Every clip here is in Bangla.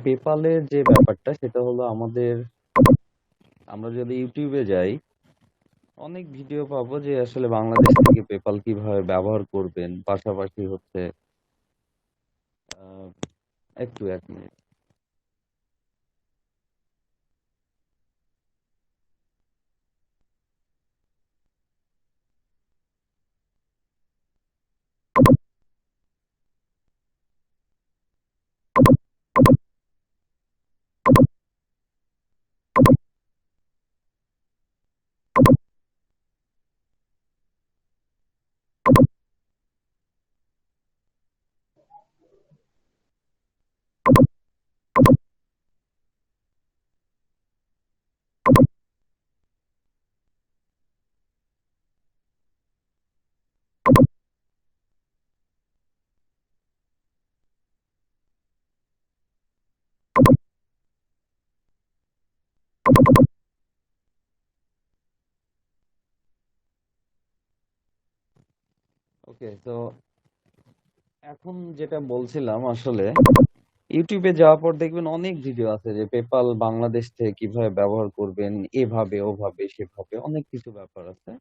পেপালের যে ব্যাপারটা সেটা হলো আমরা যদি ইউটিউবে যাই অনেক ভিডিও পাবো যে আসলে বাংলাদেশ থেকে পেপাল কিভাবে ব্যবহার করবেন। পাশাপাশি হচ্ছে আহ, একটু 1 মিনিট। ওকে, তো এখন যেটা বলছিলাম আসলে ইউটিউবে যাওয়ার পর দেখবেন অনেক ভিডিও আছে যে পেপাল বাংলাদেশ থেকে কিভাবে ব্যবহার করবেন, এভাবে ওভাবে সেভাবে অনেক কিছু ব্যাপার আছে।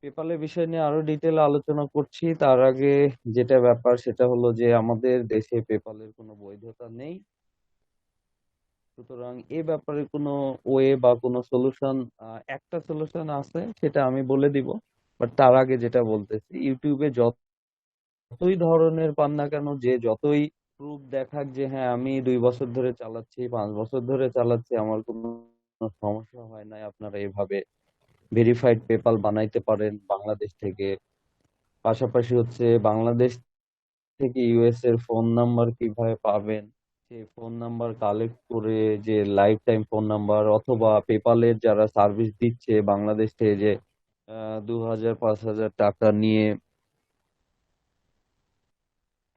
পেপালের বিষয় নিয়ে আরো ডিটেল আলোচনা করছি, তার আগে যেটা ব্যাপার সেটা হলো যে আমাদের দেশে পেপালের কোনো বৈধতা নেই। সুতরাং এ ব্যাপারে কোনো ওয়ে বা কোনো সলিউশন, একটা সলিউশন আছে সেটা আমি বলে দিব। বাট তার আগে যেটা বলতেছি, ইউটিউবে যতই ধরনের পান না কেন, যে যতই প্রুফ দেখাক যে হ্যাঁ আমি 2 বছর ধরে চালাচ্ছি, 5 বছর ধরে চালাচ্ছি, আমার কোনো সমস্যা হয় নাই, আপনারা এভাবে ভেরিফাইড পেপাল বানাইতে পারেন বাংলাদেশ থেকে। পাশাপাশি হচ্ছে বাংলাদেশ থেকে ইউএস এর ফোন নাম্বার কিভাবে পাবেন, সেই ফোন নাম্বার কালেক্ট করে যে লাইফ টাইম ফোন নাম্বার, অথবা পেপালের যারা সার্ভিস দিচ্ছে বাংলাদেশ থেকে যে 2,000 5,000 টাকা নিয়ে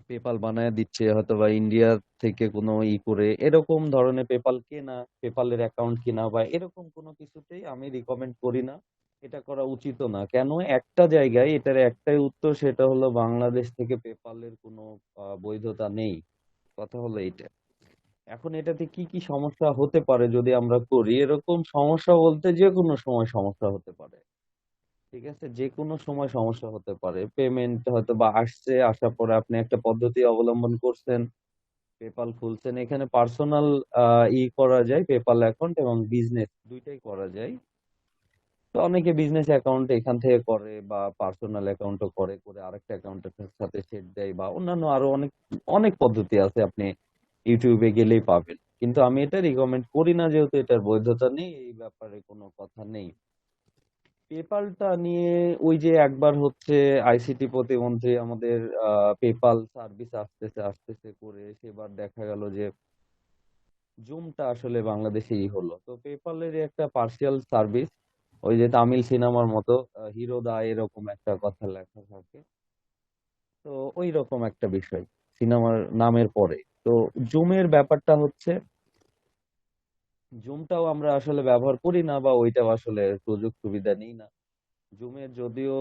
পেপাল বানায় দিচ্ছে, হয়তো বা ইন্ডিয়া থেকে কোনো করে এরকম ধরনের পেপাল কেনা, পেপালের অ্যাকাউন্ট কিনা বা এরকম কোনো কিছুতেই আমি রিকমেন্ড করি না। এটা করা উচিত না। কেন? একটা জায়গায় এটার একটাই উত্তর, সেটা হলো বাংলাদেশ থেকে পেপালের কোনো বৈধতা নেই। কথা হলো এইটা। এখন এটাতে কি কি সমস্যা হতে পারে যদি আমরা করি, এরকম সমস্যা বলতে যে কোনো সময় সমস্যা হতে পারে। ঠিক আছে, যে কোনো সময় সমস্যা হতে পারে। পেমেন্ট হয়তো বা আসছে, আসার পরে আপনি একটা পদ্ধতি অবলম্বন করছেন, পেপাল খুলছেন, এখানে পার্সোনাল করা যায় পেপাল অ্যাকাউন্ট, এবং বিজনেস দুইটাই করা যায়। তো অনেকে বিজনেস অ্যাকাউন্ট এখান থেকে করে বা পার্সোনাল অ্যাকাউন্টও করে, করে আরেকটা অ্যাকাউন্টের সাথে সেট দেয়, বা অন্যান্য আরো অনেক অনেক পদ্ধতি আছে, আপনি ইউটিউবে গেলেই পাবেন। কিন্তু আমি এটা রিকমেন্ড করি না, যেহেতু এটার বৈধতা নেই, এই ব্যাপারে কোনো কথা নেই। পেপালটা নিয়ে ওই যে একবার হচ্ছে আইসিটি প্রতিমন্ত্রী আমাদের পেপাল সার্ভিস আসতেছে আসতেছে করে, সেবার দেখা গেল যে জুমটা আসলে বাংলাদেশেই হলো। তো পেপালের একটা পার্সিয়াল সার্ভিস, ওই যে তামিল সিনেমার মতো হিরোদা এরকম একটা কথা লেখা থাকে, তো ওই রকম একটা বিষয় সিনেমার নামের পরে। তো জুমের ব্যাপারটা হচ্ছে, জুমটাও আমরা আসলে ব্যবহার করি না, বা ওইটাও আসলে সুযোগ সুবিধা নিই না। জুমের যদিও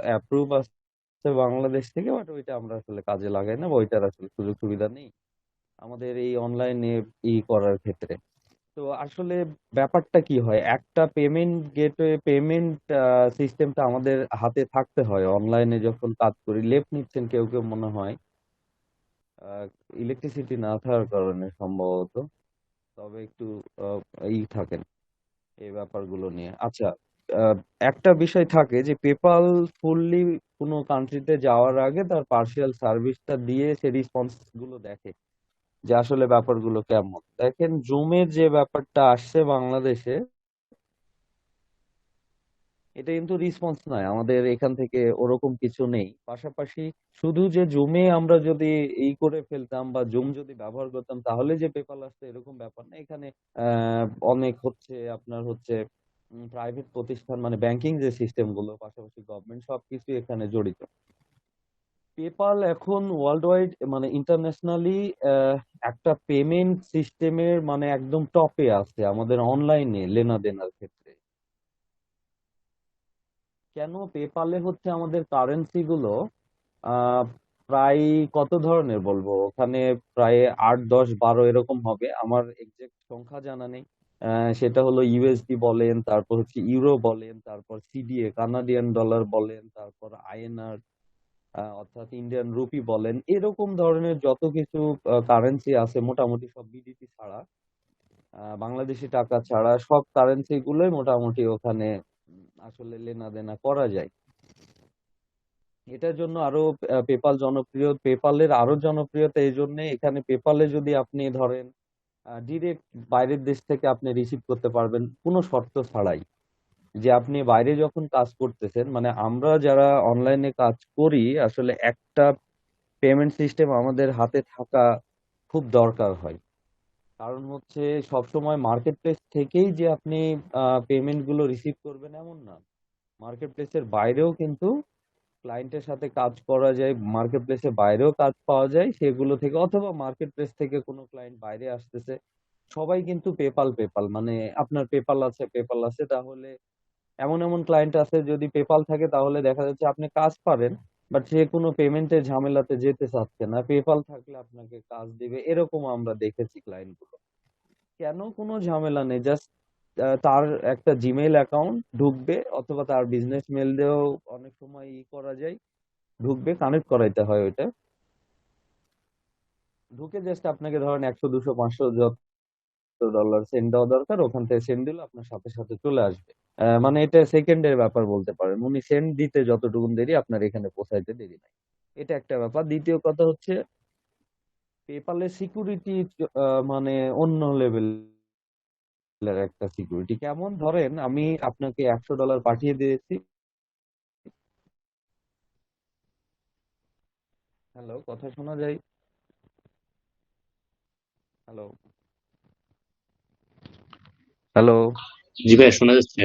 অ্যাপ্রুভ আছে বাংলাদেশ থেকে, বাট ওইটা আমরা আসলে কাজে লাগাই না, বা ওইটার আসলে সুযোগ সুবিধা নেই আমাদের এই অনলাইনে করার ক্ষেত্রে। তো আসলে ব্যাপারটা কি হয়, একটা পেমেন্ট গেটওয়ে পেমেন্ট সিস্টেমটা আমাদের হাতে থাকতে হয় অনলাইনে যখন কাজ করি। লেপ নিচ্ছেন কেউ কেউ মনে হয়, ইলেকট্রিসিটি না থাকার কারণে সম্ভবত, তবে একটু আহ, থাকেন এই ব্যাপারগুলো নিয়ে। আচ্ছা, আহ, একটা বিষয় থাকে যে পেপাল ফুললি কোনো কান্ট্রিতে যাওয়ার আগে তার পার্সিয়াল সার্ভিসটা দিয়ে সে রেসপন্স গুলো দেখে যে আসলে ব্যাপারগুলো কেমন। দেখেন জুমের যে ব্যাপারটা আসছে বাংলাদেশে, এটা কিন্তু রেসপন্স নয়, আমাদের এখান থেকে ওরকম কিছু নেই। পাশাপাশি শুধু যে জুমে আমরা যদি করে ফেলতাম বা জুম যদি ব্যবহার করতাম তাহলে যে পেপাল আসছে, এরকম ব্যাপার না। এখানে আহ, অনেক হচ্ছে আপনার হচ্ছে প্রাইভেট প্রতিষ্ঠান, মানে ব্যাংকিং যে সিস্টেম গুলো, পাশাপাশি গভর্নমেন্ট সবকিছু এখানে জড়িত। পেপাল এখন ওয়ার্ল্ড ওয়াইড, মানে ইন্টারন্যাশনালি একটা পেমেন্ট সিস্টেমের মানে একদম টপে আছে আমাদের অনলাইনে লেনাদেনার ক্ষেত্রে। কেন? পেপালে হচ্ছে আমাদের কারেন্সি গুলো প্রায় কত ধরনের বলবো, ওখানে প্রায় 8 10 12 এরকম হবে, আমার এক্সাক্ট সংখ্যা জানা নেই। সেটা হলো ইউএসডি বলেন, তারপর হচ্ছে ইউরো বলেন, তারপর সিডিএ কানাডিয়ান ডলার বলেন, তারপর আইএনআর অর্থাৎ ইন্ডিয়ান রুপি বলেন, এরকম ধরনের যত কিছু কারেন্সি আছে মোটামুটি সব বিদেশি ছাড়া, বাংলাদেশি টাকা ছাড়া সব কারেন্সি গুলোই মোটামুটি ওখানে আসলে লেনা দেনা করা যায়। এটার জন্য আরো পেপাল জনপ্রিয়। পেপালের আরো জনপ্রিয়তা এই জন্য, এখানে পেপালে যদি আপনি ধরেন ডিরেক্ট বাইরের দেশ থেকে আপনি রিসিভ করতে পারবেন কোনো শর্ত ছাড়াই। যে আপনি বাইরে যখন কাজ করতেছেন, মানে আমরা যারা অনলাইনে কাজ করি আসলে একটা পেমেন্ট সিস্টেম আমাদের হাতে থাকা খুব দরকার হয়। কারণ হচ্ছে সবসময় মার্কেট প্লেস থেকেই যে আপনি পেমেন্ট গুলো রিসিভ করবেন এমন না। মার্কেট প্লেসের বাইরেও কিন্তু ক্লায়েন্টের সাথে কাজ করা যায়, মার্কেট প্লেসের বাইরেও কাজ পাওয়া যায় সেগুলো থেকে, অথবা মার্কেট প্লেস থেকে কোনো ক্লায়েন্ট বাইরে আসতেছে, সবাই কিন্তু পেপাল পেপাল, মানে আপনার পেপাল আছে তাহলে এমন এমন ক্লায়েন্ট আছে যদি পেপাল থাকে তাহলে দেখা যাচ্ছে আপনি কাজ পারেন, বাট সে কোনো পেমেন্টের ঝামেলাতে যেতে চাচ্ছে না, পেপাল থাকলে আপনাকে কাজ দিবে, এরকম আমরা দেখেছি ক্লায়েন্ট গুলো। কেন? কোনো ঝামেলা নেই, জাস্ট তার একটা জিমেইল অ্যাকাউন্ট ঢুকবে, অথবা তার বিজনেস মেল দিয়েও অনেক সময় করা যায়, ঢুকবে, কানেক্ট করাইতে হয় ওইটা, ঢুকে জাস্ট আপনাকে ধরেন 100 200 500 যত ডলার সেন্ড দেওয়া দরকার ওখান থেকে সেন্ড দিলে আপনার সাথে সাথে চলে আসবে। মানে এটা সেকেন্ডের ব্যাপার বলতে পারেন, উনি সেন্ড দিতে যতটুকু দেরি আপনার এখানে পৌঁছাইতে দেরি নাই। এটা একটা ব্যাপার। দ্বিতীয় কথা হচ্ছে পেপালের সিকিউরিটি মানে অন্য লেভেলের একটা সিকিউরিটি। কেমন? ধরেন আমি আপনাকে $100 পাঠিয়ে দিয়েছি। হ্যালো, কথা শোনা যায়? Hello, hello. জি ভাই, শোনা যাচ্ছে।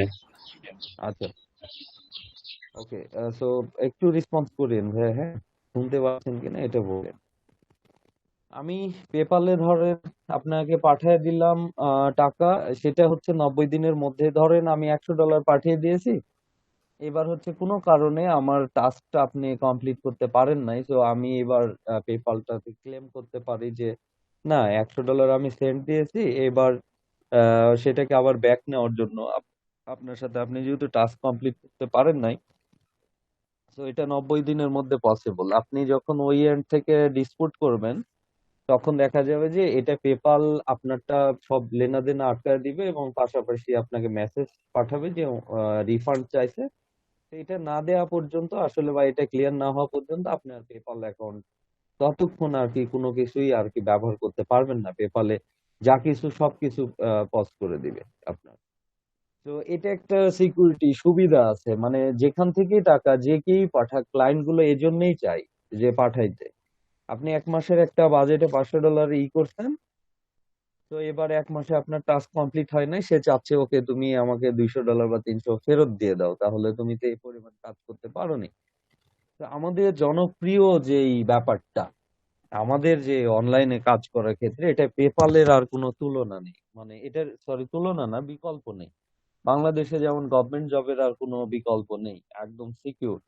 আচ্ছা, ওকে। সো একটু রেসপন্স করেন ভাই, হ্যাঁ, শুনতে পাচ্ছেন কিনা এটা বলেন। আমি পেপালে ধরেন আপনাকে পাঠিয়ে দিলাম টাকা, সেটা হচ্ছে 90 দিনের মধ্যে, ধরেন আমি $100 পাঠিয়ে দিয়েছি। এবার হচ্ছে কোনো কারণে আমার টাস্কটা আপনি কমপ্লিট করতে পারেন নাই, তো আমি এবার পেপালটাতে ক্লেম করতে পারি যে না, $100 আমি সেন্ড দিয়েছি, এবার সেটাকে আবার ব্যাক নেওয়ার জন্য আপনার সাথে, আপনি যেহেতু টাস্ক কমপ্লিট করতে পারেন নাই, তো এটা 90 দিনের মধ্যে পসিবল। আপনি যখন ওই এন্ড থেকে ডিসপুট করবেন তখন দেখা যাবে যে এটা পেপাল আপনারটা সব লেনাদেনা আটকায় দিবে, এবং পাশাপাশি আপনাকে মেসেজ পাঠাবে যে রিফান্ড চাইছে। তো এটা না দেওয়া পর্যন্ত আসলে, বা এটা ক্লিয়ার না হওয়া পর্যন্ত আপনার পেপাল অ্যাকাউন্ট ততক্ষণ আর কি কোনো কিছুই আর কি ব্যবহার করতে পারবেন না। পেপালে যা কিছু সবকিছু পজ করে দিবে আপনার। তো এটা একটা সিকিউরিটি সুবিধা আছে, মানে যেখান থেকেই টাকা যে কেই পাঠাক, ক্লায়েন্ট গুলো এজন্যই চাই যে পাঠাইতে। আপনি 1 মাসের একটা বাজেটে $500 করছেন, তো এবার 1 মাসে আপনার টাস্ক কমপ্লিট হয় নাই, সে চাচ্ছে ওকে তুমি আমাকে $200 বা 300 ফেরত দিয়ে দাও, তাহলে তুমি তো এই পরিমাণ কাজ করতে পারোনি। তো আমাদের জনপ্রিয় যে এই ব্যাপারটা, আমাদের যে অনলাইনে কাজ করার ক্ষেত্রে, এটা পেপালের আর কোনো তুলনা নেই, মানে এটার সরি তুলনা না, বিকল্প নেই। বাংলাদেশে যেমন গভর্নমেন্ট জবের আর কোনো বিকল্প নেই, একদম সিকিউর,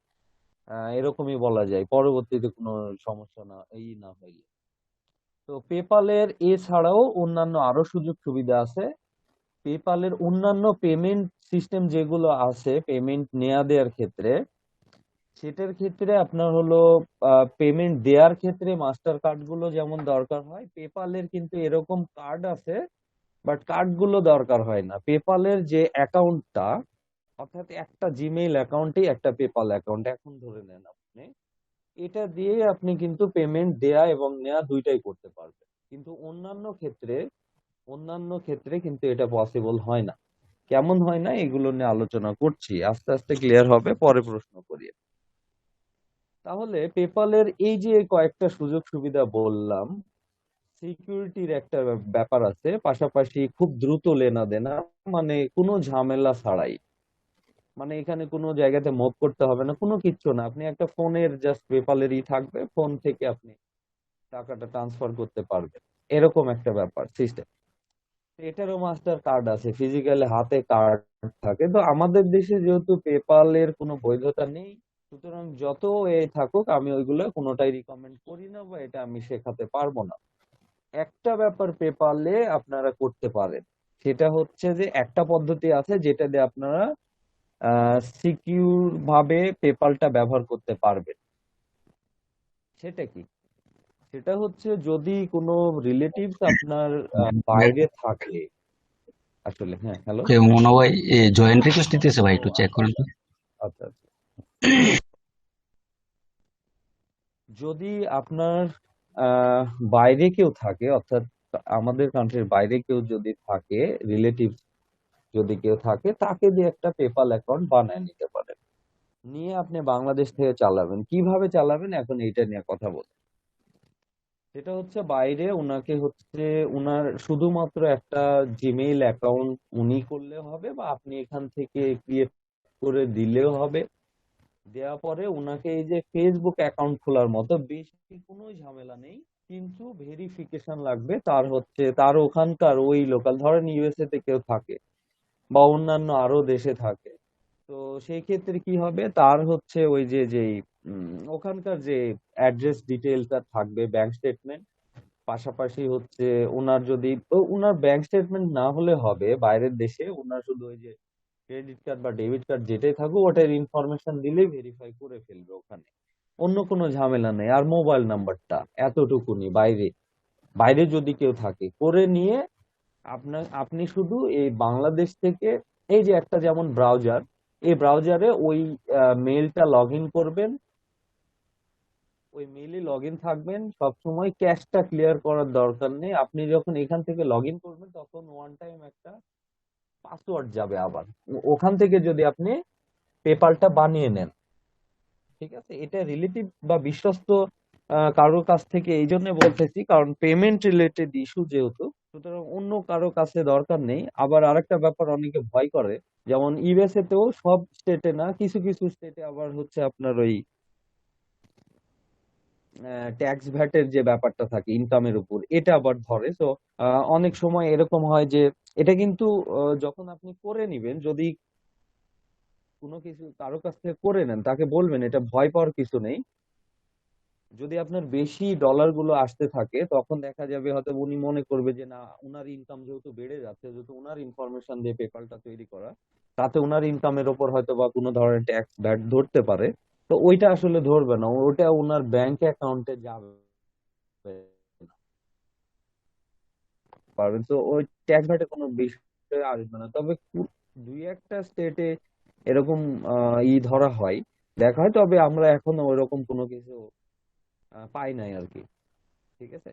এরকমই বলা যায় পরবর্তীতে কোনো সমস্যা না না হইলে। তো পেপালের এছাড়াও অন্যান্য আরো সুযোগ সুবিধা আছে। পেপালের অন্যান্য পেমেন্ট সিস্টেম যেগুলো আছে পেমেন্ট নেয়া দেওয়ার ক্ষেত্রে, সেটার ক্ষেত্রে আপনার হলো পেমেন্ট দেওয়ার ক্ষেত্রে মাস্টার কার্ড গুলো যেমন দরকার হয়, পেপালের কিন্তু এরকম কার্ড আছে, বাট কার্ড গুলো দরকার হয় না। পেপালের যে অ্যাকাউন্টটা, অর্থাৎ একটা জিমেইল অ্যাকাউন্টেই একটা পেপাল অ্যাকাউন্ট, এখন ধরে নেন আপনি এটা দিয়ে আপনি কিন্তু পেমেন্ট দেয়া এবং নেয়া দুইটাই করতে পারবেন। কিন্তু অন্যান্য ক্ষেত্রে কিন্তু এটা পসিবল হয় না। কেমন হয় না এগুলো নিয়ে আলোচনা করছি, আস্তে আস্তে ক্লিয়ার হবে, পরে প্রশ্ন করি। তাহলে পেপালের এই যে কয়েকটা সুযোগ সুবিধা বললাম, সিকিউরিটির একটা ব্যাপার আছে, পাশাপাশি খুব দ্রুত লেনাদেনা, মানে কোনো ঝামেলা ছাড়াই, মানে এখানে কোনো জায়গাতে মুভ করতে হবে না, কোনো কিচ্ছু না, আপনি একটা ফোনের জাস্ট পেপালেরই থাকবে, ফোন থেকে আপনি টাকাটা ট্রান্সফার করতে পারবেন, এরকম একটা ব্যাপার সিস্টেম। এটারও মাস্টার কার্ড আছে, ফিজিক্যালি হাতে কার্ড থাকে। তো আমাদের দেশে যেহেতু পেপালের কোনো বৈধতা নেই, সুতরাং যত এ থাকুক আমি ওইগুলো কোনোটাই রিকমেন্ড করি না বা এটা আমি শেখাতে পারবো না। একটা ব্যাপার পেপালে আপনারা করতে পারেন, সেটা হচ্ছে যে একটা পদ্ধতি আছে যেটা দিয়ে আপনারা সিকিউর ভাবে পেপালটা ব্যবহার করতে পারবেন। সেটা কি? সেটা হচ্ছে যদি কোনো রিলেটিভস আপনার বাইরে থাকে। আসলে হ্যাঁ, হ্যালো। ওকে মনে হয় জয়েন্ট রিকোয়েস্ট দিতেছে ভাই, একটু চেক করেন তো। আচ্ছা আচ্ছা। যদি আপনার আহ বাইরে কেউ থাকে, অর্থাৎ আমাদের কান্ট্রির বাইরে কেউ যদি থাকে, রিলেটিভ যদি কেউ থাকে, তাকে দিয়ে একটা পেপাল অ্যাকাউন্ট বানায় নিতে পারেন। নিয়ে আপনি বাংলাদেশ থেকে চালাবেন। কিভাবে চালাবেন এখন এইটা নিয়ে কথা বলবো। সেটা হচ্ছে বাইরে উনাকে হচ্ছে উনার শুধুমাত্র একটা জিমেইল অ্যাকাউন্ট উনি করলে হবে, বা আপনি এখান থেকে ক্রিয়েট করে দিলেও হবে। দেওয়া পরে উনাকে এই যে ফেসবুক অ্যাকাউন্ট খোলার মতো বেশি কোনো ঝামেলা নেই, কিন্তু ভেরিফিকেশন লাগবে। তার হচ্ছে তার ওখানকার ওই লোকাল, ধরেন ইউএসএ তে কেউ থাকে বা অন্যান্য আরো দেশে থাকে, তো সেই ক্ষেত্রে কি হবে, তার হচ্ছে ওই যে যেই ওখানকার যে অ্যাড্রেস ডিটেইলসটা থাকবে, ব্যাংক স্টেটমেন্ট, পাশাপাশি হচ্ছে ওনার যদি ওনার ব্যাংক স্টেটমেন্ট না হলে হবে, বাইরের দেশে ওনার শুধু ওই যে ক্রেডিট কার্ড বা ডেবিট কার্ড যেটাই থাকুক ওটার ইনফরমেশন দিলেই ভেরিফাই করে ফেলবে ওখানে। অন্য কোনো ঝামেলা নেই। আর মোবাইল নাম্বারটা এতটুকুনি, বাইরে বাইরে যদি কেউ থাকে করে নিয়ে আপনি শুধু এই বাংলাদেশ থেকে এই যে একটা যেমন ব্রাউজার, এই ব্রাউজারে ওই মেইলটা লগ ইন করবেন। ওই মেইলে লগ ইন থাকবেন সবসময়, ক্যাশটা ক্লিয়ার করার দরকার নেই। আপনি যখন এখান থেকে লগ ইন করবেন তখন ওয়ান টাইম একটা পাসওয়ার্ড যাবে আবার। ওখান থেকে যদি আপনি পেপালটা বানিয়ে নেন, ঠিক আছে, এটা রিলেটিভ বা বিশ্বস্ত কারোর কাছ থেকে এই জন্য বলতেছি কারণ পেমেন্ট রিলেটেড ইস্যু যেহেতু, সুতরাং অন্য কারো কাছে দরকার নেই। আবার আরেকটা ব্যাপার অনেকে ভয় করে, যেমন ইউএসএ তেও সব স্টেটে না, কিছু কিছু স্টেটে আবার হচ্ছে আপনার ওই ট্যাক্স ভ্যাটের যে ব্যাপারটা থাকে ইনকামের উপর, এটা আবার ধরে। তো অনেক সময় এরকম হয় যে এটা কিন্তু যখন আপনি করে নিবেন, যদি কোনো কিছু কারো কাছ থেকে করে নেন, তাকে বলবেন এটা ভয় পাওয়ার কিছু নেই। যদি আপনার বেশি ডলার গুলো আসতে থাকে তখন দেখা যাবে হয়তো উনি মনে করবে যে না, উনার ইনকাম যেহেতু বেড়ে যাচ্ছে, যেহেতু উনার ইনফরমেশন দিয়ে পেপালটা তৈরি করা, তাতে উনার ইনকামের ওপর হয়তো বা কোনো ধরনের ট্যাক্স ভ্যাট ধরতে পারে। তো ওইটা আসলে ধরবে না, ওটা উনার ব্যাংক অ্যাকাউন্টে যাবে না। পারবেন তো ওই ট্যাক্স ভ্যাটে কোনো বিষয় আসবে না। তবে দুই একটা স্টেটে এরকম ধরা হয়, দেখা হয়, তবে আমরা এখনো ওইরকম কোনো কিছু পাই নাই আর কি। ঠিক আছে।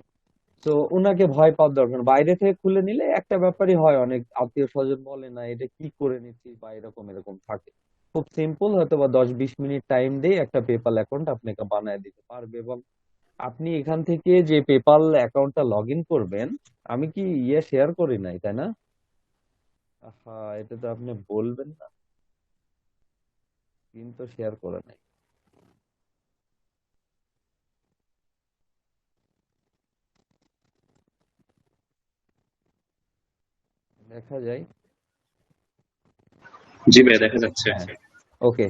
তো উনাকে ভয় পাওয়ার দরকার নেই। বাইরে থেকে খুলে নিলে একটা ব্যাপারই হয়, অনেক আত্মীয় স্বজন বলে না এটা কি করে নিচ্ছি বা এরকম এরকম থাকে। খুব সিম্পল, হয়তো বা 10-20 মিনিট টাইম দিয়ে একটা পেপাল অ্যাকাউন্ট আপনাকে বানায় দিতে পারবে। এবং আপনি এখান থেকে যে পেপাল অ্যাকাউন্টটা লগ ইন করবেন, আমি কি শেয়ার করি নাই তাই না? হ্যাঁ, এটা তো আপনি বলবেন না, কিন্তু শেয়ার করে নাই। দেখা যায়। জি ভাই, দেখা যাচ্ছে। হ্যাঁ, ওকে।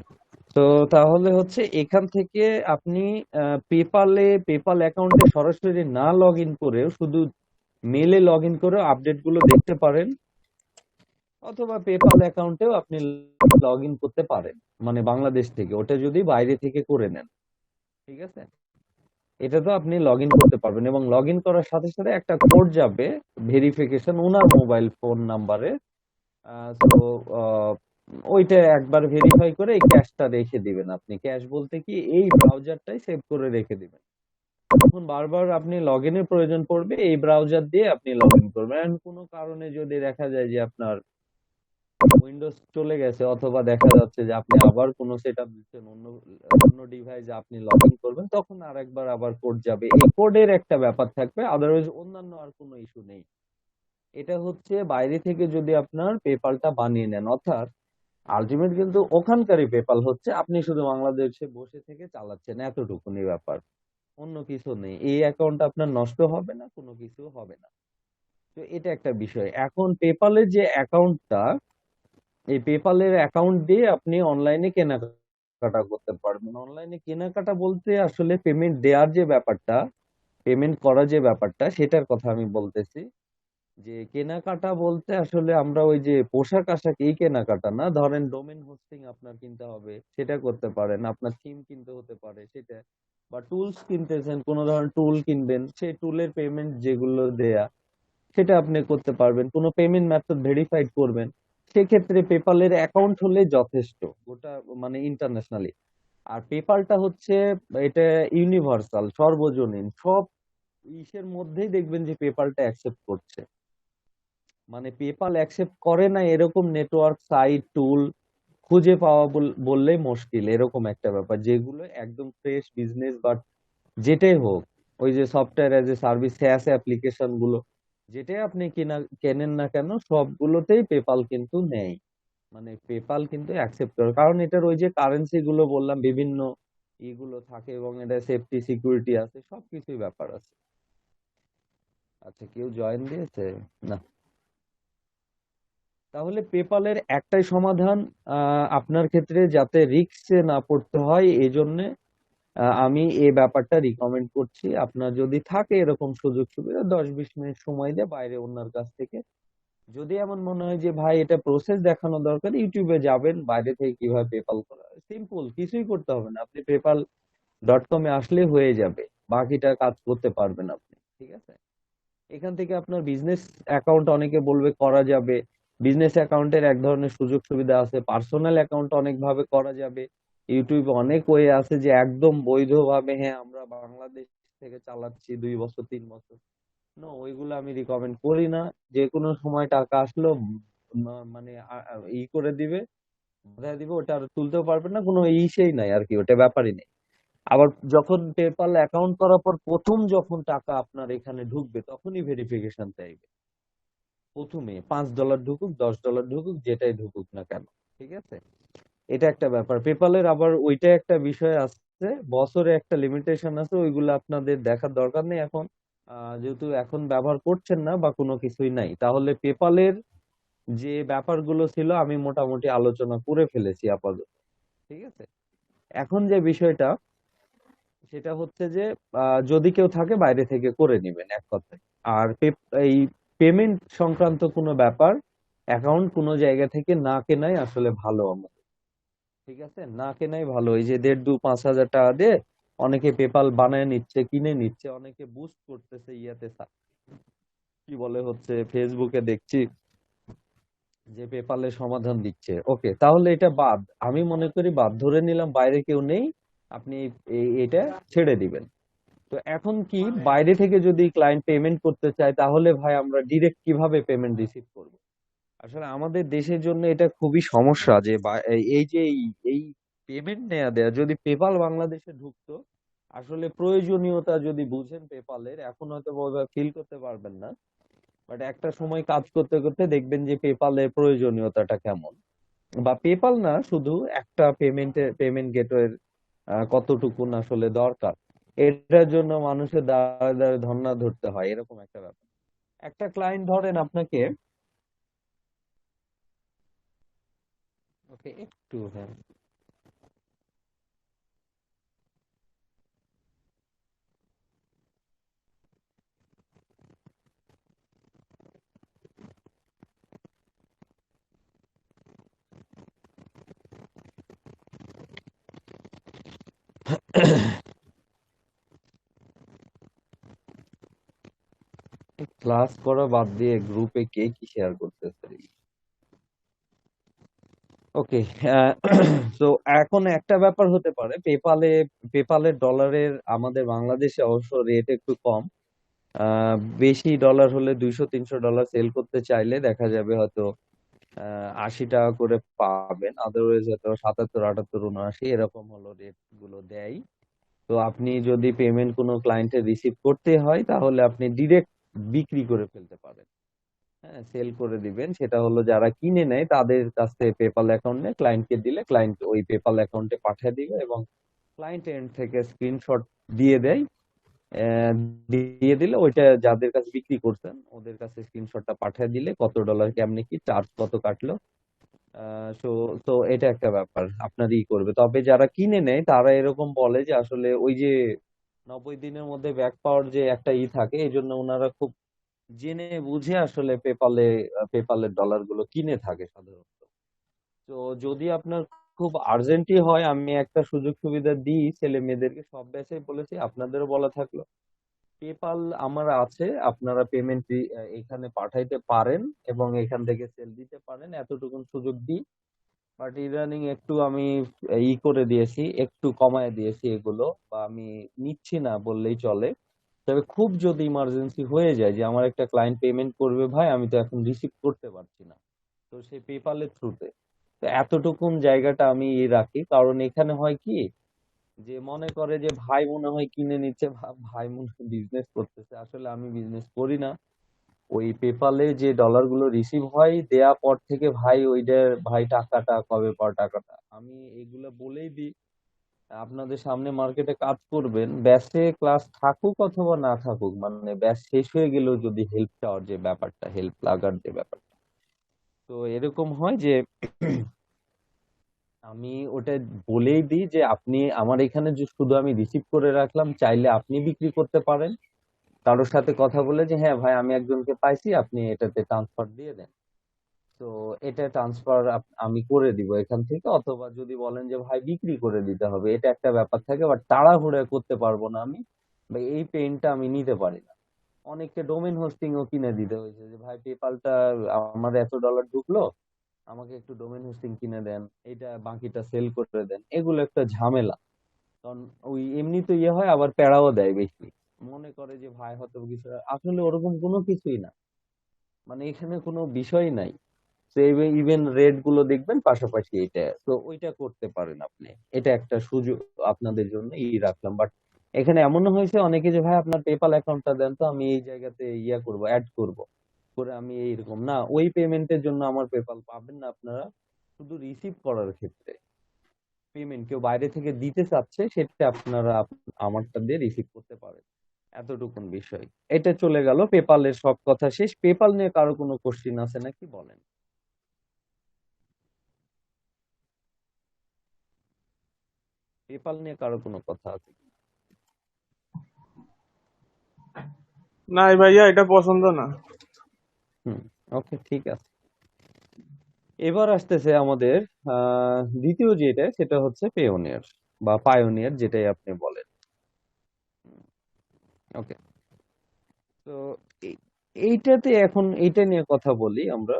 তো তাহলে হচ্ছে এখান থেকে আপনি পেপাল অ্যাকাউন্টে সরাসরি না লগ ইন করেও শুধু মেলে লগ ইন করে আপডেট গুলো দেখতে পারেন, অথবা পেপাল অ্যাকাউন্টেও আপনি লগ ইন করতে পারেন, মানে বাংলাদেশ থেকে, ওটা যদি বাইরে থেকে করে নেন। ঠিক আছে। এটা তো আপনি লগ ইন করতে পারবেন, এবং লগ ইন করার সাথে সাথে একটা কোড যাবে ভেরিফিকেশন ওনার মোবাইল ফোন নাম্বারে। তো ওইটা একবার ভেরিফাই করে এই ক্যাশটা রেখে দিবেন। আপনি ক্যাশ বলতে কি, এই ব্রাউজারটাই সেভ করে রেখে দিবেন। যখন বারবার আপনি লগ ইনের প্রয়োজন পড়বে এই ব্রাউজার দিয়ে আপনি লগ ইন করবেন। And কোনো কারণে যদি দেখা যায় যে আপনার উইন্ডোজ চলে গেছে, অথবা দেখা যাচ্ছে যে আপনি আবার কোনো সেট আপ দিচ্ছেন অন্য অন্য ডিভাইসে আপনি লগ ইন করবেন, তখন আরেকবার আবার কোড যাবে। এই কোডের একটা ব্যাপার থাকবে, আদারওয়াইজ অন্যান্য আর কোনো ইস্যু নেই। এটা হচ্ছে বাইরে থেকে যদি আপনার পেপালটা বানিয়ে নেন, অর্থাৎ আলটিমেট কিন্তু ওখানকারই পেপাল হচ্ছে, আপনি শুধু বাংলাদেশে বসে থেকে চালাচ্ছেন, এতটুকুনি ব্যাপার, অন্য কিছু নেই। এই অ্যাকাউন্ট আপনার নষ্ট হবে না, কোনো কিছু হবে না। তো এটা একটা বিষয়। এখন পেপালের যে অ্যাকাউন্টটা, এই পেপালের অ্যাকাউন্ট দিয়ে আপনি অনলাইনে কেনাকাটা কেনাকাটা করতে পারবেন। অনলাইনে কেনাকাটা বলতে আসলে পেমেন্ট দেওয়ার যে ব্যাপারটা, পেমেন্ট করার যে ব্যাপারটা, সেটার কথা আমি বলতেছি। যে কেনাকাটা বলতে আসলে আমরা ওই যে পোশাক আশাক এই কেনাকাটা না, ধরেন ডোমেন হোস্টিং আপনার কিনতে হবে, সেটা করতে পারেন। আপনার থিম কিনতে হতে পারে সেটা, বা টুলস কিনতেছেন, কোনো ধরনের টুল কিনবেন, সেই টুলের পেমেন্ট যেগুলো দেয়া সেটা আপনি করতে পারবেন। কোনো পেমেন্ট মেথড ভেরিফাইড করবেন, সেক্ষেত্রে পেপালের অ্যাকাউন্ট হলে যথেষ্ট, ওটা মানে ইন্টারন্যাশনালি। আর পেপালটা হচ্ছে, এটা ইউনিভার্সাল, সর্বজনীন, সব ইসের মধ্যেই দেখবেন যে পেপালটা অ্যাকসেপ্ট করছে। মানে পেপাল অ্যাকসেপ্ট করে না এরকম নেটওয়ার্ক সাইট টুল খুঁজে পাওয়া বললেই মুশকিল, এরকম একটা ব্যাপার, যেগুলো একদম ফ্রেশ বিজনেস বা যেটাই হোক, ওই যে software as a service SaaS application গুলো, যেটাই আপনি কেনেন না কেন, সবগুলোতেই পেপাল কিন্তু নেয়। মানে পেপাল কিন্তু অ্যাকসেপ্ট করে, কারণ এটার ওই যে কারেন্সি গুলো বললাম, বিভিন্ন ইগুলো থাকে, এবং এটা সেফটি সিকিউরিটি আছে, সবকিছুই ব্যাপার আছে। আচ্ছা, কেউ জয়েন দিয়েছে? না। তাহলে পেপালের একটাই সমাধান, আপনার ক্ষেত্রে যাতে রিস্কে না পড়তে হয় এই জন্য আমি এই ব্যাপারটা রিকমেন্ড করছি। আপনার যদি থাকে এরকম সুযোগ সুবিধা, 10-20 মিনিট সময় দিয়ে বাইরে অন্যের কাছ থেকে, যদি এমন মনে হয় যে ভাই এটা প্রসেস দেখানো দরকার, ইউটিউবে যাবেন, বাইরে থেকে কিভাবে পেপাল করা, সিম্পল, কিছুই করতে হবে না, আপনি PayPal.com-এ আসলে হয়ে যাবে, বাকিটা কাজ করতে পারবেন আপনি। ঠিক আছে, এখান থেকে আপনার বিজনেস অ্যাকাউন্ট অনেকে বলবে করা যাবে। বিজনেস অ্যাকাউন্টের এক ধরনের সুযোগ সুবিধা আছে, পার্সোনাল অ্যাকাউন্ট অনেক ভাবে করা যাবে। ইউটিউবে অনেক ওয়ে আছে যে একদম বৈধভাবে, হ্যাঁ আমরা বাংলাদেশ থেকে চালাচ্ছি 2 বছর 3 বছর, নো, ওইগুলো আমি রিকমেন্ড করি না। যে কোনো সময় টাকা আসলো মানে করে দিবে, বোঝায় দিবে, ওটা আর তুলতেও পারবেন না, কোনো ইসেই নাই আর কি, ওটা ব্যাপারই নেই। আবার যখন পেপাল অ্যাকাউন্ট করার পর প্রথম যখন টাকা আপনার এখানে ঢুকবে, তখনই ভেরিফিকেশন চাইবে। প্রথমে $5 ঢুকুক, $10 ঢুকুক, যেটাই ঢুকুক না কেন। ঠিক আছে, এটা একটা ব্যাপার। পেপালের আবার ওইটা একটা বিষয় আছে, বছরে একটা লিমিটেশন আছে, ওইগুলো আপনাদের দেখার দরকার নেই এখন। যেহেতু এখন ব্যবহার করছেন না বা কোনো কিছুই নাই, তাহলে পেপালের যে ব্যাপারগুলো ছিল আমি মোটামুটি আলোচনা করে ফেলেছি আপাতত। ঠিক আছে, এখন যে বিষয়টা, সেটা হচ্ছে যে যদি কেউ থাকে বাইরে থেকে করে নিবেন, এক কথায়। আর এই পেমেন্ট সংক্রান্ত কোনো ব্যাপার, অ্যাকাউন্ট কোনো জায়গা থেকে না কেনাই আসলে ভালো আমাদের। ঠিক আছে, না কেনাই ভালো। এই যে 1.5-2-5 হাজার টাকা দিয়ে অনেকে পেপাল বানায় নিচ্ছে, কিনে নিচ্ছে, অনেকে বুস্ট করতেছে ইয়াতে, কি বলে হচ্ছে ফেসবুকে দেখছি যে পেপালের সমাধান দিচ্ছে। ওকে, তাহলে এটা বাদ, আমি মনে করি বাদ, ধরে নিলাম বাইরে কেউ নেই, আপনি এটা ছেড়ে দিবেন। তো এখন কি, বাইরে থেকে যদি ক্লায়েন্ট পেমেন্ট করতে চায়, তাহলে ভাই আমরা ডিরেক্ট কিভাবে পেমেন্ট রিসিভ করব? আসলে আমাদের দেশের জন্য এটা খুবই সমস্যা যে এই যে এই পেমেন্ট নেয়া দেয়া, যদি পেপাল বাংলাদেশে ঢুকতো, আসলে প্রয়োজনীয়তা যদি বুঝেন পেপালের, এখন হয়তো বোধহয় ফিল করতে পারবেন না, বাট একটা সময় কাজ করতে করতে দেখবেন যে পেপালের প্রয়োজনীয়তাটা কেমন। বা পেপাল না, শুধু একটা পেমেন্ট গেটওয়ের কতটুকুন আসলে দরকার, এটার জন্য মানুষের দাঁড়ে দাঁড়ে ধর্ণা ধরতে হয়, এরকম একটা ব্যাপার। একটা ক্লায়েন্ট ধরেন আপনাকে, ওকে একটু, হ্যাঁ, ক্লাস করা বাদ দিয়ে গ্রুপে কে কি শেয়ার করতেছে? ওকে, তো এখন একটা ব্যাপার হতে পারে, পেপালের ডলারের আমাদের বাংলাদেশে অবশ্য রেট একটু কম। আহ, বেশি ডলার হলে, $200-300 সেল করতে চাইলে দেখা যাবে হয়তো 80 টাকা করে পাবেন, আদারওয়াইজ হয়তো 77, 78, 79 এরকম হলো রেট গুলো দেয়। তো আপনি যদি পেমেন্ট কোনো ক্লায়েন্টের রিসিভ করতে হয়, তাহলে আপনি ডিরেক্ট বিক্রি করে ফেলতে পারেন। হ্যাঁ, সেল করে দিবেন, সেটা হলো যারা কিনে নেয় তাদের কাছ থেকে পেপাল অ্যাকাউন্টে ক্লায়েন্টকে দিলে, ক্লায়েন্ট ওই পেপাল অ্যাকাউন্টে পাঠিয়ে দিবে, এবং ক্লায়েন্ট এন্ড থেকে স্ক্রিনশট দিয়ে দেয়। আহ, দিয়ে দিলে ওইটা যাদের কাছে বিক্রি করছেন ওদের কাছে স্ক্রিনশটটা পাঠিয়ে দিলে, কত ডলার কেমনে কি চার্জ কত কাটলো, তো তো এটা একটা ব্যাপার আপনার করবে। তবে যারা কিনে নেয় তারা এরকম বলে যে আসলে ওই যে 90 দিনের মধ্যে ব্যাক পাওয়ার যে একটা থাকে, এই জন্য ওনারা খুব জেনে বুঝে আসলে পেপালের ডলার গুলো কিনে থাকে সাধারণত। তো যদি আপনার খুব আর্জেন্টই হয়, আমি একটা সুযোগ সুবিধা দিই ছেলে মেয়েদেরকে, সব ব্যাচে বলেছি, আপনাদেরও বলা থাকলো, পেপাল আমার আছে, আপনারা পেমেন্ট এখানে পাঠাইতে পারেন এবং এখান থেকে সেল দিতে পারেন, এতটুকুন সুযোগ দিই। বাট ইদানিং একটু আমি করে দিয়েছি, একটু কমায় দিয়েছি এগুলো, বা আমি নিচ্ছি না বললেই চলে। তবে খুব যদি ইমার্জেন্সি হয়ে যায় যে আমার একটা ক্লায়েন্ট পেমেন্ট করবে ভাই, আমি তো এখন রিসিভ করতে পারছি না, তো সেই পেপালের থ্রুতে, তো এতটুকুন জায়গাটা আমি রাখি। কারণ এখানে হয় কি, যে মনে করে যে ভাই মনে হয় কিনে নিচ্ছে, ভাই মনে হয় বিজনেস করতেছে, আসলে আমি বিজনেস করি না। ওই পেপালে যে ডলার গুলো রিসিভ হয় দেয়া পর থেকে ভাই ওইটার ভাই টাকাটা কবে পাও, টাকাটা আমি এগুলা বলেই দিই। আপনাদের সামনে মার্কেটে কাজ করবেন, ব্যাচে ক্লাস থাকুক অথবা না থাকুক, মানে ব্যাচ শেষ হয়ে গেলেও যদি হেল্প চাওয়ার যে ব্যাপারটা, হেল্প লাগার যে ব্যাপারটা, তো এরকম হয় যে আমি ওটা বলেই দিই যে আপনি আমার এখানে যে শুধু আমি রিসিভ করে রাখলাম, চাইলে আপনি বিক্রি করতে পারেন কারোর সাথে কথা বলে, যে হ্যাঁ ভাই আমি একজনকে পাইছি, আপনি এটাতে ট্রান্সফার দিয়ে দেন। তো এটা ট্রান্সফার আমি করে দিব এখান থেকে, অথবা যদি বলেন যে ভাই বিক্রি করে দিতে হবে, এটা একটা ব্যাপার থাকে, বাট তাড়াহুড়ো করতে পারবো না আমি, বা এই পেইনটা আমি নিতে পারি না। অনেককে ডোমেন হোস্টিং ও কিনে দিতে হয়েছে, যে ভাই পেপালটা আমার এত ডলার ঢুকলো, আমাকে একটু ডোমেন হোস্টিং কিনে দেন, এটা বাকিটা সেল করে দেন, এগুলো একটা ঝামেলা। কারণ ওই এমনি তো হয়, আবার প্যারাও দেয় বেশি, মনে করে যে ভাই হয়তো কিছু, আসলে ওরকম কোনো কিছুই না, মানে এখানে কোনো বিষয় নাই। তো ইভেন রেট গুলো দেখবেন পাশাপাশি, এটা তো ওইটা করতে পারেন আপনি, এটা একটা সুযোগ আপনাদের জন্য রাখলাম। বাট এখানে এমন হয়েছে অনেকে যে ভাই আপনার পেপাল অ্যাকাউন্টটা দেন, তো আমি এই জায়গাতে করব, অ্যাড করব, করে আমি এইরকম না, ওই পেমেন্টের জন্য আমার পেপাল পাবেন না আপনারা। শুধু রিসিভ করার ক্ষেত্রে পেমেন্ট কেউ বাইরে থেকে দিতে চাচ্ছে, সেটা আপনারা আমারটা দিয়ে রিসিভ করতে পারেন, এতটুকুন বিষয়। এটা চলে গেল পেপালের সব কথা শেষ। পেপাল নিয়ে কারো কোনো কোশ্চিন আছে নাকি, বলেন। পেপাল নিয়ে কারো কোনো কথা আছে কি? না ভাইয়া, এটা পছন্দ না। হুম, ওকে, ঠিক আছে। এবার আসতেছে আমাদের দ্বিতীয় যেটা, সেটা হচ্ছে পেওনিয়ার বা পায়োনিয়ার, যেটাই আপনি বলেন। ওকে, তো এইটাতে এখন এইটা নিয়ে কথা বলি আমরা।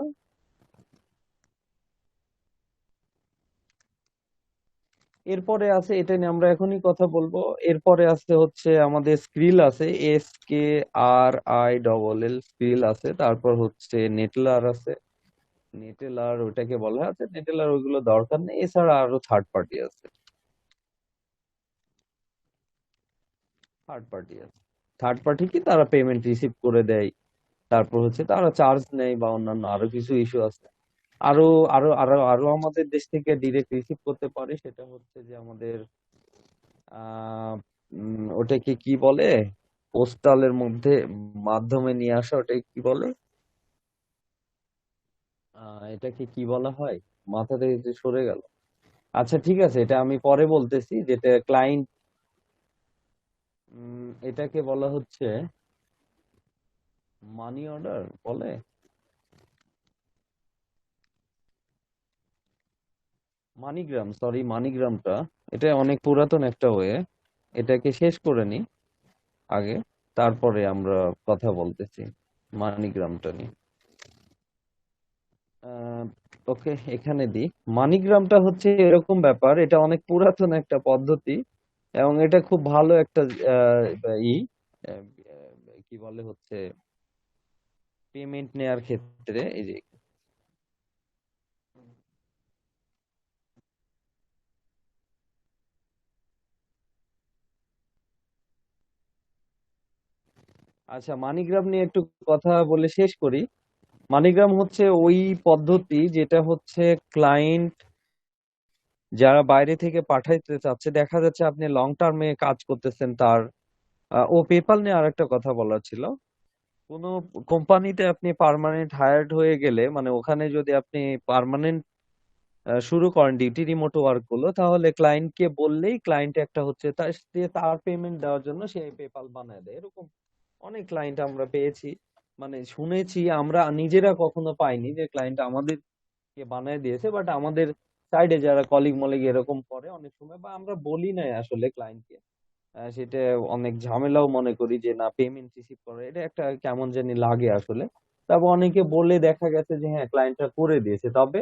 এরপরে আছে, এটা নিয়ে আমরা এখনই কথা বলবো। এরপরে আছে হচ্ছে আমাদের স্ক্রিল আছে, SKRILL স্ক্রিল আছে, তারপর হচ্ছে নেটলার আছে। নেটেলার ওটাকে বলা হয়, আচ্ছা নেটেলার ওইগুলো দরকার নেই, এছাড়া আরো থার্ড পার্টি আছে। থার্ড পার্টি আছে, থার্ড পার্টি কি তারা পেমেন্ট রিসিভ করে দেয়, তারপর হচ্ছে তারা চার্জ নেয়, বা অন্যান্য আরো কিছু ইস্যু আছে। আরো আরো আরো আরো আমাদের দেশ থেকে ডিরেক্ট রিসিভ করতে পারে, সেটা হচ্ছে যে আমাদের আহ ওটাকে কি বলে, পোস্টালের মধ্যে মাধ্যমে নিয়ে আসা, ওটাকে কি বলে, এটাকে কি বলা হয়, মাথা থেকে যে সরে গেল। আচ্ছা ঠিক আছে, এটা আমি পরে বলতেছি, যেটা ক্লায়েন্ট, এটাকে বলা হচ্ছে মানি অর্ডার বলে, মানিগ্রাম, সরি মানিগ্রামটা, এটা অনেক পুরাতন একটা ওয়ে, এটাকে শেষ করে নি আগে, তারপরে আমরা কথা বলতেছি মানিগ্রামটা নিয়ে। ওকে, এখানে দিই। মানিগ্রামটা হচ্ছে এরকম ব্যাপার, এটা অনেক পুরাতন একটা পদ্ধতি, এবং এটা খুব ভালো একটা আহ, ই আহ, কি বলে হচ্ছে পেমেন্ট নেয়ার ক্ষেত্রে, এই যে, আচ্ছা মানিগ্রাম নিয়ে একটু কথা বলে শেষ করি। মানিগ্রাম হচ্ছে ওই পদ্ধতি যেটা হচ্ছে ক্লায়েন্ট যারা বাইরে থেকে পাঠাইতে চাচ্ছে, দেখা যাচ্ছে আপনি লং টার্মে কাজ করতেছেন তার, ও পেপাল নিয়ে আরেকটা কথা বলার ছিল। কোনো কোম্পানিতে আপনি পার্মানেন্ট হায়ার্ড হয়ে গেলে, মানে ওখানে যদি আপনি পার্মানেন্ট শুরু করেন ডিউটি রিমোট ওয়ার্ক গুলো, তাহলে ক্লায়েন্টকে বললেই ক্লায়েন্ট একটা হচ্ছে তার পেমেন্ট দেওয়ার জন্য সে পেপাল বানায় দেয়। এরকম অনেক ক্লায়েন্ট আমরা পেয়েছি, মানে শুনেছি, আমরা নিজেরা কখনো পাইনি যে ক্লায়েন্ট আমাদেরকে বানায় দিয়েছে, বাট আমাদের সাইডে যারা কলিগ মলিগ এরকম করে অনেক সময়, বা আমরা বলি নাই আসলে ক্লায়েন্টকে, সেটা অনেক ঝামেলাও মনে করি যে না পেমেন্ট রিসিভ করে, এটা একটা কেমন জানি লাগে আসলে। তারপর অনেকে বলে দেখা গেছে যে হ্যাঁ ক্লায়েন্টরা করে দিয়েছে, তবে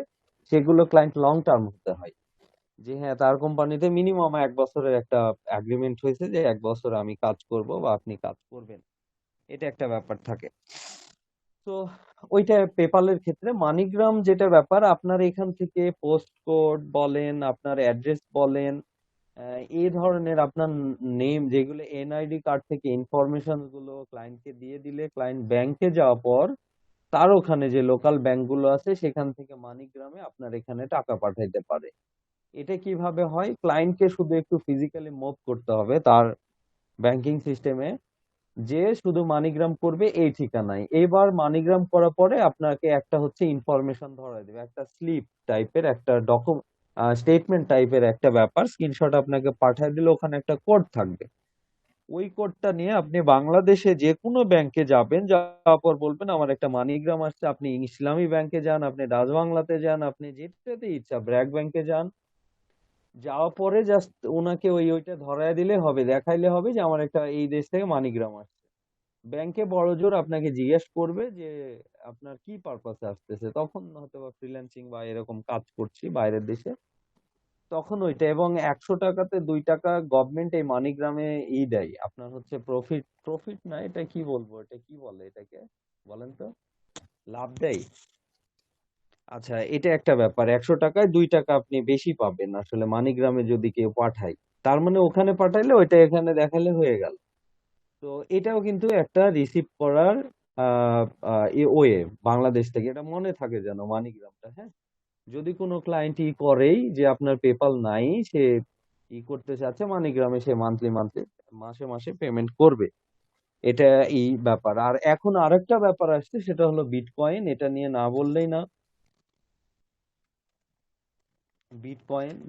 সেগুলো ক্লায়েন্ট লং টার্ম হতে হয়, যে হ্যাঁ তার কোম্পানিতে মিনিমাম 1 বছরের একটা এগ্রিমেন্ট হয়েছে যে 1 বছর আমি কাজ করব বা আপনি কাজ করবেন, এটা একটা ব্যাপার থাকে। তো ওইটা পেপালের ক্ষেত্রে। মানিগ্রাম যেটা ব্যাপার, আপনার এখান থেকে পোস্ট কোড বলেন, আপনার অ্যাড্রেস বলেন, এই ধরনের আপনার নেম, যেগুলো এনআইডি কার্ড থেকে ইনফরমেশন গুলো ক্লায়েন্টকে দিয়ে দিলে, ক্লায়েন্ট ব্যাংকে যাওয়ার পর তার ওখানে যে লোকাল ব্যাংক গুলো আছে সেখান থেকে মানিগ্রামে আপনার এখানে টাকা পাঠাইতে পারে। এটা কিভাবে হয়, ক্লায়েন্টকে শুধু একটু ফিজিক্যালি মুভ করতে হবে তার ব্যাংকিং সিস্টেমে, যে শুধু মানিগ্রাম করবে এই ঠিকানায়। এবার মানিগ্রাম করার পরে আপনাকে একটা হচ্ছে ইনফরমেশন ধরায় দেবে, একটা স্লিপ টাইপের, একটা স্টেটমেন্ট টাইপের একটা ব্যাপার, স্ক্রিনশট আপনাকে পাঠিয়ে দিলে ওখানে একটা কোড থাকবে। ওই কোডটা নিয়ে আপনি বাংলাদেশে যে কোনো ব্যাংকে যাবেন, যাওয়ার পর বলবেন আমার একটা মানিগ্রাম আসছে। আপনি ইসলামী ব্যাংকে যান, আপনি ডাচ বাংলাতে যান, আপনি যেটাতে ইচ্ছা ব্র্যাক ব্যাংকে যান, যাওয়ার পরে জাস্ট ওনাকে ওইটা ধরায় দিলে হবে, দেখাইলে হবে যে আমার একটা এই দেশ থেকে মানিগ্রাম আসছে। ব্যাংকে বড় জোর আপনাকে জিজ্ঞেস করবে যে আপনার কি পারপাসে আসতেছে, তখন হয়তো বা ফ্রিল্যান্সিং বা এরকম কাজ করছি বাইরের দেশে, তখন ওইটা। এবং 100 টাকাতে 2 টাকা গভর্নমেন্ট এই মানিগ্রামে দেয় আপনার হচ্ছে প্রফিট, প্রফিট না, এটা কি বলবো, এটা কি বলে এটাকে, বলেন তো, লাভ দেয়। আচ্ছা, এটা একটা ব্যাপার, 100 টাকায় 2 টাকা আপনি বেশি পাবেন আসলে মানিগ্রামে যদি কেউ পাঠায়, তার মানে ওখানে পাঠাইলে ওইটা এখানে দেখালে হয়ে গেল। তো এটাও কিন্তু একটা রিসিভ করার ওয়ে বাংলাদেশ থেকে, এটা মনে থাকে যেন মানিগ্রামটা। হ্যাঁ, যদি কোনো ক্লায়েন্ট করেই যে আপনার পেপাল নাই, সে করতে চাচ্ছে মানিগ্রামে, সে মান্থলি মান্থলি মাসে মাসে পেমেন্ট করবে, এটা এই ব্যাপার। আর এখন আরেকটা ব্যাপার আসছে, সেটা হলো বিটকয়েন, এটা নিয়ে না বললেই না।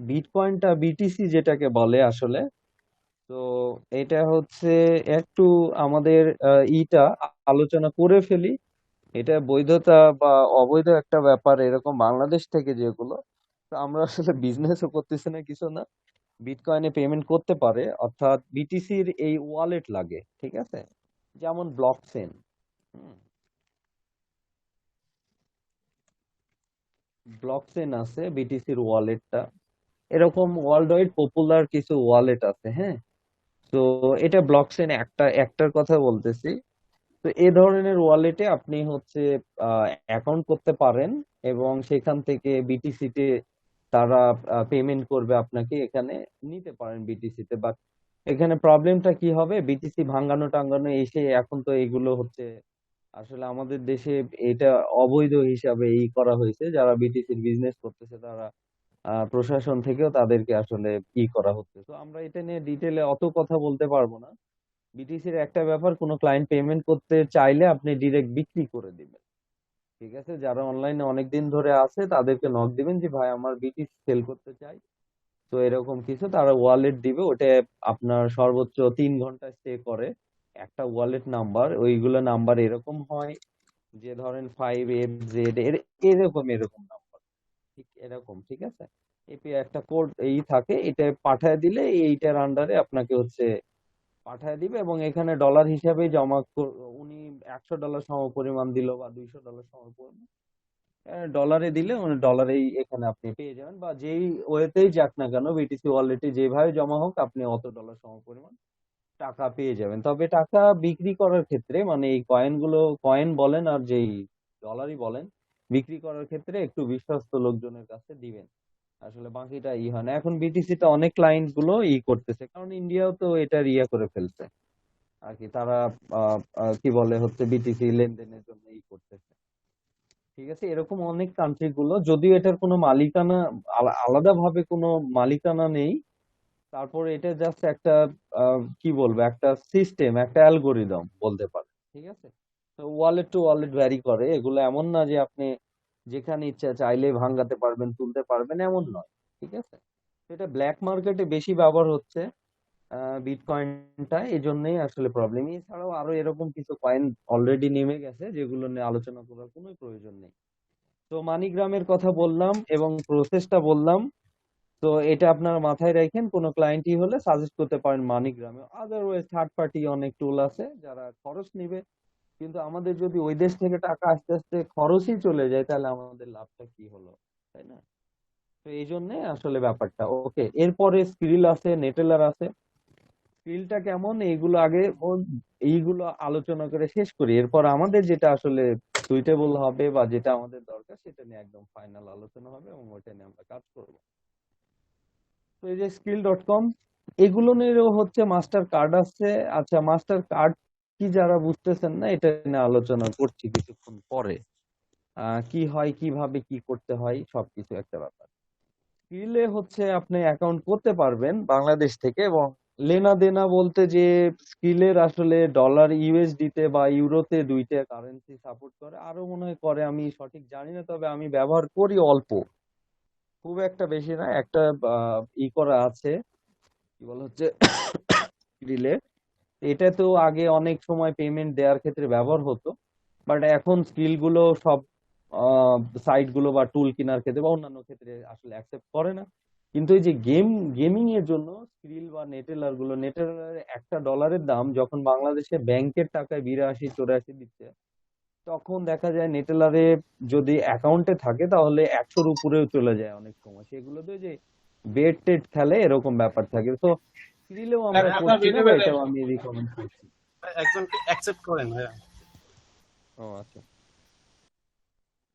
বিটকয়েনটা বিটিসি যেটাকে বলে আসলে, তো এটা হচ্ছে একটু আমাদের আলোচনা করে ফেলি। এটা বৈধতা বা অবৈধ একটা ব্যাপার এরকম বাংলাদেশ থেকে যেগুলো, তো আমরা আসলে বিজনেসও করতেছি না কিছু না, বিটকয়েনে পেমেন্ট করতে পারে, অর্থাৎ বিটিসির এই ওয়ালেট লাগে, ঠিক আছে, যেমন ব্লকচেন। ব্লকচেন আছে, বিটিসির ওয়ালেটটা, এরকম ওয়ার্ল্ড ওয়াইড পপুলার কিছু ওয়ালেট আছে। হ্যাঁ, তো এটা ব্লকচেন একটার কথা বলতেছি। তো এই ধরনের ওয়ালেটে আপনি হচ্ছে অ্যাকাউন্ট করতে পারেন, এবং সেখান থেকে বিটিসি তে তারা পেমেন্ট করবে আপনাকে, এখানে নিতে পারেন বিটিসি তে। বাট এখানে প্রবলেমটা কি হবে, বিটিসি ভাঙানো টাঙ্গানো এসে এখন তো এগুলো হচ্ছে আসলে আমাদের দেশে এটা অবৈধ হিসাবে করা হয়েছে, যারা বিটিসির বিজনেস করতেছে তারা প্রশাসন থেকেও তাদেরকে আসলে করা হচ্ছে। তো আমরা এটা নিয়ে ডিটেলে অত কথা বলতে পারবো না। বিটিসির একটা ব্যাপার, কোনো ক্লায়েন্ট পেমেন্ট করতে চাইলে আপনি ডিরেক্ট বিক্রি করে দিবেন, ঠিক আছে, যারা অনলাইনে অনেক দিন ধরে আছে তাদেরকে নক দিবেন যে ভাই আমার বিটিসি সেল করতে চাই, তো এরকম কিছু, তারা ওয়ালেট দিবে, ওটা আপনার সর্বোচ্চ 3 ঘন্টা স্টে করে। একটা ওয়ালেট নাম্বার, ওইগুলো নাম্বার এরকম হয় যে ধরেন 5FZ এরকম এরকম নাম্বার, ঠিক এরকম, ঠিক আছে। এপিআই একটা কোড থাকে, এটা পাঠায় দিলে এইটার আন্ডারে আপনাকে হচ্ছে পাঠায় দিবে, এবং এখানে ডলার হিসাবে উনি $100 সম পরিমাণ দিল বা $200 সম পরিমাণ ডলারে দিলে উনি ডলারেই এখানে আপনি পেয়ে যাবেন, বা যেই ওয়েতেই যাক না কেন বিটিসি ওয়ালেটে যেভাবে জমা হোক আপনি অত ডলার সম পরিমাণ টাকা পেয়ে যাবেন। তবে টাকা বিক্রি করার ক্ষেত্রে, মানে এই কয়েন বলেন আর যেই ডলারই বলেন, বিক্রি করার ক্ষেত্রে একটু বিশ্বস্ত লোকজনের কাছে দিবেন, আসলে বাকিটা হয় না। এখন বিটিসি তে অনেক ক্লায়েন্ট গুলো করতেছে, কারণ ইন্ডিয়াও তো এটা করে ফেলছে আর কি, তারা কি বলে হচ্ছে বিটিসি লেনদেনের জন্য করতেছে, ঠিক আছে। এরকম অনেক কান্ট্রি গুলো, যদিও এটার কোনো মালিকানা আলাদা ভাবে কোনো মালিকানা নেই, তারপরে এটা জাস্ট একটা কি বলবো, একটা সিস্টেম, একটা অ্যালগোরিদম বলতে পারে, ঠিক আছে। তো ওয়ালেট টু ওয়ালেট ভ্যারি করে, এগুলো এমন না যে আপনি যেখানে ইচ্ছা চাইলে ভাঙাতে পারবেন, তুলতে পারবেন এমন নয়। ঠিক আছে, তো এটা ব্ল্যাক মার্কেটে বেশি ব্যবহার হচ্ছে বিটকয়েনটা, এই জন্যই আসলে প্রবলেম। এছাড়াও আরো এরকম কিছু কয়েন অলরেডি নেমে গেছে যেগুলো নিয়ে আলোচনা করার কোনো প্রয়োজন নেই। তো মানিগ্রামের কথা বললাম এবং প্রসেসটা বললাম। তো এটা আপনার মাথায় রাখেন, কোনো ক্লায়েন্টই হলে সাজেস্ট করতে পারেন মানিগ্রামে। আদারওয়াইজ থার্ড পার্টি অনেক টুল আছে যারা খরচ নিবে, কিন্তু আমাদের যদি ওই দেশ থেকে টাকা আস্তে আস্তে খরচই চলে যায় তাহলে আমাদের লাভটা কি হলো, তাই না? তো এই জন্য আসলে ব্যাপারটা। ওকে, এরপরে স্ক্রিল আছে, নেটেলার আছে। স্কিলটা কেমন এইগুলো আগে এইগুলো আলোচনা করে শেষ করি, এরপর আমাদের যেটা আসলে সুইটেবল হবে বা যেটা আমাদের দরকার সেটা নিয়ে একদম ফাইনাল আলোচনা হবে এবং ওইটা নিয়ে আমরা কাজ করব। তো এই যে স্কিল.কম, এগুলো নিয়েও হচ্ছে মাস্টার কার্ড আছে। আচ্ছা, মাস্টার কার্ড কি যারা বুঝতেছেন না, এটা নিয়ে আলোচনা করছি কিছুক্ষণ পরে। কি হয়, কিভাবে কি করতে হয়, সবকিছু একটা ব্যাপার। স্কিলে হচ্ছে আপনি অ্যাকাউন্ট করতে পারবেন বাংলাদেশ থেকে, এবং লেনা দেনা বলতে যে স্কিলের আসলে ডলার ইউএসডি তে বা ইউরোতে দুইটা কারেন্সি সাপোর্ট করে, আরো মনে হয় করে, আমি সঠিক জানি না, তবে আমি ব্যবহার করি অল্প, খুব একটা বেশি না। একটা করা আছে, কি বলা হচ্ছে স্কিলে। এটা তো আগে অনেক সময় পেমেন্ট দেওয়ার ক্ষেত্রে ব্যবহার হতো, বাট এখন স্কিল গুলো সব সাইট গুলো বা টুল কেনার ক্ষেত্রে বা অন্যান্য ক্ষেত্রে আসলে অ্যাকসেপ্ট করে না। কিন্তু এই যে গেমিং এর জন্য স্কিল বা নেটেলার গুলো, নেটেলার একটা ডলারের দাম যখন বাংলাদেশে ব্যাংকের টাকায় 82-84 দিচ্ছে, তখন দেখা যায় নেটেলারে যদি অ্যাকাউন্টে থাকে তাহলে 100-র উপরেও চলে যায় অনেক সময়। সেগুলোতে যে বেট টেট খেলে এরকম ব্যাপার থাকে। তো স্কিলেও আমরা আপনার করছি না, বা ভিডিও এটাও আমি রিকমেন্ড করছি। একজনকে অ্যাকসেপ্ট করেন ভাইয়া। ও আচ্ছা,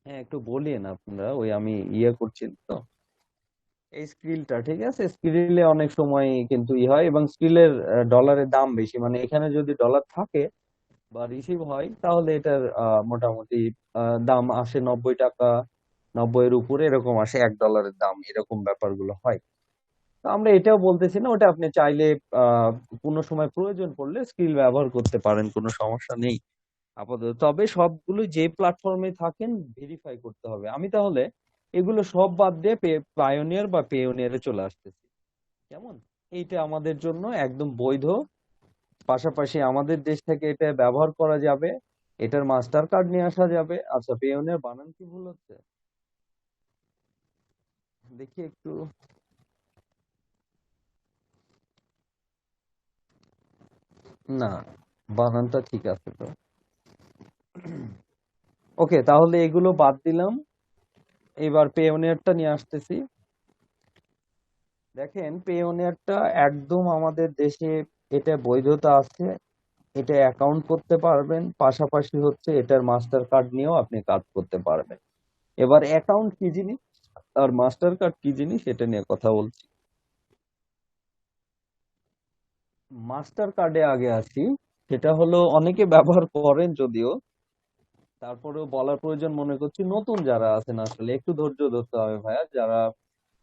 হ্যাঁ একটু বলিয়েন আপনারা, ওই আমি ইয়ে করছি তো এই স্কিলটা। ঠিক আছে, স্কিলে অনেক সময় কিন্তু হয়, এবং স্কিলের ডলারের দাম বেশি, মানে এখানে যদি ডলার থাকে বা রিসিভ হয় তাহলে এটার মোটামুটি দাম আসে 90 টাকা, 90-এর উপরে এরকম আসে $1 দাম, এরকম ব্যাপারগুলো হয়। তো আমরা এটাও বলতেছি না, ওটা আপনি চাইলে আহ কোনো সময় প্রয়োজন পড়লে স্কিল ব্যবহার করতে পারেন, কোনো সমস্যা নেই আপাতত। তবে সবগুলো যে প্ল্যাটফর্মে থাকেন ভেরিফাই করতে হবে। আমি তাহলে এগুলো সব বাদ দিয়ে পায়োনিয়ার বা পেয়োনিয়ারে চলে আসতেছি। কেমন? এইটা আমাদের জন্য একদম বৈধ, পাশাপাশি আমাদের দেশ থেকে এটা ব্যবহার করা যাবে, এটার মাস্টার কার্ড নিয়ে আসা যাবে। আচ্ছা, পেয়োনিয়ার বানান কি ভুল হচ্ছে দেখি একটু। না, বানানটা ঠিক আছে তো। ওকে, তাহলে এগুলো বাদ দিলাম, এবার পেয়োনিয়ারটা নিয়ে আসতেছি। দেখেন, পেওনিয়ারটা একদম আমাদের দেশে এটা বৈধতা আছে, এটা অ্যাকাউন্ট করতে পারবেন, পাশাপাশি হচ্ছে এটার মাস্টার কার্ড নিয়েও আপনি কাজ করতে পারবেন। এবার অ্যাকাউন্ট কি জিনিস আর মাস্টার কার্ড কি জিনিস এটা নিয়ে কথা বলছি। মাস্টার কার্ডে আগে আসি। সেটা হলো অনেকে ব্যবহার করেন যদিও, তারপরেও বলার প্রয়োজন মনে করছি। নতুন যারা আছেন আসলে একটু ধৈর্য ধরতে হবে ভাইয়া, যারা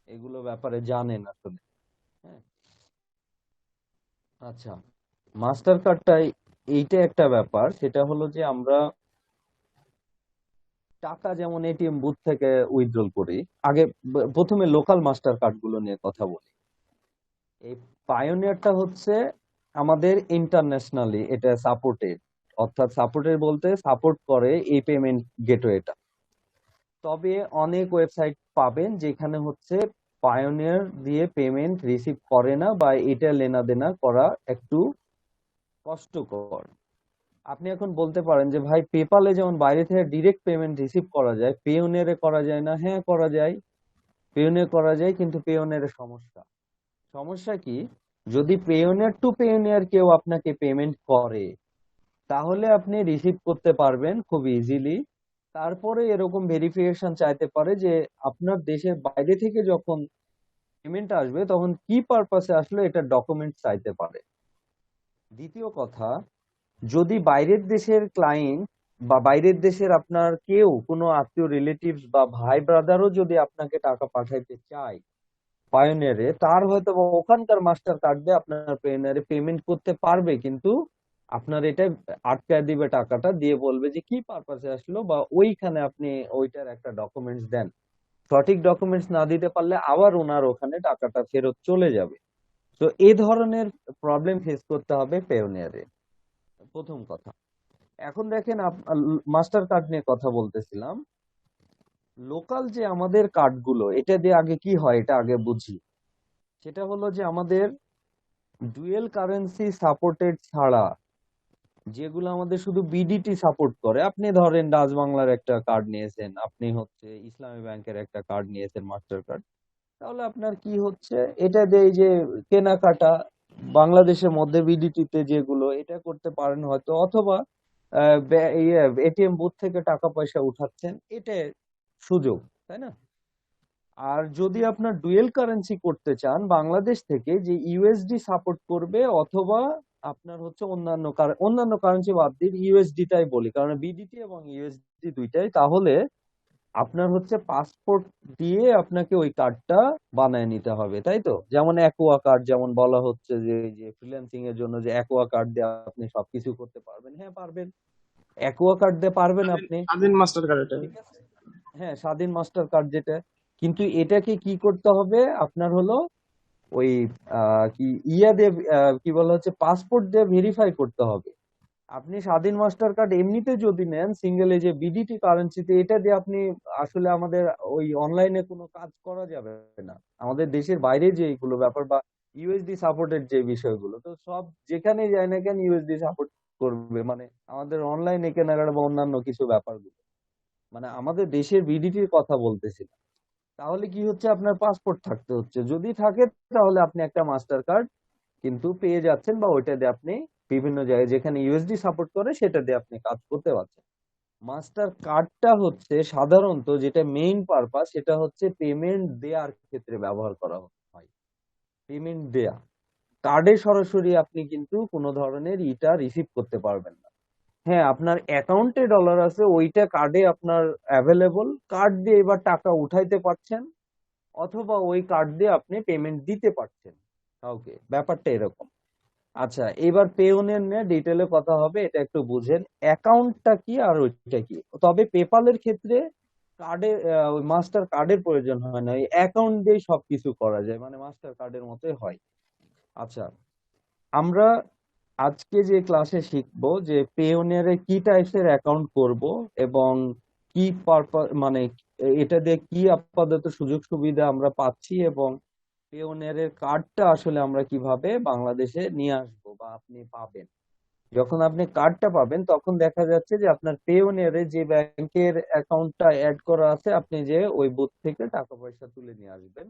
এগুলো ব্যাপারে জানেন আসলে। হ্যাঁ, আচ্ছা, মাস্টার কার্ডটাই এইটা একটা ব্যাপার। সেটা হলো যে আমরা টাকা যেমন এটিএম বুথ থেকে উইথড্রল করি। আগে প্রথমে লোকাল মাস্টার কার্ড গুলো নিয়ে কথা বলি। এই পায়োনিয়ারটা হচ্ছে আমাদের ইন্টারন্যাশনালি এটা সাপোর্টেড, অর্থাৎ সাপোর্টেড বলতে সাপোর্ট করে এই পেমেন্ট গেটওয়েটা। তবে অনেক ওয়েবসাইট পাবেন যেখানে হচ্ছে পায়োনিয়ার দিয়ে পেমেন্ট রিসিভ করে না, বা এটা লেনা দেনা করা একটু কষ্টকর। আপনি এখন বলতে পারেন যে ভাই, পেপালে যেমন বাইরে থেকে ডিরেক্ট পেমেন্ট রিসিভ করা যায়, পেওনিয়ারে করা যায় না? হ্যাঁ করা যায়, পেওনিয়ার করা যায়, কিন্তু পেওনিয়ারের সমস্যা। সমস্যা কি? যদি পেওনিয়ার টু পেওনিয়ার কেউ আপনাকে পেমেন্ট করে তাহলে আপনি রিসিভ করতে পারবেন খুব ইজিলি। তারপরে এরকম ভেরিফিকেশন চাইতে পারে যে আপনার দেশের বাইরে থেকে যখন পেমেন্ট আসবে তখন কি পারপাসে আসলে এটা ডকুমেন্ট চাইতে পারে। দ্বিতীয় কথা, যদি বাইরের দেশের ক্লায়েন্ট বা বাইরের দেশের আপনার কেউ কোনো আত্মীয় রিলেটিভস বা ভাই ব্রাদারও যদি আপনাকে টাকা পাঠাইতে চায় পায়োনিয়ারে, তার হয়তো বা ওখানকার মাস্টার কার্ড দিয়ে আপনার পায়োনিয়ারে পেমেন্ট করতে পারবে, কিন্তু আপনার এটা আটকায় দিবে, টাকাটা দিয়ে বলবে যে কি পারপাসে আসলো, বা ওইখানে আপনি ওইটার একটা ডকুমেন্টস দেন। সঠিক ডকুমেন্টস না দিতে পারলে আবার ওনার ওখানে টাকাটা ফেরত চলে যাবে। তো এই ধরনের প্রবলেম ফেস করতে হবে পেওনিয়ারে, প্রথম কথা। এখন দেখেন, মাস্টার কার্ড নিয়ে কথা বলতেছিলাম। লোকাল যে আমাদের কার্ডগুলো, এটা দিয়ে আগে কি হয় এটা আগে বুঝি। সেটা হলো যে আমাদের ডুয়েল কারেন্সি সাপোর্টেড ছাড়া, যেগুলো আমাদের শুধু বিডিটি সাপোর্ট করে, আপনি ধরেন ডাচ বাংলার একটা কার্ড নিয়েছেন, আপনি হচ্ছে ইসলামী ব্যাংকের একটা কার্ড নিয়েছেন মাস্টার কার্ড, তাহলে আপনার কি হচ্ছে, এটা দিয়ে এই যে কেনাকাটা বাংলাদেশের মধ্যে বিডিটি তে যেগুলো, এটা করতে পারেন হয়তো, অথবা এটিএম বুথ থেকে টাকা পয়সা উঠাচ্ছেন, এটা সুযোগ, তাই না? আর যদি আপনার ডুয়েল কারেন্সি করতে চান বাংলাদেশ থেকে, যে ইউএসডি সাপোর্ট করবে, অথবা আপনার হচ্ছে অন্যান্য কারেন্সি বাদ দিয়ে ইউএসডি টাই বলি, কারণ বিডিটি এবং ইউএসডি দুইটাই, তাহলে আপনার হচ্ছে পাসপোর্ট দিয়ে আপনাকে ওই কার্ডটা বানায় নিতে হবে, তাই তো? যেমন অ্যাকোয়া কার্ড, যেমন বলা হচ্ছে যে ফ্রিল্যান্সিং এর জন্য যে অ্যাকোয়া কার্ড দিয়ে আপনি সবকিছু করতে পারবেন, হ্যাঁ পারবেন। অ্যাকোয়া কার্ড দিয়ে পারবেন স্বাধীন আপনি, স্বাধীন মাস্টার কার্ড এটা। ঠিক আছে। হ্যাঁ, স্বাধীন মাস্টার কার্ড যেটা, কিন্তু এটাকে কি করতে হবে আপনার হলো ওই কি ইয়া দিয়ে, কি বলা হচ্ছে, পাসপোর্ট দিয়ে ভেরিফাই করতে হবে। আপনি স্বাধীন মাস্টার কার্ড এমনিতে যদি নেন সিঙ্গেল, এই যে বিডিটি কারেন্সিতে, এটা দিয়ে আপনি আসলে আমাদের ওই অনলাইনে কোনো কাজ করা যাবে না। আমাদের দেশের বাইরে যে এইগুলো ব্যাপার, বা ইউএসডি সাপোর্টেড যে বিষয়গুলো, তো সব যেখানে যায় না কেন ইউএসডি সাপোর্ট করবে, মানে আমাদের অনলাইনে কেনাকাটা বা অন্যান্য কিছু ব্যাপারগুলো, মানে আমাদের দেশের বিডিটির কথা বলতেছি না। তাহলে কি হচ্ছে, আপনার পাসপোর্ট থাকতে হচ্ছে, যদি থাকে তাহলে আপনি একটা মাস্টার কার্ড কিন্তু পেয়ে যাচ্ছেন, বা ওইটা দিয়ে আপনি বিভিন্ন জায়গায় যেখানে ইউএসডি সাপোর্ট করে সেটা দিয়ে আপনি কাজ করতে পারছেন। মাস্টার কার্ডটা হচ্ছে সাধারণত যেটা মেইন পারপাস, সেটা হচ্ছে পেমেন্ট দেওয়ার ক্ষেত্রে ব্যবহার করা হয়। পেমেন্ট দেয়া, কার্ডে সরাসরি আপনি কিন্তু কোনো ধরনের ইটা রিসিভ করতে পারবেন না। হ্যাঁ, আপনার অ্যাকাউন্টে ডলার আছে, ওইটা কার্ডে আপনার অ্যাভেলেবল, কার্ড দিয়ে এবার টাকা উঠাইতে পারছেন, অথবা ওই কার্ড দিয়ে আপনি পেমেন্ট দিতে পারছেন কাউকে, ব্যাপারটা এরকম। আচ্ছা, এবার পেওনের নিয়ে ডিটেলে কথা হবে, এটা একটু বুঝেন অ্যাকাউন্টটা কি আর ওইটা কি। তবে পেপালের ক্ষেত্রে কার্ডের মাস্টার কার্ডের প্রয়োজন হয় না, এই অ্যাকাউন্ট দিয়েই সবকিছু করা যায়, মানে মাস্টার কার্ডের মতোই হয়। আচ্ছা, আমরা আজকে যে ক্লাসে শিখবো যে পেওনিয়ারে কি টাইপসের অ্যাকাউন্ট করব, এবং কি পারপাস, মানে এটা দিয়ে কি আপাতত সুযোগ সুবিধা আমরা পাচ্ছি, এবং পেওনিয়ারের কার্ডটা আসলে আমরা কিভাবে বাংলাদেশে নিয়ে আসবো বা আপনি পাবেন। যখন আপনি কার্ডটা পাবেন তখন দেখা যাচ্ছে যে আপনার পেওনিয়ারে যে ব্যাংকের অ্যাকাউন্টটা অ্যাড করা আছে, আপনি যে ওই বুথ থেকে টাকা পয়সা তুলে নিয়ে আসবেন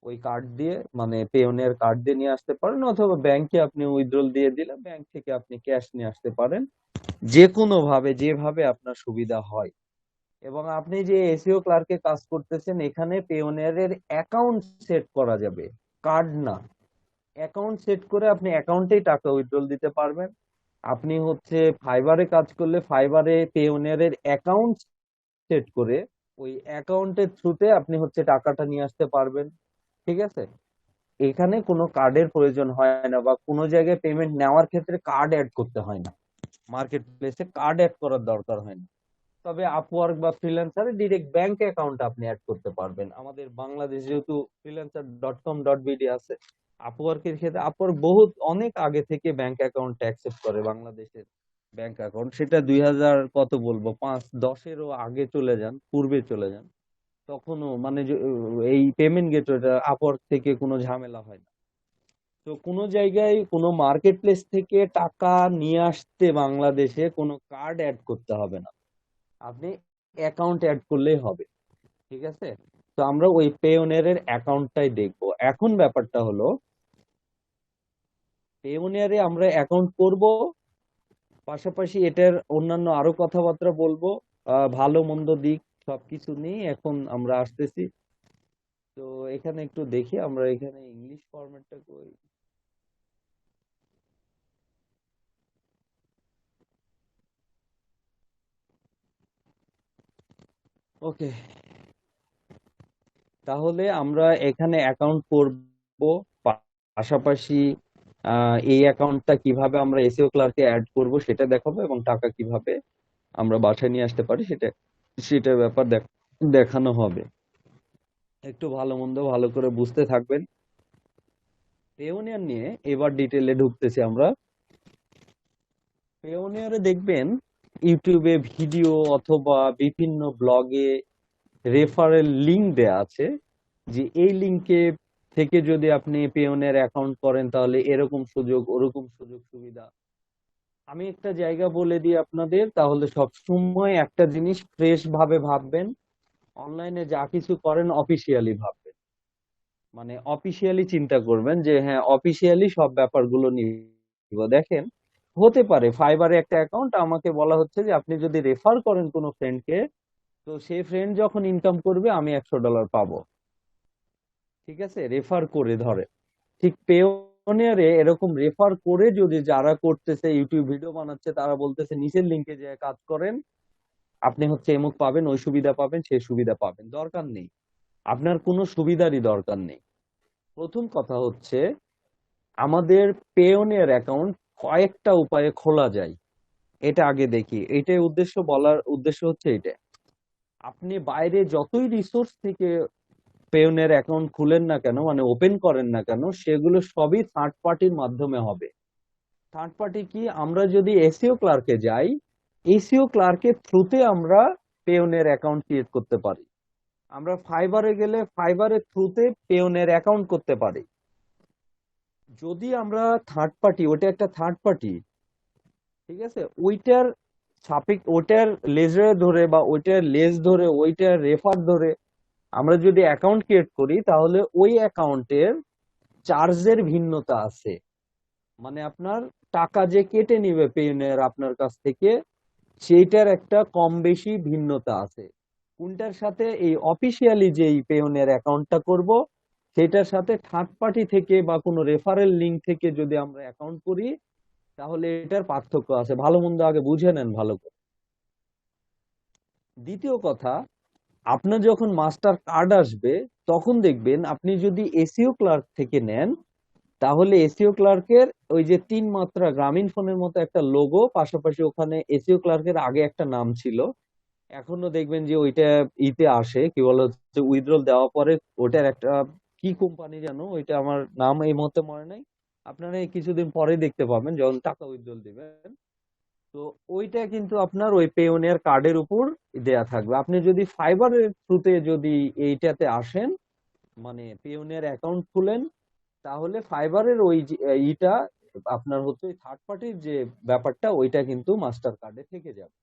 ওই কার্ড দিয়ে, মানে পেওনিয়ার কার্ড দিয়ে নিয়ে আসতে পারেন, অথবা ব্যাংকে আপনি উইথড্রল দিয়ে দিলে ব্যাংক থেকে আপনি ক্যাশ নিয়ে আসতে পারেন, যে কোনো ভাবে যেভাবে আপনার সুবিধা হয়। এবং আপনি যে এসইও ক্লার্কে কাজ করতেছেন, এখানে পেওনিয়ারের অ্যাকাউন্ট সেট করা যাবে, কার্ড না। অ্যাকাউন্ট সেট করে আপনি অ্যাকাউন্টেই টাকা উইথড্রল দিতে পারবেন। আপনি হচ্ছে ফাইবারে কাজ করলে ফাইবারে পেওনিয়ারের অ্যাকাউন্ট সেট করে ওই অ্যাকাউন্টের থ্রুতে আপনি হচ্ছে টাকাটা নিয়ে আসতে পারবেন, ঠিক আছে। এখানে কোনো কার্ডের প্রয়োজন হয় না, বা কোনো জায়গায় পেমেন্ট নেওয়ার ক্ষেত্রে কার্ড অ্যাড করতে হয় না, মার্কেট প্লেসে কার্ড অ্যাড করার দরকার হয় না। তবে আপওয়ার্ক বা ফ্রিল্যান্সারে ডিরেক্ট ব্যাংক অ্যাকাউন্ট আপনি অ্যাড করতে পারবেন। আমাদের বাংলাদেশ যেহেতু freelancer.com.bd আছে, আপওয়ার্কের ক্ষেত্রে আপওয়ার্ক বহুত অনেক আগে থেকে ব্যাংক অ্যাকাউন্ট অ্যাকসেপ্ট করে বাংলাদেশের ব্যাংক অ্যাকাউন্ট, সেটা 2000 কত বলবো 5-10-এরও আগে চলে যান, পূর্বে চলে যান, তখনও মানে এই পেমেন্ট গেটওয়েটা আপওয়ার্ক থেকে কোনো ঝামেলা হয় না। তো কোনো জায়গায় কোনো মার্কেট প্লেস থেকে টাকা নিয়ে আসতে বাংলাদেশে কোনো কার্ড অ্যাড করতে হবে না, আপনি অ্যাকাউন্ট অ্যাড করলেই হবে, ঠিক আছে। তো আমরা ওই পেওনিয়ারের অ্যাকাউন্টটাই দেখবো। এখন ব্যাপারটা হলো, পেওনিয়ারে আমরা অ্যাকাউন্ট করব, পাশাপাশি এটার অন্যান্য আরো কথাবার্তা বলবো, ভালো মন্দ দিক সবকিছু নিয়ে এখন আমরা আসতেছি। তো এখানে একটু দেখি, আমরা এখানে ইংলিশ ফরম্যাটটা করি। ওকে, তাহলে আমরা এখানে অ্যাকাউন্ট করব, পাশাপাশি এই অ্যাকাউন্টটা কিভাবে আমরা এসইও ক্লার্কে অ্যাড করব সেটা দেখাবো, এবং টাকা কিভাবে আমরা বাসায় নিয়ে আসতে পারি সেটার ব্যাপার দেখানো হবে। একটু ভালো মন্দ ভালো করে বুঝতে থাকবেন। পেওনিয়ার নিয়ে এবার ডিটেলে ঢুকতেছি আমরা। পেওনিয়ারে দেখবেন ইউটিউবে ভিডিও অথবা বিভিন্ন ব্লগে রেফারেল লিংক দেয়া আছে, যে এই লিংকে থেকে যদি আপনি পেওনিয়ার অ্যাকাউন্ট করেন তাহলে এরকম সুযোগ ওরকম সুযোগ সুবিধা। আমি একটা জায়গা বলে দিই আপনাদের, তাহলে সব সময় একটা জিনিস ফ্রেশ ভাবে ভাববেন। অনলাইনে যা কিছু করেন অফিসিয়ালি ভাববেন, মানে অফিসিয়ালি চিন্তা করবেন যে হ্যাঁ অফিসিয়ালি সব ব্যাপারগুলো নিব। দেখেন, হতে পারে ফাইবারে একটা অ্যাকাউন্ট, আমাকে বলা হচ্ছে যে আপনি যদি রেফার করেন কোনো ফ্রেন্ডকে, তো সেই ফ্রেন্ড যখন ইনকাম করবে আমি $100 পাবো। ঠিক আছে, রেফার করে ধরে। ঠিক পেওনিয়ারে এরকম রেফার করে যদি যারা করতেছে, ইউটিউব ভিডিও বানাচ্ছে, তারা বলতেছে নিচের লিংকে যে কাজ করেন, আপনি হচ্ছে এমুক পাবেন, ওই সুবিধা পাবেন, সেই সুবিধা পাবেন। দরকার নেই, আপনার কোনো সুবিধারই দরকার নেই। প্রথম কথা হচ্ছে, আমাদের পেওনিয়ার অ্যাকাউন্ট কয়েকটা উপায়ে খোলা যায়, এটা আগে দেখি। এটাই বলার উদ্দেশ্য হচ্ছে এটা। আপনি বাইরে যতই রিসোর্স থেকে পেওনিয়ার অ্যাকাউন্ট খুলেন না কেন, মানে ওপেন করেন না কেন, সেগুলো সবই থার্ড পার্টির মাধ্যমে হবে। থার্ড পার্টি কি? আমরা যদি এসইও ক্লার্কে যাই, এসইও ক্লার্কের থ্রুতে আমরা পেওনিয়ার অ্যাকাউন্ট ক্রিয়েট করতে পারি। আমরা ফাইবারে গেলে ফাইবারের থ্রুতে পেওনিয়ার অ্যাকাউন্ট করতে পারি। যদি আমরা থার্ড পার্টি, ওটা একটা থার্ড পার্টি, ঠিক আছে, ওইটার লেজার ধরে বা ওইটার লেজ ধরে ওইটার রেফার ধরে আমরা যদি অ্যাকাউন্ট ক্রিয়েট করি, তাহলে ওই অ্যাকাউন্টের চার্জের ভিন্নতা আছে। মানে আপনার টাকা যে কেটে নিবে পেওনিয়ার আপনার কাছ থেকে, সেইটার একটা কম বেশি ভিন্নতা আছে। কোনটার সাথে? এই অফিসিয়ালি যেই পেওনিয়ার অ্যাকাউন্টটা করব, সেটার সাথে থার্ড পার্টি থেকে বা কোনো রেফারেল লিংক থেকে যদি আমরা অ্যাকাউন্ট করি, তাহলে এটার পার্থক্য আছে। ভালো মন্দ আগে বুঝে নেন ভালো করে। দ্বিতীয় কথা, আপনার যখন মাস্টার কার্ড আসবে, তখন দেখবেন আপনি যদি এসইও ক্লার্ক থেকে নেন, তাহলে এসইও ক্লার্কের ওই যে 3 মাত্রা গ্রামীণ ফোনের মতো একটা লোগো, পাশাপাশি ওখানে এসইও ক্লার্কের আগে একটা নাম ছিল, এখনো দেখবেন যে ওইটা ইতে আসে, কি বলে হচ্ছে উইথড্রল দেওয়ার পরে ওটার একটা কি কোম্পানি জানো, ওইটা আমার নাম এই মুহূর্তে মনে নাই, আপনারা এই কিছুদিন পরে দেখতে পাবেন যখন টাকা উইথড্রল দিবেন। তো ওইটা কিন্তু আপনার ওই পেওনিয়ার কার্ডের উপর দেয়া থাকবে। আপনি যদি ফাইবারের থ্রুতে যদি এইটাতে আসেন, মানে পেওনিয়ার অ্যাকাউন্ট খুলেন, তাহলে ফাইবারের ওই ইটা আপনার হচ্ছে থার্ড পার্টির যে ব্যাপারটা, ওইটা কিন্তু মাস্টার কার্ডে থেকে যাবে।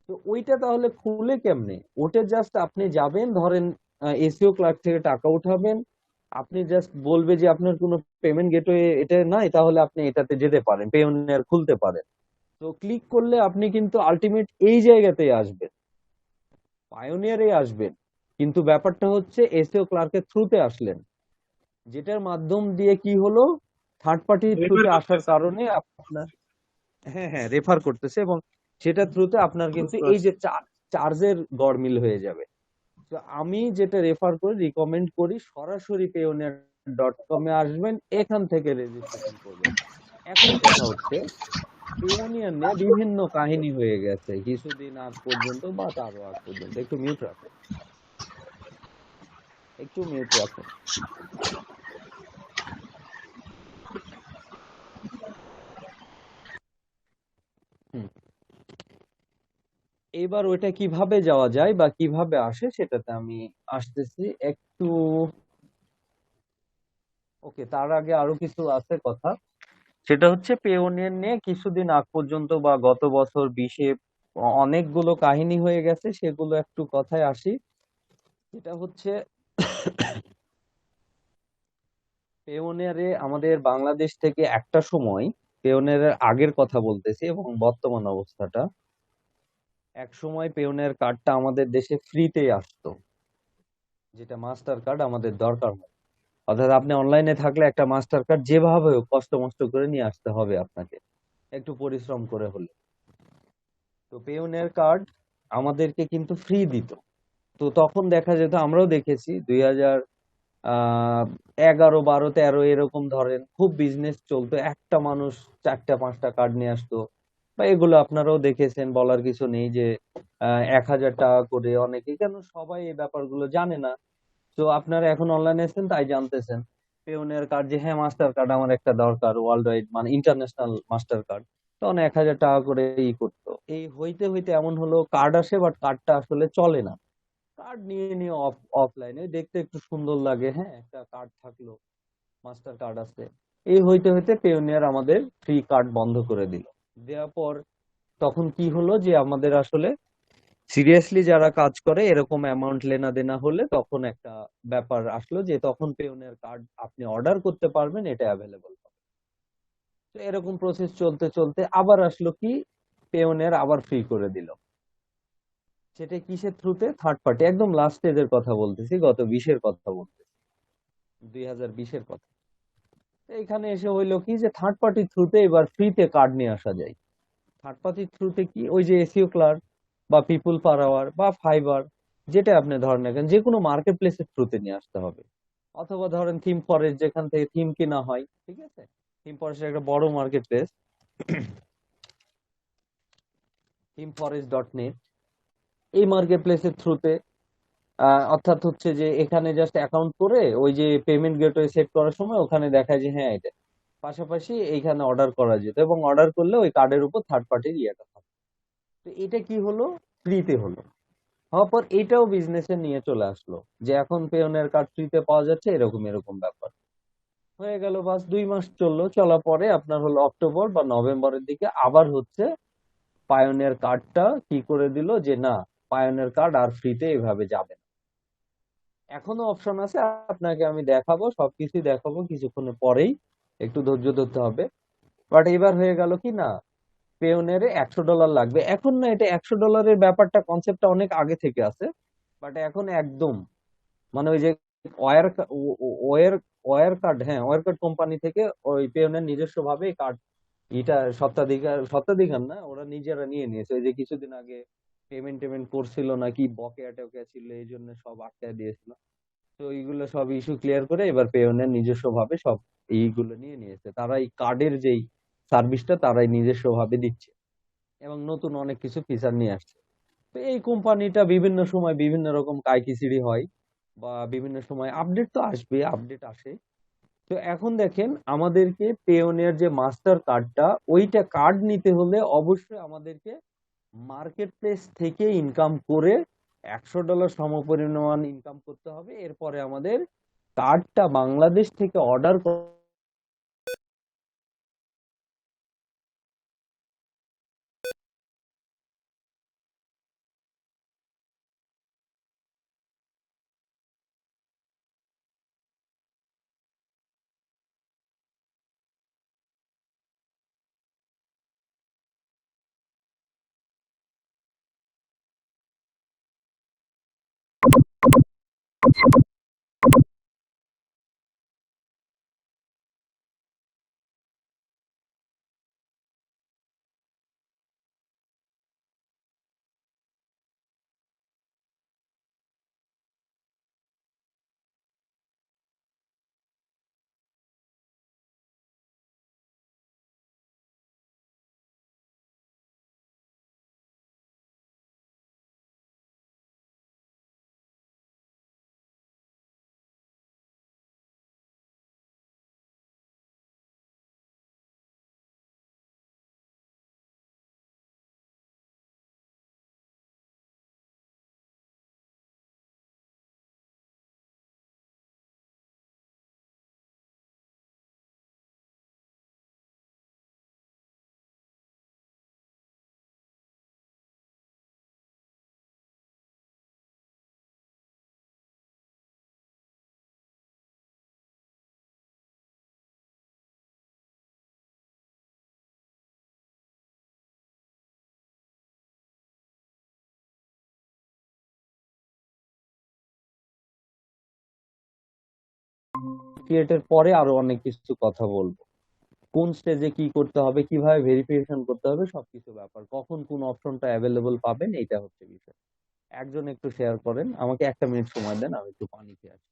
তো ওইটা তাহলে খুলে কেমনে? ওটা জাস্ট আপনি যাবেন, ধরেন এসইও ক্লার্ক থেকে টাকা উঠাবেন, আপনি জাস্ট বলবে যে আপনার কোনো পেমেন্ট গেটওয়ে এটা নাই, তাহলে আপনি এটাতে যেতে পারেন, পেওনিয়ার খুলতে পারেন। তো ক্লিক করলে আপনি কিন্তু আলটিমেট এই জায়গাতেই আসবেন, পায়োনিয়ারে আসবেন। কিন্তু ব্যাপারটা হচ্ছে এসইও ক্লার্কের থ্রুতে আসলেন, যেটার মাধ্যম দিয়ে কি হলো, থার্ড পার্টির রেফার থ্রুতে আসার করতেছে। কারণে আপনার, হ্যাঁ হ্যাঁ, রেফার করতেছে, এবং সেটার থ্রুতে আপনার কিন্তু বুঝতে এই পারছি। যে চার্জের গড়মিল হয়ে যাবে। তো আমি যেটা রেফার করি, রিকমেন্ড করি, সরাসরি payoneer.com এ আসবেন, এখান থেকে রেজিস্ট্রেশন করবেন। এখন কথা হচ্ছে, পেওনিয়ার নিয়ে বিভিন্ন কাহিনী হয়ে গেছে কিছুদিন আগ পর্যন্ত বা তারও আগ পর্যন্ত। একটু মিউট রাখেন, একটু মিউট রাখেন। হুম। এবার ওইটা কিভাবে যাওয়া যায় বা কিভাবে আসে সেটাতে আমি আসতেছি একটু। ওকে, তার আগে আরো কিছু আছে কথা। সেটা হচ্ছে পেওনিয়ার নিয়ে কিছুদিন আগ পর্যন্ত বা গত বছর 20-এ অনেকগুলো কাহিনী হয়ে গেছে, সেগুলো একটু কথায় আসি। এটা হচ্ছে পেওনিয়ারে আমাদের বাংলাদেশ থেকে একটা সময়, পেওনিয়ারের আগের কথা বলতেছি এবং বর্তমান অবস্থাটা, এক সময় পেওনিয়ার কার্ডটা আমাদের দেশে ফ্রিতেই আসতো, যেটা মাস্টার কার্ড আমাদের দরকার হয়। অর্থাৎ আপনি অনলাইনে থাকলে একটা মাস্টার কার্ড যেভাবে হোক কষ্ট মষ্ট করে নিয়ে আসতে হবে আপনাকে, একটু পরিশ্রম করে হলে। তো পেওনিয়ার কার্ড আমাদেরকে কিন্তু ফ্রি দিত। তো তখন দেখা যেত, আমরাও দেখেছি আহ 11, 12, 13 এরকম ধরেন খুব বিজনেস চলতো, একটা মানুষ 4টা 5টা কার্ড নিয়ে আসতো। বা এগুলো আপনারাও দেখেছেন, বলার কিছু নেই যে 1,000 টাকা করে অনেকে, কেন সবাই এই ব্যাপারগুলো জানে না। তো আপনারা এখন অনলাইনে এসেছেন তাই জানতেছেন পেওনের কার্ড, যে হ্যাঁ মাস্টার কার্ড আমার একটা দরকার, ওয়ার্ল্ড ওয়াইড মানে ইন্টারন্যাশনাল মাস্টার কার্ড। তখন 1,000 টাকা করে করতো। এই হইতে হইতে এমন হলো কার্ড আসে, বাট কার্ডটা আসলে চলে না। কার্ড নিয়ে নিয়ে অফলাইনে দেখতে একটু সুন্দর লাগে, হ্যাঁ একটা কার্ড থাকলো, মাস্টার কার্ড আছে। এই হইতে হইতে পেওনিয়ার আমাদের ফ্রি কার্ড বন্ধ করে দিল। দেওয়ার পর তখন কি হলো যে আমাদের আসলে সিরিয়াসলি যারা কাজ করে এরকম অ্যামাউন্ট লেনা দেনা হলে তখন একটা ব্যাপার আসলো যে তখন পেওনের কার্ড আপনি অর্ডার করতে পারবেন, এটা অ্যাভেলেবল। তো এরকম প্রসেস চলতে চলতে আবার আসলো কি, পেওনের আবার ফ্রি করে দিল। সেটা কিসের থ্রুতে? Third party. একদম লাস্ট স্টেজের কথা বলতেছি, গত 20-এর কথা বলতেছি, 2020-এর কথা। তো এখানে এসে হইলো কি যে থার্ড পার্টির থ্রুতে এবার ফ্রিতে কার্ড নিয়ে আসা যায়। থার্ড পার্টির থ্রুতে কি, ওই যে এসইও ক্লার্ক বা পিপুল পার আওয়ার বা ফাইবার, যেটা আপনি ধরেন না কেন, যে কোনো মার্কেট প্লেসের থ্রুতে নিয়ে আসতে হবে। অথবা ধরেন থিম ফরেস্ট, যেখান থেকে থিম কেনা হয়, ঠিক আছে, থিম ফরেস্টের একটা বড় মার্কেট প্লেস, themforest.net, এই মার্কেট প্লেসের থ্রুতে, অর্থাৎ হচ্ছে যে এখানে জাস্ট অ্যাকাউন্ট করে ওই যে পেমেন্ট গেটওয়ে সেট করার সময় ওখানে দেখায় যে হ্যাঁ এটা, পাশাপাশি এইখানে অর্ডার করা যেত, এবং অর্ডার করলে ওই কার্ডের উপর থার্ড পার্টির ইয়েটা থাকে। তো এটা কি হলো, ফ্রিতে হলো। হওয়ার পর এটাও বিজনেসে নিয়ে চলে আসলো যে এখন পেওনের কার্ড ফ্রিতে পাওয়া যাচ্ছে, এরকম এরকম ব্যাপার হয়ে গেল। বাস 2 মাস চললো, চলার পরে আপনার হলো অক্টোবর বা নভেম্বরের দিকে আবার হচ্ছে পায়োনিয়ার কার্ডটা কি করে দিল যে না, পায়োনিয়ার কার্ড আর ফ্রিতে এভাবে যাবে না। এখনো অপশন আছে, আপনাকে আমি দেখাবো, সবকিছুই দেখাবো কিছুক্ষণের পরেই, একটু ধৈর্য ধরতে হবে। বাট এবার হয়ে গেল কি না, পেওনিয়ারে $100 লাগবে এখন। না, এটা $100-এর ব্যাপারটা, কনসেপ্টটা অনেক আগে থেকে আছে। বাট এখন একদম মানে ওই যে ওয়ার ওয়ার ওয়ার কার্ড, হ্যাঁ ওয়ার কার্ড কোম্পানি থেকে ওই পেওনের নিজস্ব ভাবে কার্ড, এটা সত্ত্বাধিকার না, ওরা নিজেরা নিয়ে নিয়েছে। ওই যে কিছুদিন আগে পেমেন্ট টেমেন্ট করছিল নাকি, বকেয়া টেকেয়া ছিল, এই জন্য সব আটকায় দিয়েছিল। তো এইগুলো সব ইস্যু ক্লিয়ার করে এবার পেওনের নিজস্ব ভাবে সব এইগুলো নিয়ে নিয়েছে। তারা এই কার্ডের যেই সার্ভিসটা তারাই নিজস্ব ভাবে দিচ্ছে, এবং নতুন অনেক কিছু ফিচার নিয়ে আসছে। তো এই কোম্পানিটা বিভিন্ন সময় বিভিন্ন রকম কাইকিচিড়ি হয়, বা বিভিন্ন সময় আপডেট তো আসবে, আপডেট আসে। তো এখন দেখেন আমাদেরকে পেওনিয়ার যে মাস্টার কার্ডটা, ওইটা কার্ড নিতে হলে অবশ্যই আমাদেরকে মার্কেট প্লেস থেকে ইনকাম করে $100 সমপরিমাণ ইনকাম করতে হবে। এরপরে আমাদের কার্ডটা বাংলাদেশ থেকে অর্ডার ক্রিয়েটের পরে আরো অনেক কিছু কথা বলবো, কোন স্টেজে কি করতে হবে, কিভাবে ভেরিফিকেশন করতে হবে, সবকিছু ব্যাপার, কখন কোন অপশনটা অ্যাভেলেবল পাবেন, এটা হচ্ছে বিষয়। একজন একটু শেয়ার করেন, আমাকে 1 মিনিট সময় দেন, আমি একটু পানি খেয়ে আসি।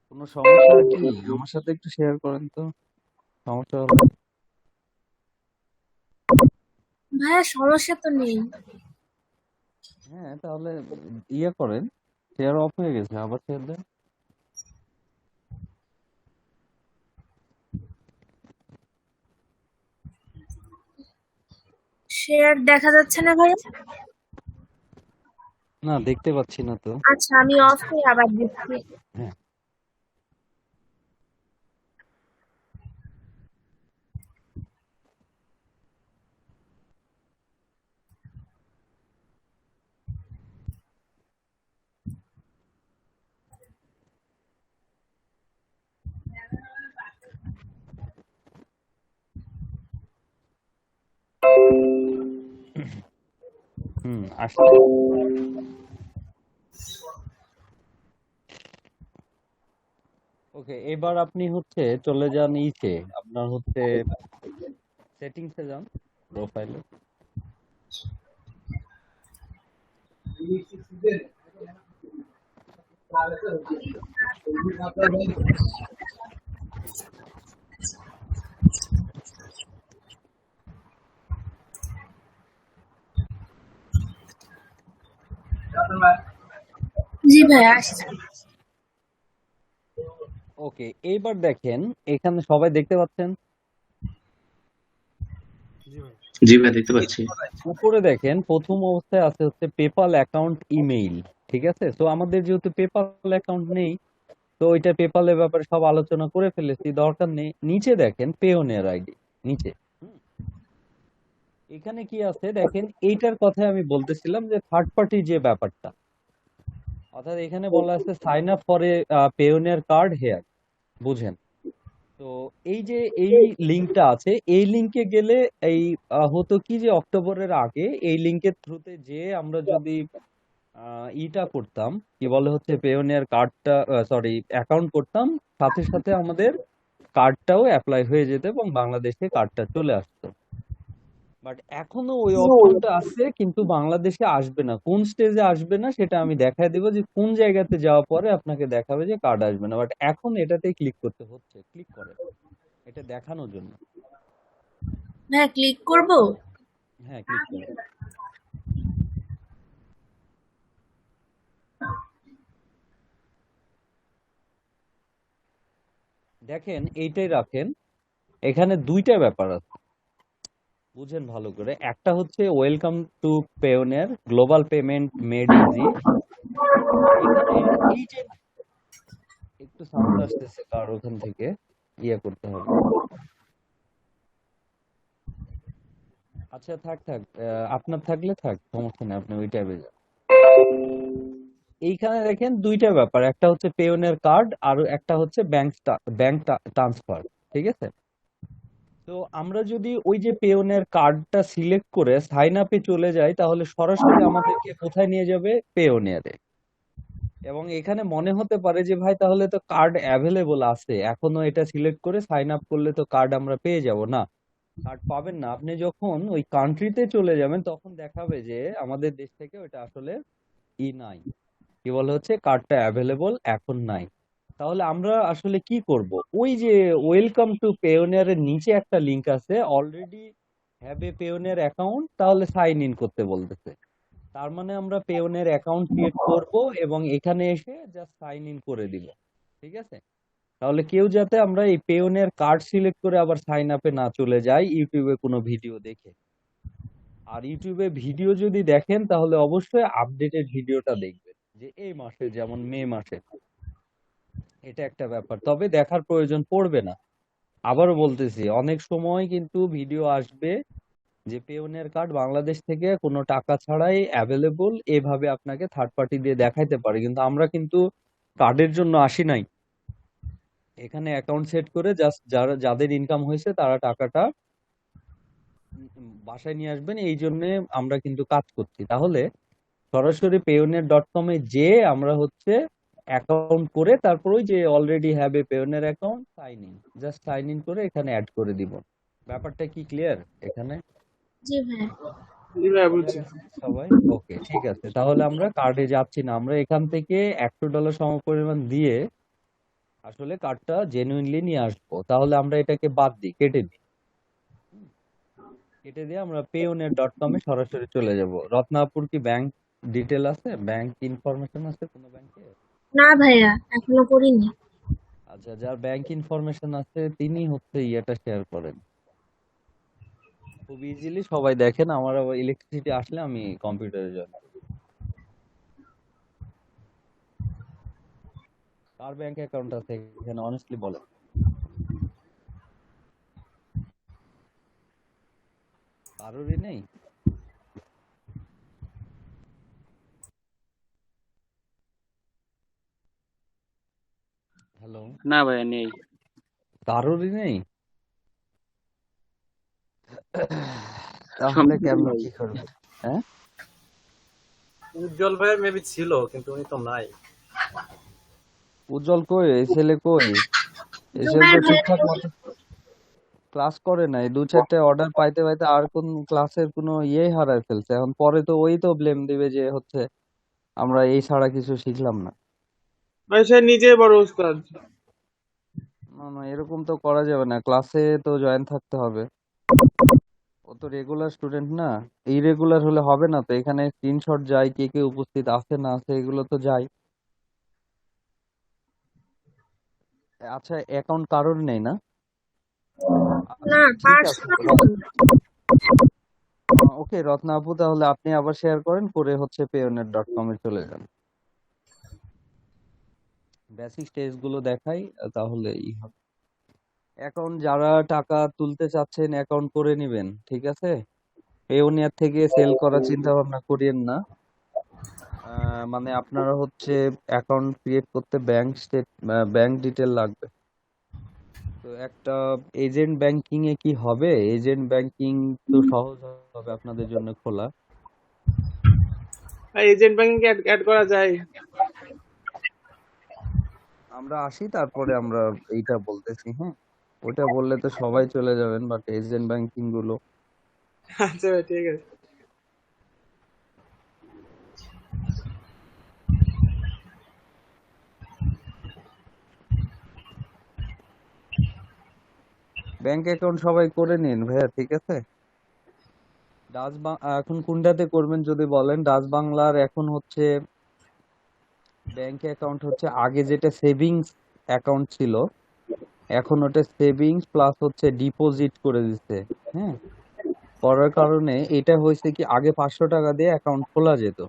কোনো সমস্যা কি আমার সাথে একটু শেয়ার করেন তো, সমস্যা হলে। ভাইয়া সমস্যা তো নেই। হ্যাঁ, তাহলে ইয়ে করেন, শেয়ার অফ হয়ে গেছে, আবার শেয়ার দেন। শেয়ার দেখা যাচ্ছে না ভাইয়া? না, দেখতে পাচ্ছি না তো। আচ্ছা, আমি অফ করে আবার দিচ্ছি। হ্যাঁ। আসছে। ওকে, এবার আপনি হচ্ছে চলে যান ইসে, আপনার হচ্ছে সেটিংসে যান, প্রোফাইলে। জি ভাইয়া আসছে। ওকে, এইবার দেখেন এখানে সবাই দেখতে পাচ্ছেন। জি ভাই। জি ভাই, দেখতে পাচ্ছি। উপরে দেখেন প্রথম অবস্থায় আছে হচ্ছে পেপাল অ্যাকাউন্ট ইমেইল, ঠিক আছে? তো আমাদের যেহেতু পেপাল অ্যাকাউন্ট নেই, তো ওইটা পেপালের ব্যাপারে সব আলোচনা করে ফেলেছি, দরকার নেই। নিচে দেখেন পেওনিয়ার আইডি, নিচে এখানে কি আছে দেখেন, এইটার কথাই আমি বলতেছিলাম যে থার্ড পার্টি যে ব্যাপারটা, অর্থাৎ এখানে বলা আছে sign up for a Payoneer card here, বুঝেন? তো এই যে এই লিঙ্কটা আছে, এই লিঙ্কে গেলে এই হতো কি যে অক্টোবরের আগে এই লিঙ্কের থ্রুতে যে আমরা যদি ইটা করতাম, কি বলে হচ্ছে পেওনিয়ার কার্ডটা, সরি অ্যাকাউন্ট করতাম, সাথে সাথে আমাদের কার্ডটাও অ্যাপ্লাই হয়ে যেত এবং বাংলাদেশে কার্ডটা চলে আসতো। বাট এখনো ওই অপশনটা আছে, কিন্তু বাংলাদেশে আসবে না। কোন স্টেজে আসবে না সেটা আমি দেখায় দেবো, যে কোন জায়গাতে যাওয়ার পরে আপনাকে দেখাবে যে কার্ড আসবে না। বাট এখন এটাতেই ক্লিক করতে হচ্ছে, ক্লিক করেন এটা দেখানোর জন্য। ভাইয়া ক্লিক করব? হ্যাঁ, ক্লিক করেন। দেখেন এইটাই রাখেন, এখানে দুইটা ব্যাপার আছে, বুঝেন ভালো করে। একটা হচ্ছে welcome to Payoneer, global payment made easy. এখানে এই যে একটু সাউন্ড আসতেছে কার ওখান থেকে, ইয়ে করতে হবে। আচ্ছা থাক থাক, আপনার থাকলে থাক, সমস্যা নেই, আপনি ওই ট্যাবে যান। এইখানে দেখেন দুইটা ব্যাপার, একটা হচ্ছে পেওনের কার্ড আর একটা হচ্ছে ব্যাংক ট্রান্সফার। ঠিক আছে, তো আমরা যদি ওই যে পেওনের কার্ডটা সিলেক্ট করে সাইন আপে চলে যাই তাহলে সরাসরি আমাদেরকে কোথায় নিয়ে যাবে? পেওনিয়ারে। এবং এখানে মনে হতে পারে যে ভাই তাহলে তো কার্ড অ্যাভেলেবল আছে, এখনো এটা সিলেক্ট করে সাইন আপ করলে তো কার্ড আমরা পেয়ে যাব। না, কার্ড পাবেন না। আপনি যখন ওই কান্ট্রিতে চলে যাবেন তখন দেখাবে যে আমাদের দেশ থেকে ওটা আসলে নাই, কি বলে হচ্ছে কার্ডটা অ্যাভেলেবল এখন নাই। তাহলে আমরা আসলে কি করব? ওই যে ওয়েলকাম টু পেওনিয়ার এর নিচে একটা লিংক আছে, already have a Payoneer account, তাহলে সাইন ইন করতে বলতেছে। তার মানে আমরা পেওনের অ্যাকাউন্ট ক্রিয়েট করব এবং এখানে এসে জাস্ট সাইন ইন করে দিব। ঠিক আছে, তাহলে কেউ যাতে আমরা এই পেওনের কার্ড সিলেক্ট করে আবার সাইন আপে না চলে যাই ইউটিউবে কোনো ভিডিও দেখে। আর ইউটিউবে ভিডিও যদি দেখেন তাহলে অবশ্যই আপডেটেড ভিডিওটা দেখবেন, যে এই মাসে যেমন মে মাসে। এটা একটা ব্যাপার, তবে দেখার প্রয়োজন পড়বে না। আবারও বলতেছি, অনেক সময় কিন্তু ভিডিও আসবে যে পেওনিয়ার কার্ড বাংলাদেশ থেকে কোনো টাকা ছাড়াই অ্যাভেলেবল, এভাবে আপনাকে থার্ড পার্টি দিয়ে দেখাইতে পারে। কিন্তু আমরা কিন্তু কার্ডের জন্য আসি নাই, এখানে অ্যাকাউন্ট সেট করে জাস্ট যাদের ইনকাম হয়েছে তারা টাকাটা বাসায় নিয়ে আসবেন, এই জন্য আমরা কিন্তু কাজ করছি। তাহলে সরাসরি payoneer.com এ যে আমরা হচ্ছে অ্যাকাউন্ট করে তারপর ওই যে already have a Payoneer account, sign in, just sign in করে এখানে অ্যাড করে দিব। ব্যাপারটা কি ক্লিয়ার এখানে? জি ভাইয়া। জি ভাইয়া বুঝছি। সবাই ওকে, ঠিক আছে। তাহলে আমরা কার্ডে যাচ্ছি না, আমরা এখান থেকে $100 সমপরিমাণ দিয়ে আসলে কার্ডটা জেনুইনলি নিয়ে আসবো। তাহলে আমরা এটাকে বাদ দিই, কেটে দিই। কেটে দিয়ে আমরা payoneer.com এ সরাসরি চলে যাব। রত্নাপুর কি ব্যাংক ডিটেল আছে, ব্যাংক ইনফরমেশন আছে কোনো ব্যাংকে? না ভাইয়া, এখনো করিনি। আচ্ছা, যার ব্যাংক ইনফরমেশন আছে তিনি হচ্ছে ইয়েটা শেয়ার করেন, খুব ইজিলি সবাই দেখেন। আমার আবার ইলেকট্রিসিটি আসলে আমি কম্পিউটারে জয়েন। কার ব্যাংক অ্যাকাউন্ট আছে এখানে অনেস্টলি বলেন? কারোরই নেই? হ্যালো, না ভাইয়া নেই। কারোরই নেই? তাহলে সম্ভব কেমনে নাই। কি করবে? হ্যাঁ, উজ্জ্বল ভাইয়ের মেবি ছিল কিন্তু উনি তো নাই। উজ্জ্বল কই? এই ছেলে কই? এই ছেলে তো জুবাইর ভাইয়া ঠিকঠাক মতো ক্লাস করে নাই, দু চারটে অর্ডার পাইতে পাইতে আর কোন ক্লাসের কোনো ইয়েই হারায় ফেলছে। এখন পরে তো ওই তো ব্লেম দিবে যে হচ্ছে আমরা এই ছাড়া কিছু শিখলাম না। ভাই সে নিজেই বড় উস্তাদ। না না, এরকম তো করা যাবে না, ক্লাসে তো জয়েন থাকতে হবে। ও তো রেগুলার স্টুডেন্ট না, ইরেগুলার হলে হবে না তো। এখানে স্ক্রিনশট যায়, কে কে উপস্থিত আছে না আছে এগুলো তো যায়। আচ্ছা, অ্যাকাউন্ট কারোর নেই না? না, ঠিক আছে, পার্সোনাল। ওকে রত্না আপু, তাহলে আপনি আবার শেয়ার করেন, করে হচ্ছে payoneer.com এ চলে যান। বেসিক স্টেজ গুলো দেখাই, তাহলে হবে। অ্যাকাউন্ট যারা টাকা তুলতে চাচ্ছেন অ্যাকাউন্ট করে নিবেন, ঠিক আছে? পেওনিয়ার থেকে সেল করার চিন্তা ভাবনা করিয়েন না। মানে আপনারা হচ্ছে অ্যাকাউন্ট ক্রিয়েট করতে ব্যাংক ডিটেল লাগবে। তো একটা এজেন্ট ব্যাংকিং এ কি হবে? এজেন্ট ব্যাংকিং তো সহজ হবে আপনাদের জন্য খোলা। ভাই এজেন্ট ব্যাংকিং অ্যাড করা যায়? আমরা আসি তারপরে আমরা এইটা বলতেছি, হ্যাঁ। ওটা বললে তো সবাই চলে যাবেন, বাট এজেন্ট ব্যাংকিং গুলো আচ্ছা ভাই ঠিক আছে। ব্যাংক অ্যাকাউন্ট সবাই করে নিন ভাইয়া, ঠিক আছে? এখন কোনটাতে করবেন যদি বলেন? ডাচ বাংলার এখন হচ্ছে ব্যাংক অ্যাকাউন্ট হচ্ছে আগে যেটা সেভিংস অ্যাকাউন্ট ছিল, এখন ওটা সেভিংস প্লাস হচ্ছে ডিপোজিট করে দিচ্ছে। হ্যাঁ, করার কারণে এটা হয়েছে কি, আগে 500 টাকা দিয়ে অ্যাকাউন্ট খোলা যেত।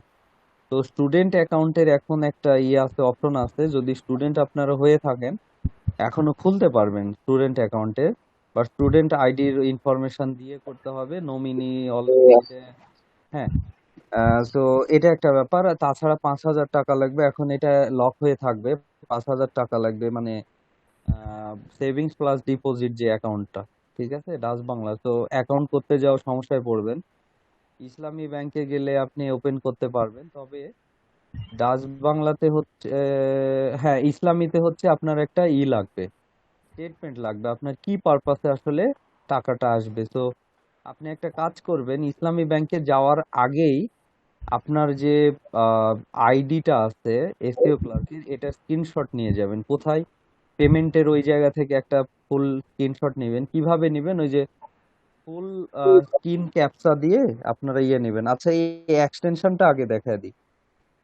তো স্টুডেন্ট অ্যাকাউন্টের এখন একটা ইয়ে আছে, অপশন আছে, যদি স্টুডেন্ট আপনারা হয়ে থাকেন এখনো খুলতে পারবেন স্টুডেন্ট অ্যাকাউন্টে। বা স্টুডেন্ট আইডির ইনফরমেশন দিয়ে করতে হবে, নমিনি অলরেডি। হ্যাঁ, তো এটা একটা ব্যাপার। আর তাছাড়া 5,000 টাকা লাগবে, এখন এটা লক হয়ে থাকবে। 5,000 টাকা লাগবে, মানে সেভিংস প্লাস ডিপোজিট যে অ্যাকাউন্টটা, ঠিক আছে, ডাচ বাংলা। তো অ্যাকাউন্ট করতে যাওয়া সমস্যায় পড়বেন। ইসলামী ব্যাংকে গেলে আপনি ওপেন করতে পারবেন, তবে ডাচ বাংলাতে হচ্ছে হ্যাঁ, ইসলামীতে হচ্ছে আপনার একটা লাগবে, স্টেটমেন্ট লাগবে আপনার কি পারপাসে আসলে টাকাটা আসবে। তো আপনি একটা কাজ করবেন, ইসলামী ব্যাংকে যাওয়ার আগেই আপনার যে আইডিটা আছে এসিও ক্লার্কের, এটা স্ক্রিনশট নিয়ে যাবেন। কোথায়? পেমেন্টের ওই জায়গা থেকে একটা ফুল স্ক্রিনশট নেবেন। কিভাবে নেবেন? ওই যে ফুল স্ক্রিন ক্যাপচা দিয়ে আপনারা নেবেন। আচ্ছা, এই এক্সটেনশনটা আগে দেখায় দিই।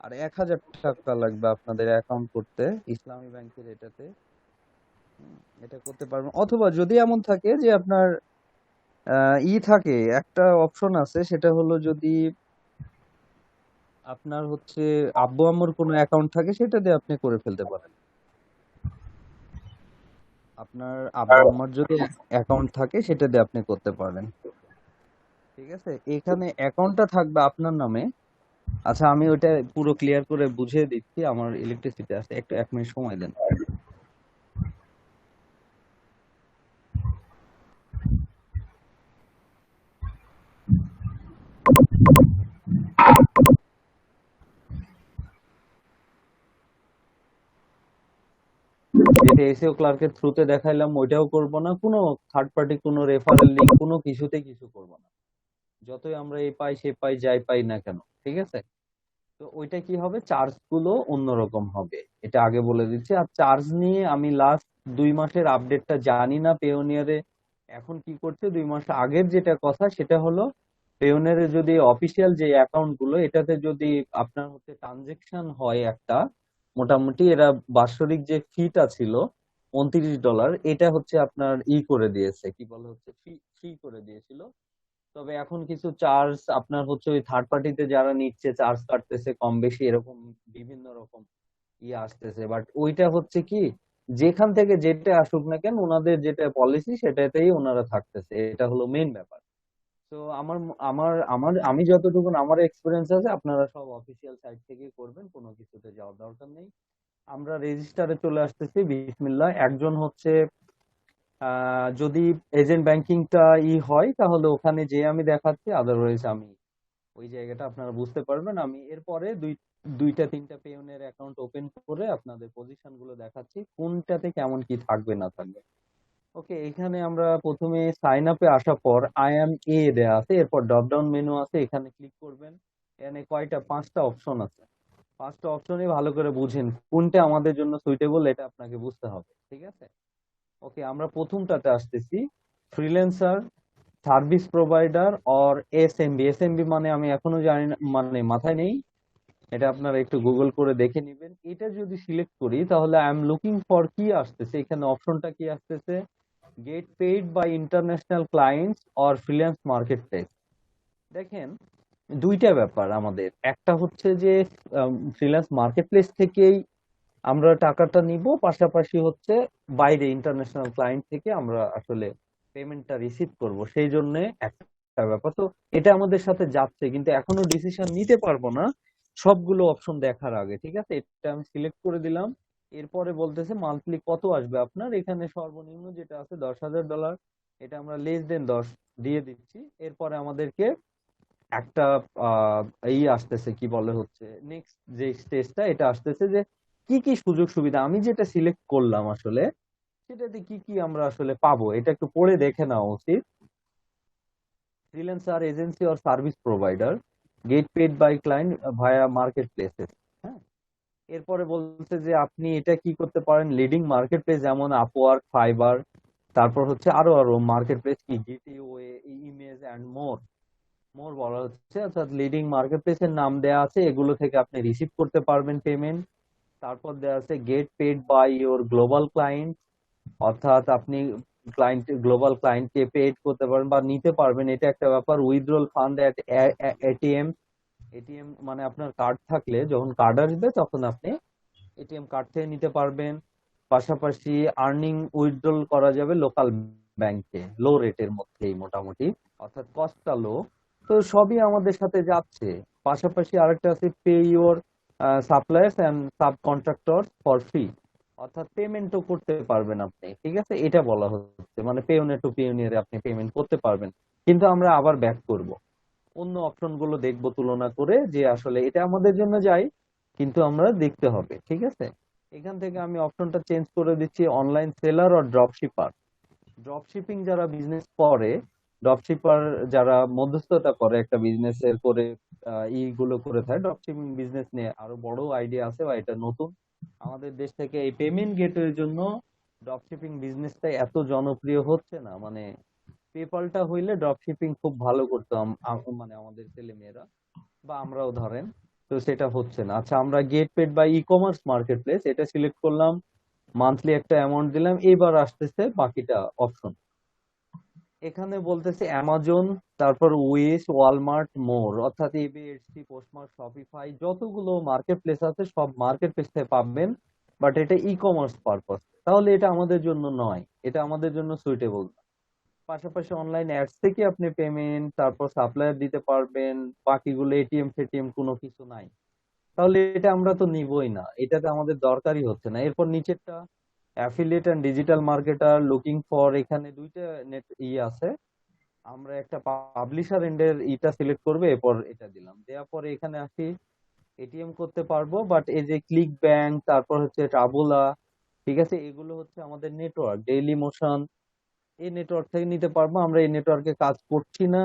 আর 1,000 টাকা লাগবে আপনাদের অ্যাকাউন্ট করতে ইসলামী ব্যাংকের এটাতে। এটা করতে পারবেন, অথবা যদি এমন থাকে যে আপনার থাকে, একটা অপশন আছে, সেটা হলো যদি আপনার হচ্ছে আব্বু আম্মুর কোনো অ্যাকাউন্ট থাকে, সেটা দিয়ে আপনি করে ফেলতে পারেন। আপনার আব্বু আম্মার যদি অ্যাকাউন্ট থাকে, সেটা দিয়ে আপনি করতে পারেন। ঠিক আছে, এখানে অ্যাকাউন্টটা থাকবে আপনার নামে। আচ্ছা, আমি ওটা পুরো ক্লিয়ার করে বুঝিয়ে দিচ্ছি। আমার ইলেকট্রিসিটি আসছে, একটু 1 মিনিট সময় দেন। যেটা এসিও ক্লার্কের থ্রুতে দেখাইলাম, ওইটাও করব না, কোনো থার্ড পার্টি কোনো রেফারেল লিঙ্ক কোনো কিছুতে কিছু করব না। যতই আমরা এই পাই সে পাই যাই পাই না কেন, ঠিক আছে। তো ওইটা কি হবে, চার্জ গুলো অন্যরকম হবে, এটা আগে বলে দিচ্ছি। আর চার্জ নিয়ে আমি লাস্ট 2 মাসের আপডেটটা জানি না পেওনিয়ারে এখন কি করছে। 2 মাস আগের যেটা কথা, সেটা হলো পেওনিয়ারে যদি অফিসিয়াল যে অ্যাকাউন্ট গুলো, এটাতে যদি আপনার হচ্ছে ট্রানজেকশন হয় একটা, মোটামুটি এরা বাৎসরিক যে ফিটা ছিল $29, এটা হচ্ছে আপনার করে দিয়েছে, কি বলে হচ্ছে ফি ফ্রি করে দিয়েছিল। তবে এখন কিছু চার্জ আপনার হচ্ছে ওই থার্ড পার্টিতে যারা নিচ্ছে চার্জ কাটতেছে কম বেশি, এরকম বিভিন্ন রকম আসতেছে। বাট ওইটা হচ্ছে কি, যেখান থেকে যেটা আসুক না কেন, ওনাদের যেটা পলিসি সেটাতেই ওনারা থাকতেছে, এটা হলো মেইন ব্যাপার। তো আমার আমার আমার আমি যতটুকু আমার এক্সপিরিয়েন্স আছে, আপনারা সব অফিসিয়াল সাইট থেকে করবেন, কোনো কিছুতে যাওয়ার দরকার নেই। আমরা রেজিস্টারে চলে আসতেছি, বিসমিল্লাহ। একজন হচ্ছে যদি এজেন্ট ব্যাংকিংটা হয়, তাহলে ওখানে যে আমি দেখাচ্ছি, আদারওয়াইজ আমি ওই জায়গাটা আপনারা বুঝতে পারবেন। আমি এরপরে দুইটা তিনটা পেওনের অ্যাকাউন্ট ওপেন করে আপনাদের পজিশন গুলো দেখাচ্ছি, কোনটাতে কেমন কি থাকবে না থাকবে। ওকে, এখানে আমরা প্রথমে সাইন আপে আসার পর আই এম দেয়া আছে, এরপর ড্রপ ডাউন মেনু আছে, এখানে ক্লিক করবেন। এখানে কয়টা? 5টা অপশন আছে। 5টা অপশনই ভালো করে বুঝেন, কোনটা আমাদের জন্য সুইটেবল এটা আপনাকে বুঝতে হবে, ঠিক আছে। ওকে, আমরা প্রথমটাতে আসতেছি, freelancer service provider or SMB. SMB মানে আমি এখনো জানি না, মানে মাথায় নেই, এটা আপনারা একটু গুগল করে দেখে নেবেন। এটা যদি সিলেক্ট করি, তাহলে আই এম লুকিং ফর কি আসতেছে, এখানে অপশনটা কি আসতেছে, get paid by international clients or freelance marketplace. দেখেন, দুইটা ব্যাপার আমাদের, একটা হচ্ছে যে ফ্রিল্যান্স মার্কেট প্লেস থেকেই আমরা টাকাটা নিব, পাশাপাশি হচ্ছে বাইরে ইন্টারন্যাশনাল ক্লায়েন্ট থেকে আমরা আসলে পেমেন্টটা রিসিভ করব, সেই জন্য একটা ব্যাপার। তো এটা আমাদের সাথে যাচ্ছে, কিন্তু এখনো ডিসিশন নিতে পারবো না সবগুলো অপশন দেখার আগে, ঠিক আছে। এটা আমি সিলেক্ট করে দিলাম। এরপরে বলতেছে মান্থলি কত আসবে আপনার, এখানে সর্বনিম্ন যেটা আছে $10,000, এটা আমরা লেস দেন 10 দিয়ে দিচ্ছি। এরপরে আমাদেরকে একটা আহ আসতেছে, কি বলে হচ্ছে নেক্সট যে স্টেজটা, এটা আসতেছে যে কি কি সুযোগ সুবিধা আমি যেটা সিলেক্ট করলাম আসলে, সেটাতে কি কি আমরা আসলে পাবো, এটা একটু পড়ে দেখে নেওয়া উচিত। Freelancer agency or service provider, get paid by client via marketplaces. হ্যাঁ, এরপরে বলছে যে আপনি এটা কি করতে পারেন, লিডিং মার্কেট প্লেস যেমন আপওয়ার্ক, ফাইবার, তারপর হচ্ছে আরো আরো মার্কেট প্লেস কি gateway, image and more more বলা হচ্ছে, অর্থাৎ লিডিং মার্কেট প্লেসের নাম দেয়া আছে, এগুলো থেকে আপনি রিসিভ করতে পারবেন পেমেন্ট। তারপর দেওয়া আছে get paid by your global client, অর্থাৎ আপনি গ্লোবাল ক্লায়েন্টকে পেড করতে পারবেন বা নিতে পারবেন, এটা একটা ব্যাপার। উইথড্রল ফান্ড এট এটিএম। এটিএম মানে আপনার কার্ড থাকলে, যখন কার্ড আসবে তখন আপনি এটিএম কার্ড থেকে নিতে পারবেন। পাশাপাশি আর্নিং উইথড্রল করা যাবে লোকাল ব্যাংকে লো রেটের মধ্যেই মোটামুটি, অর্থাৎ কস্টটা লো। তো সবই আমাদের সাথে যাচ্ছে। পাশাপাশি আরেকটা আছে pay your suppliers and subcontractors for free, অর্থাৎ পেমেন্টও করতে পারবেন আপনি, ঠিক আছে, এটা বলা হচ্ছে, মানে পেওনিয়ার টু পেওনিয়ারে আপনি পেমেন্ট করতে পারবেন। কিন্তু আমরা আবার ব্যাক করব, অন্য অপশন গুলো দেখবো তুলনা করে, যে আসলে এটা আমাদের জন্য যাই, কিন্তু আমরা দেখতে হবে, ঠিক আছে। এখান থেকে আমি অপশনটা চেঞ্জ করে দিচ্ছি অনলাইন সেলার আর ড্রপ শিপার। ড্রপ শিপিং যারা বিজনেস করে, ড্রপ শিপার যারা মধ্যস্থতা করে একটা বিজনেসের করে, ইগুলো করে থাকে, ড্রপ শিপিং বিজনেস নিয়ে আরো বড় আইডিয়া আছে, বা এটা নতুন আমাদের দেশ থেকে। এই পেমেন্ট গেটওয়ের জন্য ড্রপ শিপিং বিজনেসটা এত জনপ্রিয় হচ্ছে না, মানে পেপালটা হইলে ড্রপ শিপিং খুব ভালো করতো মানে আমাদের ছেলে মেয়েরা বা আমরাও ধরেন, তো সেটা হচ্ছে না। আচ্ছা, আমরা গেট পেড বা ই কমার্স মার্কেট প্লেস এটা সিলেক্ট করলাম, মান্থলি একটা অ্যামাউন্ট দিলাম, এবার আসতেছে বাকিটা অপশন। এখানে বলতেছে অ্যামাজন, তারপর উইশ, ওয়ালমার্ট, মোর, অর্থাৎ ইবে, এটসি, পোস্টমার্ট, শপিফাই, যতগুলো মার্কেট প্লেস আছে সব মার্কেট প্লেস থেকে পাবেন, বাট এটা ই কমার্স পারপস, তাহলে এটা আমাদের জন্য নয়, এটা আমাদের জন্য সুইটেবল। পাশাপাশি অনলাইন অ্যাডস থেকে আপনি পেমেন্ট, তারপর সাপ্লায়ার দিতে পারবেন, বাকিগুলো এটিএম ফেটিএম কোনো কিছু নাই, তাহলে এটা আমরা তো নিবই না, এটাতে আমাদের দরকারই হচ্ছে না। এরপর নিচেরটা affiliate and digital marketer looking for, এখানে দুইটা নেট আছে, আমরা একটা পাবলিশার এন্ডের ইটা সিলেক্ট করবে, এরপর এটা দিলাম, দেওয়ার পরে এখানে আসি এটিএম করতে পারবো, বাট এই যে ক্লিক ব্যাংক, তারপর হচ্ছে ট্রাভেলা, ঠিক আছে, এগুলো হচ্ছে আমাদের নেটওয়ার্ক, ডেইলি মোশন, এই নেটওয়ার্ক থেকে নিতে পারবো, আমরা এই নেটওয়ার্কে কাজ করছি না,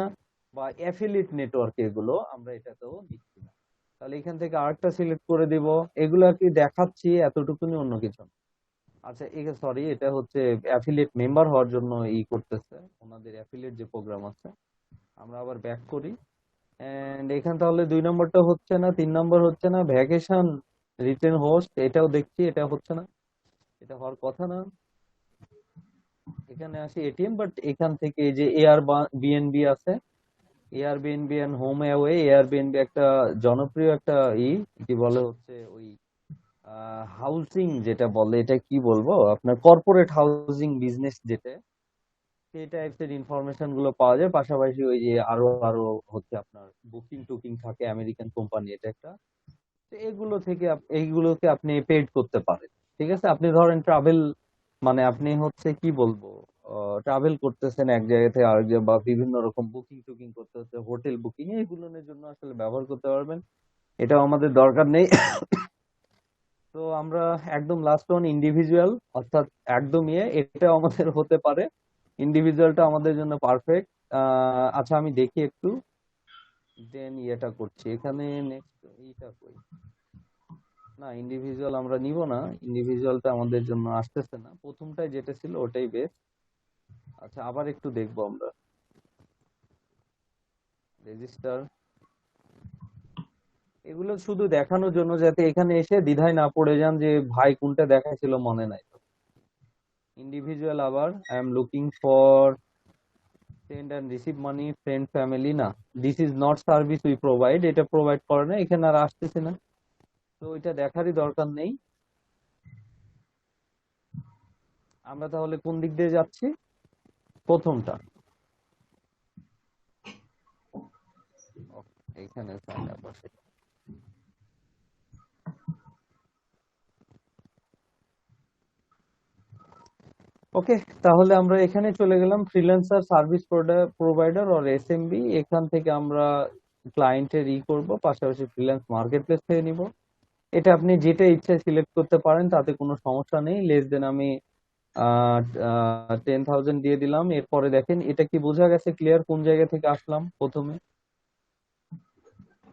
বা অ্যাফিলিয়েট নেটওয়ার্ক এগুলো আমরা এটাতেও দিচ্ছি না, তাহলে এখান থেকে আরেকটা সিলেক্ট করে দিব। এগুলো আর কি দেখাচ্ছি এতটুকুনি, অন্য কিছু না। আচ্ছা, সরি, এটা হচ্ছে অ্যাফিলিয়েট মেম্বার হওয়ার জন্য করতেছে, ওনাদের অ্যাফিলিয়েট যে প্রোগ্রাম আছে। আমরা আবার ব্যাক করি, এন্ড এখান তাহলে 2 নম্বরটা হচ্ছে না, 3 নম্বর হচ্ছে না, ভ্যাকেশন রিটেন হোস্ট, এটাও দেখছি, এটা হচ্ছে না, এটা হওয়ার কথা না। এখানে আসি এটিএম, বাট এখান থেকে এই যে এয়ার বিএনবি আছে, এয়ারবিএনবি এন্ড হোম অ্যাওয়ে, এয়ারবিএনবি একটা জনপ্রিয় একটা কি বলে হচ্ছে ওই হাউসিং যেটা বলে, এটা কি বলবো, আপনার কর্পোরেট হাউসিং বিজনেস যেটা, সেই টাইপসের ইনফরমেশন গুলো পাওয়া যায়। পাশাপাশি ওই যে আরো আরো হচ্ছে আপনার বুকিং টুকিং থাকে, আমেরিকান কোম্পানি এটা একটা, তো এগুলো থেকে এইগুলোকে আপনি পেড করতে পারেন, ঠিক আছে। আপনি ধরেন ট্রাভেল, মানে আপনি হচ্ছে কি বলবো, ট্রাভেল করতেছেন এক জায়গা থেকে আরেক জায়গায়, বা বিভিন্ন রকম বুকিং টুকিং করতে হচ্ছে, হোটেল বুকিং, এইগুলোর জন্য আসলে ব্যবহার করতে পারবেন, এটাও আমাদের দরকার নেই। তো আমরা একদম লাস্ট ওয়ান ইন্ডিভিজুয়াল, অর্থাৎ একদম এটাও আমাদের হতে পারে, ইন্ডিভিজুয়ালটা আমাদের জন্য পারফেক্ট। আচ্ছা, আমি দেখি একটু, দেন ইয়েটা করছি এখানে, নেক্সট এইটা কই, না ইন্ডিভিজুয়াল আমরা নিব না, ইন্ডিভিজুয়ালটা আমাদের জন্য আসতেছে না, প্রথমটাই যেটা ছিল ওটাই বেস্ট। আচ্ছা, আবার একটু দেখবো আমরা, রেজিস্টার, এগুলো শুধু দেখানোর জন্য, যাতে এখানে এসে দ্বিধায় না পড়ে যান যে ভাই কোনটা দেখাইছিল মনে নাই। ইন্ডিভিজুয়াল, আবার I am looking for send and receive money friend family, না this is not service we provide, এটা প্রোভাইড করে না, এখানে আর আসতেছে না, তো এটা দেখারই দরকার নেই। আমরা তাহলে কোন দিক দিয়ে যাচ্ছি, প্রথমটা, এখানে সাইন আপ আছে। ওকে, তাহলে আমরা এখানে চলে গেলাম freelancer service provider or SMB, এখান থেকে আমরা ক্লায়েন্টের করব, পাশাপাশি ফ্রিল্যান্স মার্কেট প্লেস থেকে নিব। এটা আপনি যেটা ইচ্ছা সিলেক্ট করতে পারেন, তাতে কোনো সমস্যা নেই। লেস দেন আমি 10,000 দিয়ে দিলাম। এরপরে দেখেন, এটা কি বোঝা গেছে ক্লিয়ার কোন জায়গা থেকে আসলাম, প্রথমে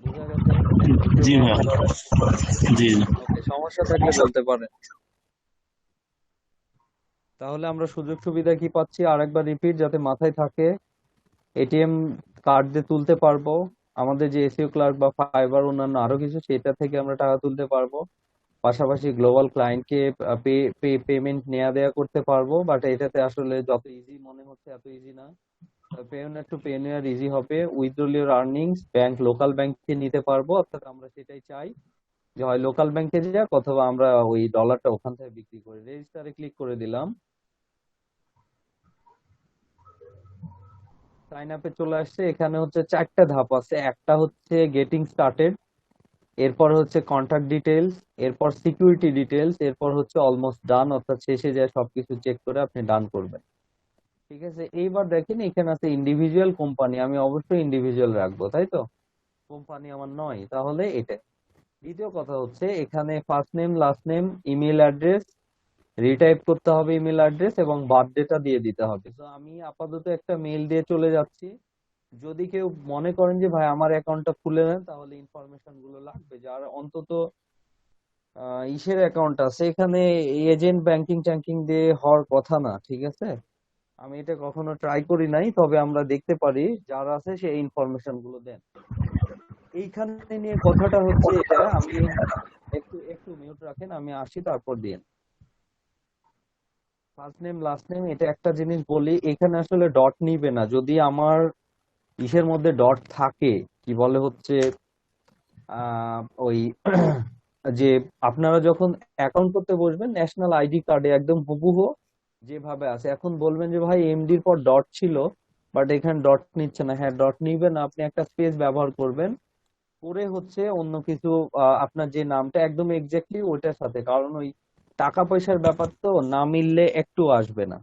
বোঝা গেছে? জি ভাইয়া, জি জি। ওকে, সমস্যা থাকলে বলতে পারেন। তাহলে আমরা সুযোগ সুবিধা কি পাচ্ছি, আরেকবার রিপিট যাতে মাথায় থাকে। এটিএম কার্ড দিয়ে তুলতে পারবো, আমাদের যে এসইও ক্লার্ক বা ফাইবার অন্যান্য আরো কিছু, সেটা থেকে আমরা টাকা তুলতে পারবো। পাশাপাশি গ্লোবাল ক্লায়েন্টকে পেমেন্ট নেওয়া দেয়া করতে পারবো, বাট এটাতে আসলে যত ইজি মনে হচ্ছে এত ইজি না। পেওনিয়ার টু পেওনিয়ার ইজি হবে। Withdrawal your earnings bank, local ব্যাংকে নিতে পারবো, অর্থাৎ আমরা সেটাই চাই যে হয় লোকাল ব্যাংকে যাক, অথবা আমরা ওই ডলারটা ওখান থেকে বিক্রি করি। রেজিস্টারে ক্লিক করে দিলাম। সাইন আপে চলে আসছে। এখানে হচ্ছে 4টা ধাপ আছে। একটা হচ্ছে গেটিং স্টার্টেড, এরপর হচ্ছে কন্টাক্ট ডিটেলস, এরপর সিকিউরিটি ডিটেলস, এরপর হচ্ছে অলমোস্ট ডান, অর্থাৎ শেষে যায় সবকিছু চেক করে আপনি ডান করবেন। ঠিক আছে, এইবার দেখেন এখানে আছে ইন্ডিভিজুয়াল কোম্পানি, আমি অবশ্যই ইন্ডিভিজুয়াল রাখবো, তাই তো? কোম্পানি আমার নয়, তাহলে এটা। দ্বিতীয় কথা হচ্ছে এখানে first name, last name, email address, retype করতে হবে ইমেল অ্যাড্রেস, এবং বার্থডেটা দিয়ে দিতে হবে। তো আমি আপাতত একটা মেইল দিয়ে চলে যাচ্ছি। যদি কেউ মনে করেন যে ভাই আমার অ্যাকাউন্টটা খুলে নেন, তাহলে ইনফরমেশন গুলো লাগবে, যার অন্তত ইসের অ্যাকাউন্ট আছে এখানে, এজেন্ট ব্যাংকিং ট্যাঙ্কিং দিয়ে হওয়ার কথা না, ঠিক আছে? আমি এটা কখনো ট্রাই করি নাই, তবে আমরা দেখতে পারি যার আছে সে ইনফরমেশন গুলো দেন। এইখানে নিয়ে কথাটা হচ্ছে এটা, আমি একটু একটু মিউট রাখেন, আমি আসি তারপর দিন। ফার্স্ট নেম লাস্ট নেম, এটা একটা জিনিস বলি, এখানে আসলে ডট নিবে না। যদি আমার ইসের মধ্যে ডট থাকে, কি বলে হচ্ছে ওই যে আপনারা যখন অ্যাকাউন্ট করতে বসবেন ন্যাশনাল আইডি কার্ডে একদম হুবহু যেভাবে আছে, এখন বলবেন যে ভাই এমডির পর ডট ছিল বাট এখানে ডট নিচ্ছে না। হ্যাঁ, ডট নিবে না, আপনি একটা স্পেস ব্যবহার করবেন, করে হচ্ছে অন্য কিছু আপনার যে নামটা একদম এক্স্যাক্টলি ওইটার সাথে, কারণ ওই টাকা পয়সার ব্যাপার তো, না মিললে একটু আসবে না।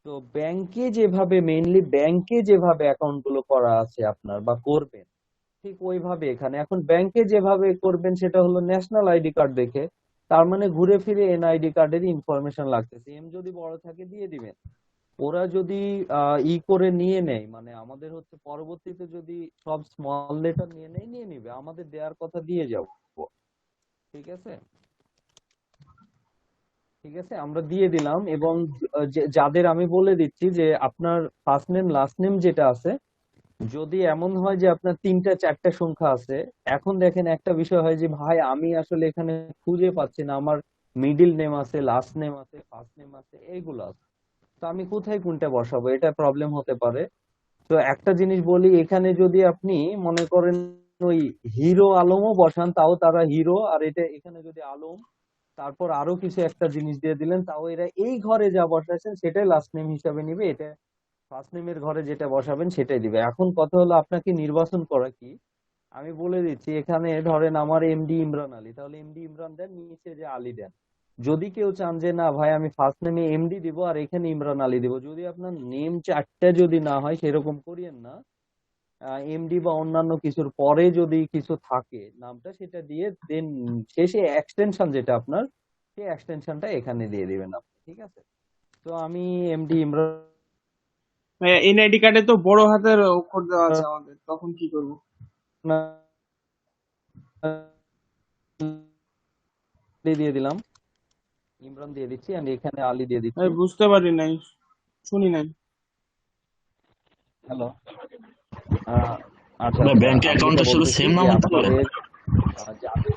তো ব্যাংকে যেভাবে, মেইনলি ব্যাংকে যেভাবে অ্যাকাউন্ট গুলো করা আছে আপনার বা করবেন, ঠিক ওইভাবে এখানে। এখন ব্যাংকে যেভাবে করবেন সেটা হলো ন্যাশনাল আইডি কার্ড দেখে, তার মানে ঘুরে ফিরে এনআইডি কার্ডের ইনফরমেশন লাগতেছে। এম যদি বড় থাকে দিয়ে দিবেন। ওরা যদি ই করে নিয়ে নেয়, মানে আমাদের হচ্ছে পরবর্তীতে যদি সব স্মল লেটার নিয়ে নেয়, নিয়ে নিবে, আমাদের দেওয়ার কথা দিয়ে যাব। ঠিক আছে, ঠিক আছে, আমরা দিয়ে দিলাম। এবং যাদের আমি বলে দিচ্ছি যে আপনার ফার্স্ট নেম লাস্ট নেম যেটা আছে, যদি এমন হয় যে আপনার 3টা 4টা সংখ্যা আছে, এখন দেখেন একটা বিষয় হয় যে ভাই আমি আসলে এখানে খুঁজে পাচ্ছি না, আমার মিডিল নেম আছে, লাস্ট নেম আছে, ফার্স্ট নেম আছে, এইগুলো আছে, তো আমি কোথায় কোনটা বসাবো, এটা প্রবলেম হতে পারে। তো একটা জিনিস বলি, এখানে যদি আপনি মনে করেন ওই হিরো আলমও বসান, তাও তারা হিরো, আর এটা এখানে যদি আলম, তারপর আরো কিছু একটা জিনিস দিয়ে দিলেন, তাও এরা এই ঘরে যা বসাইছেন সেটাই লাস্ট নেম হিসাবে নিবে, এটা ফার্স্ট নেমের ঘরে যেটা বসাবেন সেটাই দিবে। এখন কথা হলো আপনাকে নির্বাচন করা কি, আমি বলে দিচ্ছি। এখানে ধরেন আমার এমডি ইমরান আলী, তাহলে এমডি ইমরান দেন, নিচে যে আলী দেন। যদি কেউ চান যে না ভাই আমি ফার্স্ট নেমে এমডি দিব আর এখানে ইমরান আলী দিব, যদি আপনার নেম 4টা যদি না হয় সেরকম করিয়েন না, এমডি বা অন্যান্য কিছুর পরে যদি কিছু থাকে নামটা সেটা দিয়ে দেন, শেষে এক্সটেনশন যেটা আপনার, সেই এক্সটেনশনটা এখানে দিয়ে দিবেন আপনি, ঠিক আছে? তো আমি এমডি ইমরান ভাইয়া এনআইডি কার্ডে তো বড় হাতের অক্ষর দেওয়া আছে আমাদের, তখন কি করব? আলী দিয়ে দিলাম, ইমরান দিয়ে দিচ্ছি, এন্ড এখানে আলী দিয়ে দিচ্ছি। ভাই বুঝতে পারি নাই, শুনি নাই। হ্যালো, আচ্ছা ভাই আচ্ছা, ব্যাংক আমি যেটা অ্যাকাউন্টের সাথে বলতেছি সেম যে নাম হতে হবে? আপনাদের যাদের,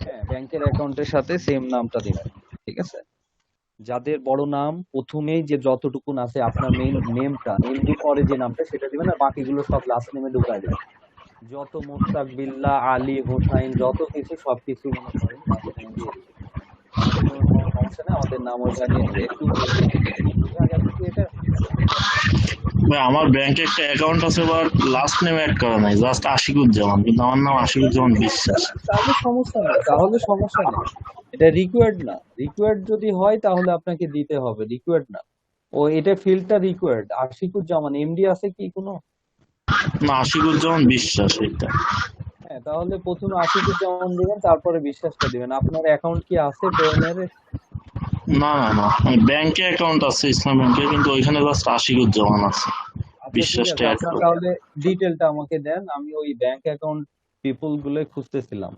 হ্যাঁ, ব্যাংকের অ্যাকাউন্টের সাথে সেম নামটা দিবেন, ঠিক আছে? যাদের বড় নাম প্রথমেই যে যতটুকুন আছে আপনার মেইন নেমটা, এমডি পরে যে নামটা সেটা দিবেন, আর বাকিগুলো সব লাস্ট নেমে ঢুকায় দিবেন। যত মোস্তাক বিল্লাহ আলী হোসাইন যত কিছু সবকিছু মনে করেন লাস্ট নেমে দিয়ে দিবেন। আমাদের কোনো সমস্যা নেই, আমাদের নাম ওইটা নিয়ে নেবে। একটু বোঝা গেছে কি এটা? ভাই আমার ব্যাংকে একটা অ্যাকাউন্ট আছে, বাট লাস্ট নেম অ্যাড করা নাই, জাস্ট আশিকুজ্জামান, কিন্তু আমার নাম আশিকুজ্জামান বিশ্বাস। তাহলে সমস্যা নেই, তাহলে সমস্যা নেই। এটা রিকোয়ার্ড না, রিকোয়ার্ড যদি হয় তাহলে আপনাকে দিতে হবে, রিকোয়ার্ড না। ও এটা ফিল্ডটা রিকোয়ার্ড। আশিকুজ্জামান এমডি আছে কি কোনো? না, আশিকুজ্জামান বিশ্বাস এটা। হ্যাঁ, তাহলে প্রথমে আশিকুজ্জামান দিবেন, তারপরে বিশ্বাসটা দিবেন। আপনার অ্যাকাউন্ট কি আছে পেওনের? না না না, আমি ব্যাংকে অ্যাকাউন্ট আছে ইসলাম ব্যাংকে, কিন্তু ওইখানে জাস্ট আশিকুজ্জামান আছে, আচ্ছা ঠিক বিশ্বাসটা আছে, অ্যাড আপনার করো। তাহলে ডিটেলটা আমাকে দেন, আমি ওই ব্যাংক অ্যাকাউন্ট পিপল গুলো খুঁজতেছিলাম,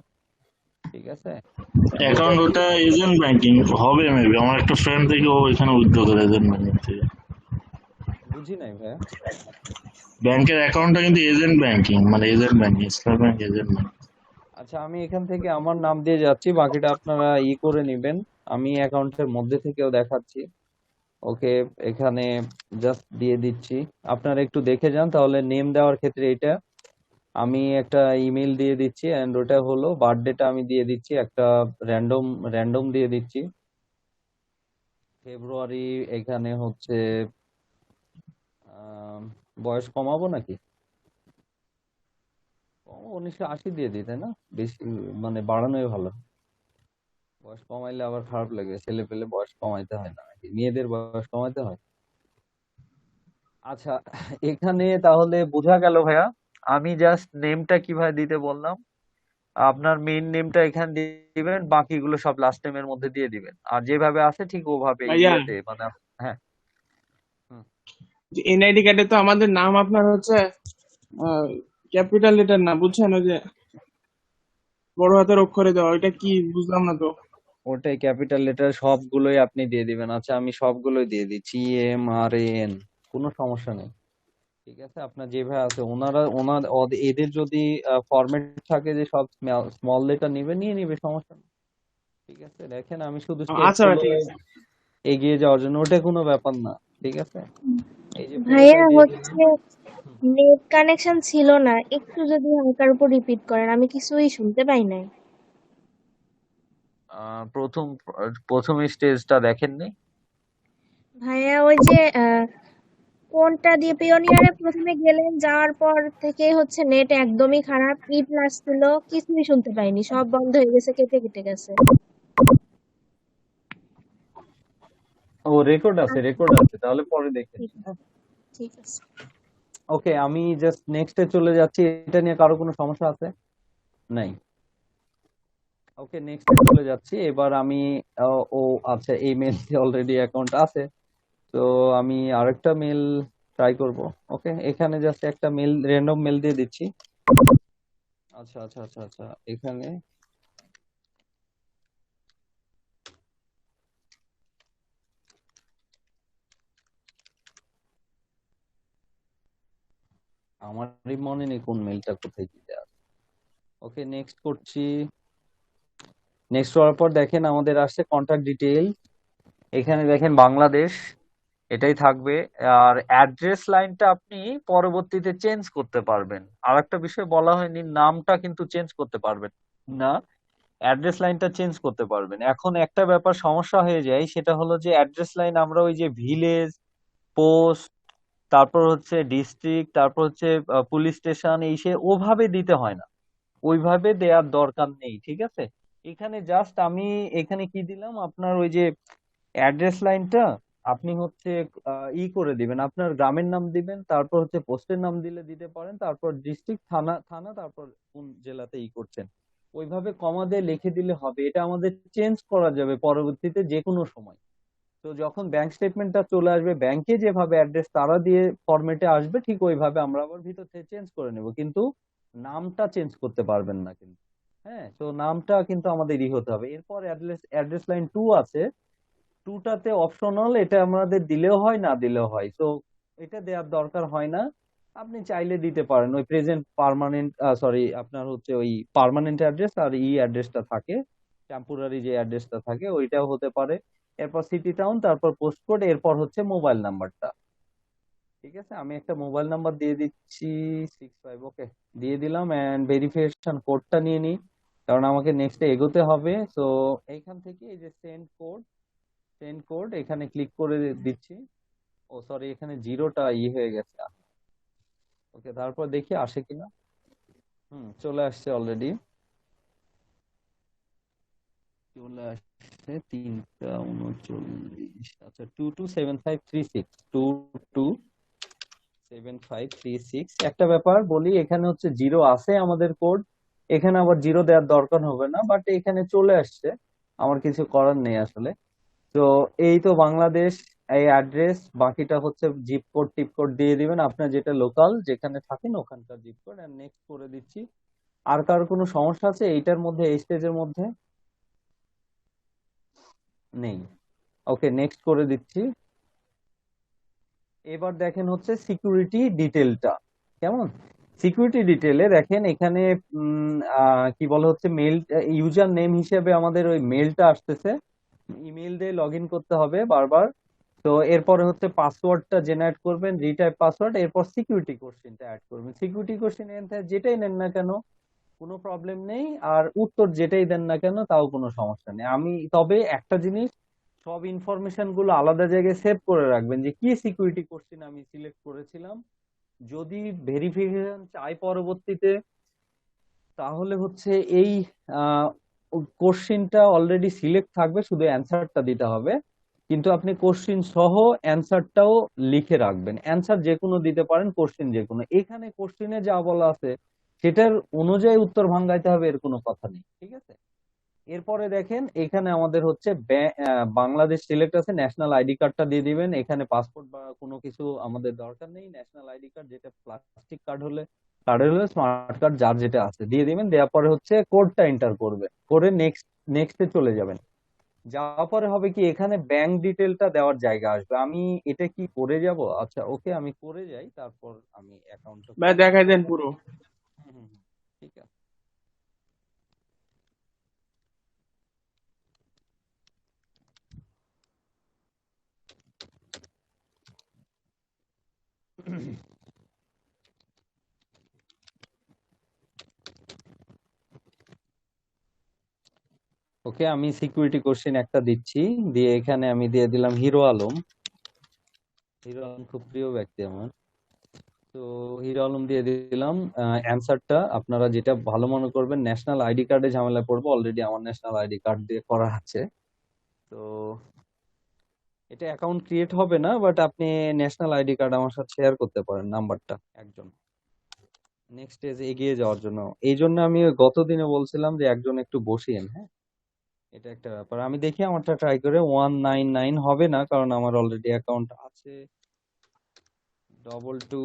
ঠিক আছে? And ওটা অ্যাকাউন্ট ওটা এজেন্ট ব্যাংকিং হবে মেবি, আমার একটা ফ্রেন্ড থেকে ও এখানে উইথড্র করে এজেন্ট ব্যাংকিং থেকে। বুঝি নাই ভাইয়া। ব্যাংকের অ্যাকাউন্টটা কিন্তু এজেন্ট ব্যাংকিং, মানে এজেন্ট ব্যাংকিং, ইসলাম ব্যাংক এজেন্ট ব্যাংক। আচ্ছা, আমি এখান থেকে আমার নাম দিয়ে যাচ্ছি, বাকিটা আপনারা করে নিবেন। আমি অ্যাকাউন্টের মধ্যে থেকেও দেখাচ্ছি। ওকে, এখানে জাস্ট দিয়ে দিচ্ছি, আপনারা একটু দেখে যান। তাহলে নেম দেওয়ার ক্ষেত্রে এটা আমি একটা ইমেল দিয়ে দিচ্ছি, এন্ড ওটা হলো বার্থডেটা আমি দিয়ে দিচ্ছি, একটা র্যান্ডম র্যান্ডম দিয়ে দিচ্ছি, ফেব্রুয়ারি। এখানে হচ্ছে আম, বয়স কমাবো নাকি? 1980 দিয়ে দিই, তাই না? বেশি মানে বাড়ানোই ভালো। বয়স কমাইলে আবার খারাপ লাগে, ছেলে পেলে বয়স কমাইতে হয় না নাকি? মেয়েদের বয়স কমাইতে হয়। আচ্ছা, এখানে তাহলে বোঝা গেল ভাইয়া। আমি জাস্ট নেমটা কিভাবে দিতে বললাম, আপনার মেইন নেমটা এখানে দিবেন, বাকিগুলো সব লাস্ট নেমের মধ্যে দিয়ে দিবেন, আর যেভাবে আছে ঠিক ওভাবে ভাইয়া, ইয়েতে মানে হ্যাঁ। হুম। এনআইডি কার্ডে তো আমাদের নাম আপনার হচ্ছে ক্যাপিটাল লেটার না, বুঝছেন? ওই যে বড় হাতের অক্ষরে দেওয়া, ওইটা কি বুঝলাম না তো। ওটাই ক্যাপিটাল লেটার সবগুলোই আপনি দিয়ে দিবেন। আচ্ছা, আমি সবগুলোই দিয়ে দিচ্ছি, EMRAN, কোনো সমস্যা নেই। ঠিক আছে, আপনার যেভাবে আছে, এদের যদি ফরম্যাট থাকে যে সব স্মল লেটার নিবে, নিয়ে নিবে, সমস্যা নেই। ঠিক আছে, দেখেন আমি শুধু স্টেপ আচ্ছা ভাই, গুলো ঠিক আছে। এগিয়ে যাওয়ার জন্য, ওটা কোনো ব্যাপার না। ঠিক আছে, এই যে ভাইয়া পুরোটাই দিয়ে দিলাম। হচ্ছে নেট কানেকশন ছিল না, একটু যদি হালকার উপর রিপিট করেন, আমি কিছুই শুনতে পাই নাই। প্রথম প্রথম স্টেজটা দেখেননি? ভাইয়া ওই যে কোনটা দিয়ে পিওনিয়ারে প্রথমে গেলেন, যাওয়ার পর থেকে হচ্ছে নেট একদমই খারাপ, ই প্লাস ছিল, কিছুই শুনতে পাইনি, সব বন্ধ হয়ে গেছে, কেটে কেটে গেছে। ও, রেকর্ড আছে, রেকর্ড আছে, তাহলে পরে দেখেন। ঠিক ঠিক আছে। ওকে, আমি জাস্ট নেক্সটে চলে যাচ্ছি। এটা নিয়ে কারো কোনো সমস্যা আছে? নাই। ওকে, নেক্সটে চলে যাচ্ছি এবার আমি। ও আচ্ছা, এই মেইলে অলরেডি অ্যাকাউন্ট আছে, তো আমি আরেকটা মেল ট্রাই করব। ওকে, এখানে জাস্ট একটা মেল, র্যান্ডম মেল দিয়ে দিচ্ছি। আচ্ছা আচ্ছা আচ্ছা আচ্ছা, এখানে আমারই মনে নেই কোন মেলটা কোথায় দিতে আছে। ওকে, নেক্সট করছি। নেক্সট হওয়ার পর দেখেন আমাদের আসছে কন্টাক্ট ডিটেইল। এখানে দেখেন বাংলাদেশ, এটাই থাকবে। আর অ্যাড্রেস লাইনটা আপনি পরবর্তীতে চেঞ্জ করতে পারবেন। আর একটা বিষয় বলা হয়নি, নামটা কিন্তু চেঞ্জ করতে পারবেন না, অ্যাড্রেস লাইনটা চেঞ্জ করতে পারবেন। এখন একটা ব্যাপার সমস্যা হয়ে যায়, সেটা হলো যে অ্যাড্রেস লাইন আমরা ওই যে ভিলেজ, পোস্ট, তারপর হচ্ছে ডিস্ট্রিক্ট, তারপর হচ্ছে পুলিশ স্টেশন, এই সে ওভাবে দিতে হয় না, ওইভাবে দেওয়ার দরকার নেই। ঠিক আছে, এখানে জাস্ট আমি এখানে কি দিলাম, আপনার ওই যে অ্যাড্রেস লাইনটা আপনি হচ্ছে করে দিবেন, আপনার গ্রামের নাম দিবেন, তারপর হচ্ছে পোস্টের নাম দিলে দিতে পারেন, তারপর ডিস্ট্রিক্ট, থানা থানা, তারপর কোন জেলাতে করছেন, ওইভাবে কমা দিয়ে লিখে দিলে হবে। এটা আমাদের চেঞ্জ করা যাবে পরবর্তীতে যে কোনো সময়। তো যখন ব্যাংক স্টেটমেন্টটা চলে আসবে, ব্যাংকে যেভাবে অ্যাড্রেস তারা দিয়ে ফরম্যাটে আসবে, ঠিক ওইভাবে আমরা আবার ভিতর থেকে চেঞ্জ করে নেব, কিন্তু নামটা চেঞ্জ করতে পারবেন না কিন্তু। হ্যাঁ, তো নামটা কিন্তু আমাদেরই হতে হবে। এরপর অ্যাড্রেস অ্যাড্রেস লাইন 2 আছে, টুটাতে অপশনাল, এটা আমাদের দিলেও হয় না দিলেও হয়, তো এটা দেওয়ার দরকার হয় না। আপনি চাইলে দিতে পারেন ওই প্রেজেন্ট পার্মানেন্ট, সরি, আপনার হচ্ছে ওই পার্মানেন্ট অ্যাড্রেস আর অ্যাড্রেসটা থাকে, টেম্পোরারি যে অ্যাড্রেসটা থাকে ওইটাও হতে পারে। এরপর সিটি টাউন, তারপর পোস্ট কোড, এরপর হচ্ছে মোবাইল নাম্বারটা। ঠিক আছে, আমি একটা মোবাইল নাম্বার দিয়ে দিচ্ছি, 65। ওকে, দিয়ে দিলাম, এন্ড ভেরিফিকেশন কোডটা নিয়ে নিই, কারণ আমাকে নেক্সটে এগোতে হবে। তো এইখান থেকে এই যে সেন্ড কোড, সেন্ড কোড এখানে ক্লিক করে দিচ্ছি। ও সরি, এখানে জিরোটা হয়ে গেছে। ওকে, তারপর দেখি আসে কিনা। চলে আসছে অলরেডি, চলে আসছে 3টা 39। আচ্ছা, 227536, 227536। একটা ব্যাপার বলি, এখানে হচ্ছে জিরো আছে আমাদের কোড, এখানে আবার জিরো দেওয়ার দরকার হবে না, বাট এখানে চলে আসছে, আমার কিছু করার নেই আসলে। তো এই তো বাংলাদেশ, এই অ্যাড্রেস, বাকিটা হচ্ছে জিপ কোড টিপ কোড দিয়ে দিবেন, আপনার যেটা লোকাল যেখানে থাকেন ওখানকার জিপ কোড, এন্ড নেক্সট করে দিচ্ছি। আর কারো কোনো সমস্যা আছে এইটার মধ্যে, এই স্টেজের মধ্যে? নেই। ওকে, নেক্সট করে দিচ্ছি। এবার দেখেন হচ্ছে সিকিউরিটি ডিটেলটা কেমন। সিকিউরিটি ডিটেলে দেখেন এখানে কি বলে হচ্ছে মেল, ইউজার নেম হিসেবে আমাদের ওই মেলটা আসতেছে, ইমেল দিয়ে লগ ইন করতে হবে বারবার। তো এরপরে হচ্ছে পাসওয়ার্ডটা জেনারেট করবেন, রিটাইপ পাসওয়ার্ড, এরপর সিকিউরিটি কোশ্চেনটা অ্যাড করবেন। সিকিউরিটি কোশ্চেন যেটাই নেন না কেন কোনো প্রবলেম নেই, আর উত্তর যেটাই দেন না কেন তাও কোনো সমস্যা নেই। আমি তবে একটা জিনিস সব ইনফরমেশন গুলো আলাদা জায়গায় সেভ করে রাখবেন যে কি সিকিউরিটি কোশ্চেন আমি সিলেক্ট করেছিলাম। যদি ভেরিফিকেশন চাই পরবর্তীতে, তাহলে হচ্ছে এই কোশ্চেনটা অলরেডি সিলেক্ট থাকবে, শুধু অ্যান্সারটা দিতে হবে। কিন্তু আপনি কোশ্চেন সহ অ্যান্সারটাও লিখে রাখবেন। অ্যান্সার যে কোনো দিতে পারেন, কোশ্চেন যে কোনো। এখানে কোশ্চেনে যা বলা আছে সেটার অনুযায়ী উত্তর ভাঙাইতে হবে, এর কোনো কথা নেই, ঠিক আছে? এরপরে দেখেন এখানে আমাদের হচ্ছে বাংলাদেশ সিলেক্ট আছে, ন্যাশনাল আইডি কার্ডটা দিয়ে দিবেন। এখানে পাসপোর্ট বা কোনো কিছু আমাদের দরকার নেই। ন্যাশনাল আইডি কার্ড, যেটা প্লাস্টিক কার্ড হলে স্মার্ট কার্ড, যার যেটা আছে দিয়ে দিবেন। দেওয়ার পরে হচ্ছে কোডটা এন্টার করবে, করে নেক্সটে চলে যাবেন। যাওয়ার পরে হবে কি, এখানে ব্যাংক ডিটেলটা দেওয়ার জায়গা আসবে। আমি এটা কি করে যাব? আচ্ছা, ওকে, আমি করে যাই, তারপর আমি অ্যাকাউন্টটা ভাই খুলে দেখাই দেখাবো। দেন পুরো। হুম, হুম, হুম, ঠিক আছে। ওকে, আমি সিকিউরিটি কোশ্চেন একটা দিচ্ছি, দিয়ে এখানে আমি দিয়ে দিলাম হিরো আলম। হিরো আলম খুব প্রিয় ব্যক্তি আমার। তো হিরো আলম দিয়ে দিলাম। অ্যান্সারটা আপনারা যেটা ভালো মনে করবেন। ন্যাশনাল আইডি কার্ডে ঝামেলা পড়বো, অলরেডি আমার ন্যাশনাল আইডি কার্ড দিয়ে করা আছে। তো এটা অ্যাকাউন্ট ক্রিয়েট হবে না, বাট আপনি ন্যাশনাল আইডি কার্ড আমার সাথে শেয়ার করতে পারেন, নাম্বারটা একজন, নেক্সট স্টেজে এগিয়ে যাওয়ার জন্য। এই জন্য আমি ওই গত দিনে বলছিলাম যে একজন একটু বসিয়েন, হ্যাঁ। এটা একটা ব্যাপার। আমি দেখি আমারটা ট্রাই করে। 199 হবে না, কারণ আমার অলরেডি অ্যাকাউন্ট আছে। 22,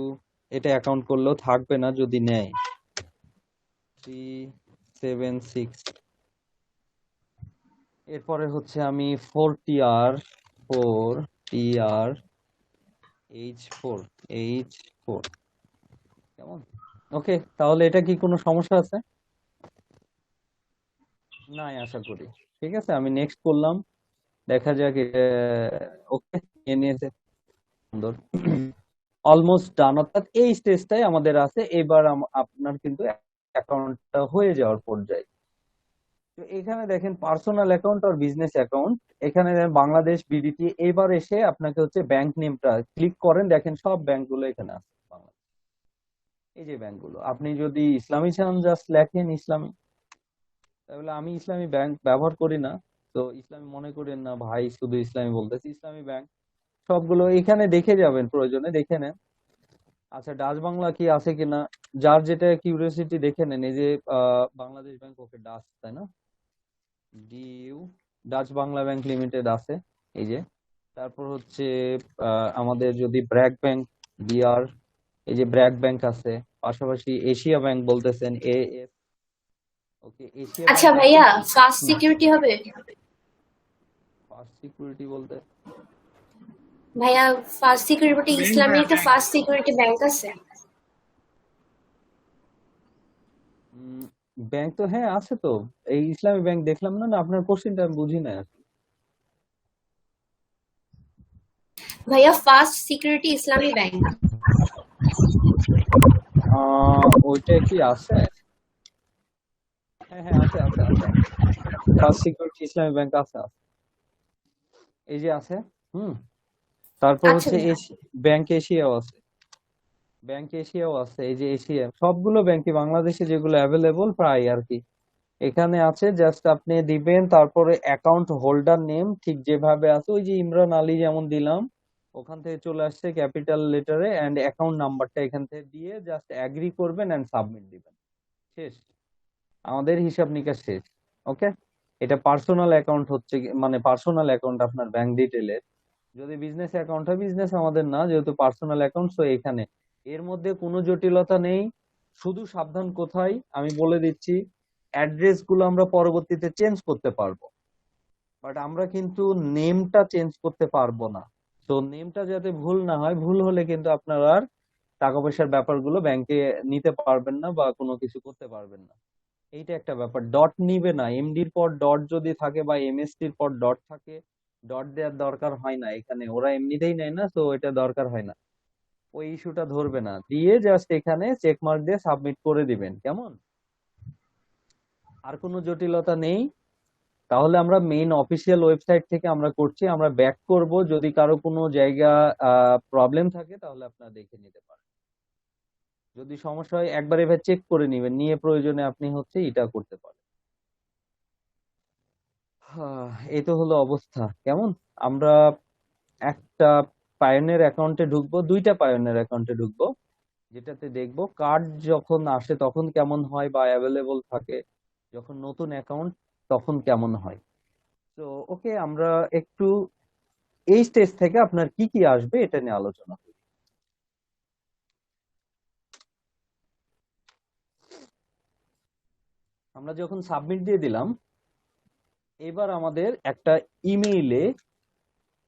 এটা অ্যাকাউন্ট করলেও থাকবে না যদি নেয়। 376, এরপরে হচ্ছে আমি 4TR কেমন? ওকে, তাহলে এটা কি কোনো সমস্যা আছে? নাই আশা করি। ঠিক আছে, আমি নেক্সট করলাম, দেখা যাক। ওকে, নিয়ে নিয়েছে, সুন্দর। অলমোস্ট ডান, অর্থাৎ এই স্টেজটাই আমাদের আছে। এবার আপনার কিন্তু অ্যাকাউন্টটা হয়ে যাওয়ার পর্যায়ে। তো এখানে দেখেন পার্সোনাল অ্যাকাউন্ট আর বিজনেস অ্যাকাউন্ট। এখানে দেখেন বাংলাদেশ বিডিটি। এবার এসে আপনাকে হচ্ছে ব্যাংক নেমটা ক্লিক করেন, দেখেন সব ব্যাংকগুলো এখানে আছে বাংলাদেশ। এই যে ব্যাংকগুলো, আপনি যদি ইসলামী চান জাস্ট লেখেন ইসলামী। তাহলে আমি ইসলামী ব্যাংক ব্যবহার করি না, তো ইসলামী মনে করেন না ভাই, শুধু ইসলামী বলতেছি, ইসলামী ব্যাংক সবগুলো এখানে দেখে যাবেন, প্রয়োজনে দেখে নেন। আচ্ছা, ডাচ বাংলা কি আছে কিনা, যার যেটা কিউরিওসিটি দেখে নেন। এই যে বাংলাদেশ ব্যাংক, ওকে, ডাচ, তাই না? DU, Dutch Bangla bank limited আছে, এই যে। তারপর হচ্ছে আমাদের যদি ব্র্যাক ব্যাংক, বিআর, এই যে ব্র্যাক ব্যাংক আছে। পাশাপাশি এশিয়া ব্যাংক বলতেছেন, এএস। ওকে, এশিয়া আচ্ছা ব্যাংক আছে। ভাইয়া, ফাস্ট সিকিউরিটি হবে? ফার্স্ট সিকিউরিটি বলতে? ভাইয়া, ফাস্ট সিকিউরিটি ব্যাংক ইসলামী ভাইয়া, একটা ব্যাংক। ফাস্ট সিকিউরিটি ব্যাংক আছে? ব্যাংক তো হ্যাঁ আছে তো। এই ইসলামী ব্যাংক দেখলাম না। না, আপনার কোশ্চেনটা আমি বুঝি না। ভাইয়া, ফাস্ট সিকিউরিটি ইসলামী ব্যাংক। ওইটা কি আছে? হ্যাঁ, হ্যাঁ, আছে, আছে, আছে। ফার্স্ট সিকিউরিটি ইসলামী ব্যাংক আছে, আছে। এই যে আছে। হুম। তারপর আচ্ছা হচ্ছে ভাইয়া। ব্যাংক এশিয়াও আছে। ব্যাংক এশিয়াও আছে, এই যে এশিয়া। সবগুলো ব্যাংকই বাংলাদেশে যেগুলো অ্যাভেলেবল প্রায় আর কি এখানে আছে। জাস্ট আপনি দিবেন, তারপরে অ্যাকাউন্ট হোল্ডার নেম ঠিক যেভাবে আছে, ওই যে ইমরান আলী যেমন দিলাম, ওখান থেকে চলে আসছে ক্যাপিটাল লেটারে, এন্ড অ্যাকাউন্ট নাম্বারটা এখান থেকে দিয়ে জাস্ট অ্যাগ্রি করবেন এন্ড সাবমিট দিবেন। শেষ, আমাদের হিসাব নিকাশ শেষ। ওকে, এটা পার্সোনাল অ্যাকাউন্ট হচ্ছে মানে পার্সোনাল অ্যাকাউন্ট আপনার ব্যাংক ডিটেলের। যদি বিজনেস অ্যাকাউন্ট হয়, বিজনেস আমাদের না, যেহেতু পার্সোনাল অ্যাকাউন্ট, তো এখানে এর মধ্যে কোনো জটিলতা নেই। শুধু সাবধান কোথায় আমি বলে দিচ্ছি, অ্যাড্রেস গুলো আমরা পরবর্তীতে চেঞ্জ করতে পারবো, বাট আমরা কিন্তু নেমটা চেঞ্জ করতে পারবো না। তো নেমটা যাতে ভুল না হয়, ভুল হলে কিন্তু আপনারা আর টাকা পয়সার ব্যাপারগুলো ব্যাংকে নিতে পারবেন না বা কোনো কিছু করতে পারবেন না। এইটা একটা ব্যাপার। ডট নিবে না, এমডির পর ডট যদি থাকে বা এমএসটির পর ডট থাকে, ডট দেওয়ার দরকার হয় না এখানে, ওরা এমনিতেই নেয় না, তো এটা দরকার হয় না। ওই ইস্যুটা ধরবে না, দিয়ে জাস্ট এখানে চেক মার্ক দিয়ে সাবমিট করে দিবেন। কেমন? আর কোনো জটিলতা নেই। তাহলে আমরা মেইন অফিসিয়াল ওয়েবসাইট থেকে আমরা করছি, আমরা ব্যাক করব, যদি কারো কোনো জায়গা প্রবলেম থাকে তাহলে আপনারা দেখে নিতে পারেন। যদি সমস্যা হয় একবার এভাবে চেক করে নিবেন, নিয়ে প্রয়োজনে আপনি হচ্ছে এটা করতে পারেন। এই তো হলো অবস্থা। কেমন, আমরা একটা পায়োনিয়ার অ্যাকাউন্টে ঢুকবো, দুইটা পায়োনিয়ার অ্যাকাউন্টে ঢুকবো, যেটাতে দেখবো কার্ড যখন আসে তখন কেমন হয় বা অ্যাভেলেবল থাকে, যখন নতুন অ্যাকাউন্ট তখন কেমন হয়। তো ওকে, আমরা একটু এই স্টেজ থেকে আপনার কি কি আসবে এটা নিয়ে আলোচনা করি। আমরা যখন সাবমিট দিয়ে দিলাম, এবার আমাদের একটা ইমেইলে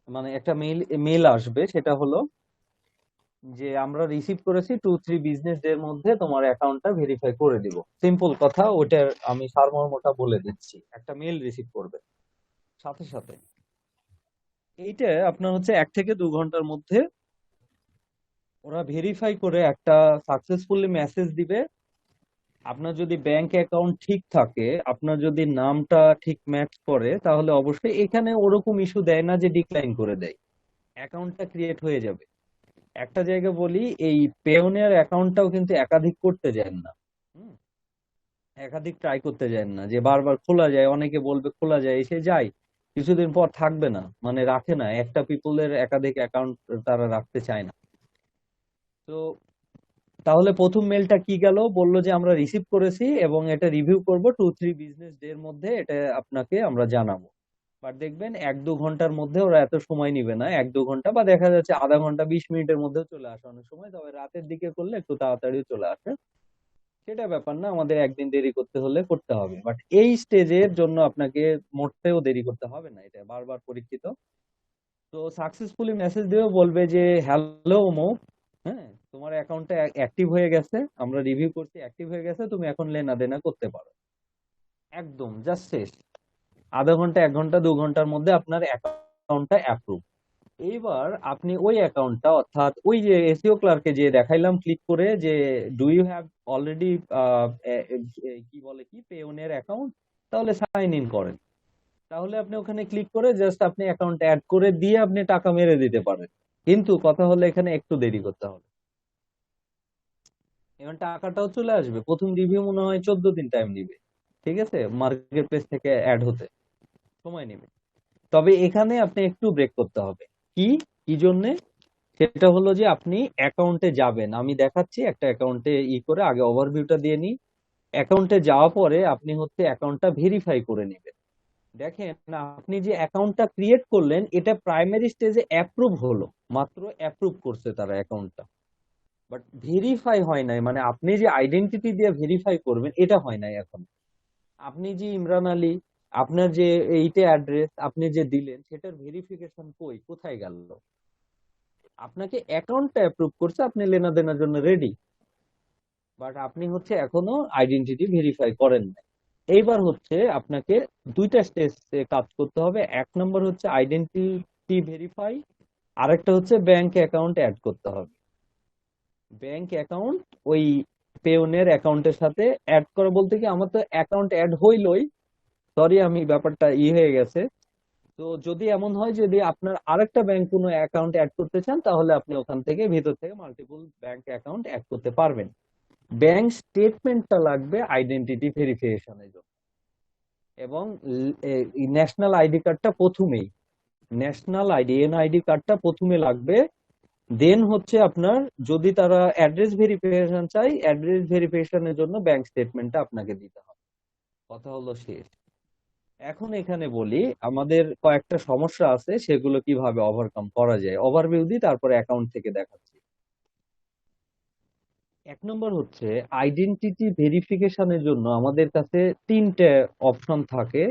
মানে একটা মেল আসবে, সেটা হলো যে আমরা রিসিভ করেছি 2-3 বিজনেস ডে এর মধ্যে তোমার অ্যাকাউন্টটা ভেরিফাই করে দিব। সিম্পল কথা, ওটার আমি সারমর্মটা বলে দিচ্ছি। একটা মেল রিসিভ করবে সাথে সাথে, এইটা আপনার হচ্ছে 1 থেকে 2 ঘন্টার মধ্যে ওরা ভেরিফাই করে একটা সাকসেসফুলি মেসেজ দিবে। আপনার যদি ব্যাংক অ্যাকাউন্ট ঠিক থাকে, আপনার যদি নামটা ঠিক ম্যাচ করে, তাহলে অবশ্যই এখানে ওরকম ইস্যু দেয় না যে ডিক্লাইন করে দেয়, অ্যাকাউন্টটা ক্রিয়েট হয়ে যাবে। একটা জায়গা বলি, এই পেওনিয়ার অ্যাকাউন্টটাও কিন্তু একাধিক করতে যায় না। হুম, একাধিক ট্রাই করতে যায় না, যে বারবার খোলা যায়, অনেকে বলবে খোলা যায়, এসে যায় কিছুদিন পর থাকবে না, মানে রাখে না, একটা পিপলের একাধিক অ্যাকাউন্ট তারা রাখতে চায় না। তো তাহলে প্রথম মেলটা কি গেল, বললো যে আমরা রিসিভ করেছি এবং এটা রিভিউ করব 2-3 বিজনেস ডে এর মধ্যে, এটা আপনাকে আমরা জানাবো। বাট দেখবেন 1-2 ঘন্টার মধ্যে, ওরা এত সময় নিবে না, 1-2 ঘন্টা বা দেখা যাচ্ছে আধা ঘন্টা 20 মিনিটের মধ্যেও চলে আসে অনেক সময়, তবে রাতের দিকে করলে একটু তাড়াতাড়ি চলে আসে। সেটা ব্যাপার না, আমাদের একদিন দেরি করতে হলে করতে হবে, বাট এই স্টেজের জন্য আপনাকে মোটেও দেরি করতে হবে না, এটা বারবার পরীক্ষিত। তো সাকসেসফুলি মেসেজ দিয়েও বলবে যে হ্যালো অমুক, হ্যাঁ তোমার অ্যাকাউন্টটা অ্যাক্টিভ হয়ে গেছে, আমরা রিভিউ করছি, অ্যাক্টিভ হয়ে গেছে, তুমি এখন লেনা দেনা করতে পারো। একদম জাস্ট শেষ, আধা ঘন্টা 1 ঘন্টা 2 ঘন্টার মধ্যে আপনার অ্যাকাউন্টটা অ্যাপ্রুভ। এইবার আপনি ওই অ্যাকাউন্টটা, অর্থাৎ ওই যে এসইও ক্লার্কে যে দেখাইলাম ক্লিক করে যে ডু ইউ হ্যাভ অলরেডি কি বলে কি পেওনের অ্যাকাউন্ট, তাহলে সাইন ইন করেন। তাহলে আপনি ওখানে ক্লিক করে জাস্ট আপনি অ্যাকাউন্ট অ্যাড করে দিয়ে আপনি টাকা মেরে দিতে পারেন। কিন্তু কথা হলো এখানে একটু দেরি করতে হবে, এখন টাকাটাও চলে আসবে। প্রথম রিভিউ মনে হয় 14 দিন টাইম নিবে, ঠিক আছে, মার্কেট প্লেস থেকে অ্যাড হতে সময় নেবে। তবে এখানে আপনি একটু ব্রেক করতে হবে। কি কি জন্যে, সেটা হলো যে আপনি অ্যাকাউন্টে যাবেন, আমি দেখাচ্ছি একটা অ্যাকাউন্টে করে আগে ওভারভিউটা দিয়ে নিই। অ্যাকাউন্টে যাওয়া পরে আপনি হচ্ছে অ্যাকাউন্টটা ভেরিফাই করে নেবেন। দেখেন, আপনি যে অ্যাকাউন্টটা ক্রিয়েট করলেন, এটা প্রাইমারি স্টেজে অ্যাপ্রুভ হলো, মাত্র অ্যাপ্রুভ করছে তারা অ্যাকাউন্টটা, বাট ভেরিফাই হয় নাই, মানে আপনি যে আইডেন্টিটি দিয়ে ভেরিফাই করবেন এটা হয় নাই এখন। আপনি যে ইমরান আলী, আপনার যে এইটা অ্যাড্রেস আপনি যে দিলেন, সেটার ভেরিফিকেশন কোথায় গেল? আপনাকে অ্যাকাউন্টটা অ্যাপ্রুভ করছে, আপনি লেনাদেনার জন্য রেডি, বাট আপনি হচ্ছে এখনো আইডেন্টিটি ভেরিফাই করেন না। এইবার হচ্ছে আপনাকে দুইটা স্টেজ কাজ করতে হবে। 1 নম্বর হচ্ছে আইডেন্টিটি ভেরিফাই, আরেকটা হচ্ছে ব্যাংক অ্যাকাউন্ট অ্যাড করতে হবে। ব্যাংক অ্যাকাউন্ট ওই পেওনের অ্যাকাউন্টের সাথে অ্যাড করা বলতে কি, আমার তো অ্যাকাউন্ট অ্যাড হইলই, সরি আমি ব্যাপারটা হয়ে গেছে। তো যদি এমন হয় যদি আপনার আরেকটা ব্যাংক কোনো অ্যাকাউন্ট অ্যাড করতে চান, তাহলে আপনি ওখান থেকে ভিতর থেকে মাল্টিপল ব্যাংক অ্যাকাউন্ট অ্যাড করতে পারবেন। ব্যাংক স্টেটমেন্টটা লাগবে আইডেন্টিটি ভেরিফিকেশনের জন্য, এবং ন্যাশনাল আইডি কার্ডটা প্রথমেই, ন্যাশনাল আইডি এনআইডি কার্ডটা প্রথমে লাগবে। দেন হচ্ছে আপনার যদি তারা অ্যাড্রেস ভেরিফিকেশন চাই, অ্যাড্রেস ভেরিফিকেশনের জন্য ব্যাংক স্টেটমেন্টটা আপনাকে দিতে হবে। কথা হলো শেষ। এখন এখানে বলি আমাদের কয়েকটা সমস্যা আছে, সেগুলো কিভাবে ওভারকাম করা যায়। ওভারভিউ দিই, তারপরে অ্যাকাউন্ট থেকে দেখাচ্ছি। 1 নম্বর হচ্ছে আইডেন্টিটি ভেরিফিকেশনের জন্য আমাদের কাছে 3টে অপশন থাকে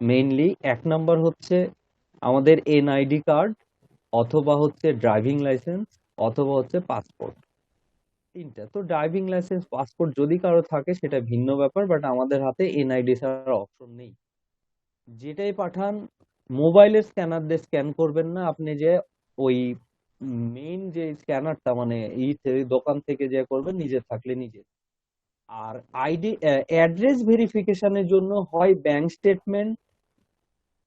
মেইনলি। 1 নম্বর হচ্ছে আমাদের এনআইডি কার্ড, অথবা হচ্ছে ড্রাইভিং লাইসেন্স, অথবা হচ্ছে পাসপোর্ট। 3টা। তো ড্রাইভিং লাইসেন্স পাসপোর্ট যদি কারো থাকে সেটা ভিন্ন ব্যাপার, বাট আমাদের হাতে এনআইডি ছাড়া অপশন নেই। যেটাই পাঠান মোবাইলের স্ক্যানার দিয়ে স্ক্যান করবেন না, আপনি যে ওই মেইন যে স্ক্যানারটা মানে দোকান থেকে যে করবেন, নিজে থাকলে নিজে। আর অ্যাড্রেস ভেরিফিকেশনের জন্য হয় ব্যাংক স্টেটমেন্ট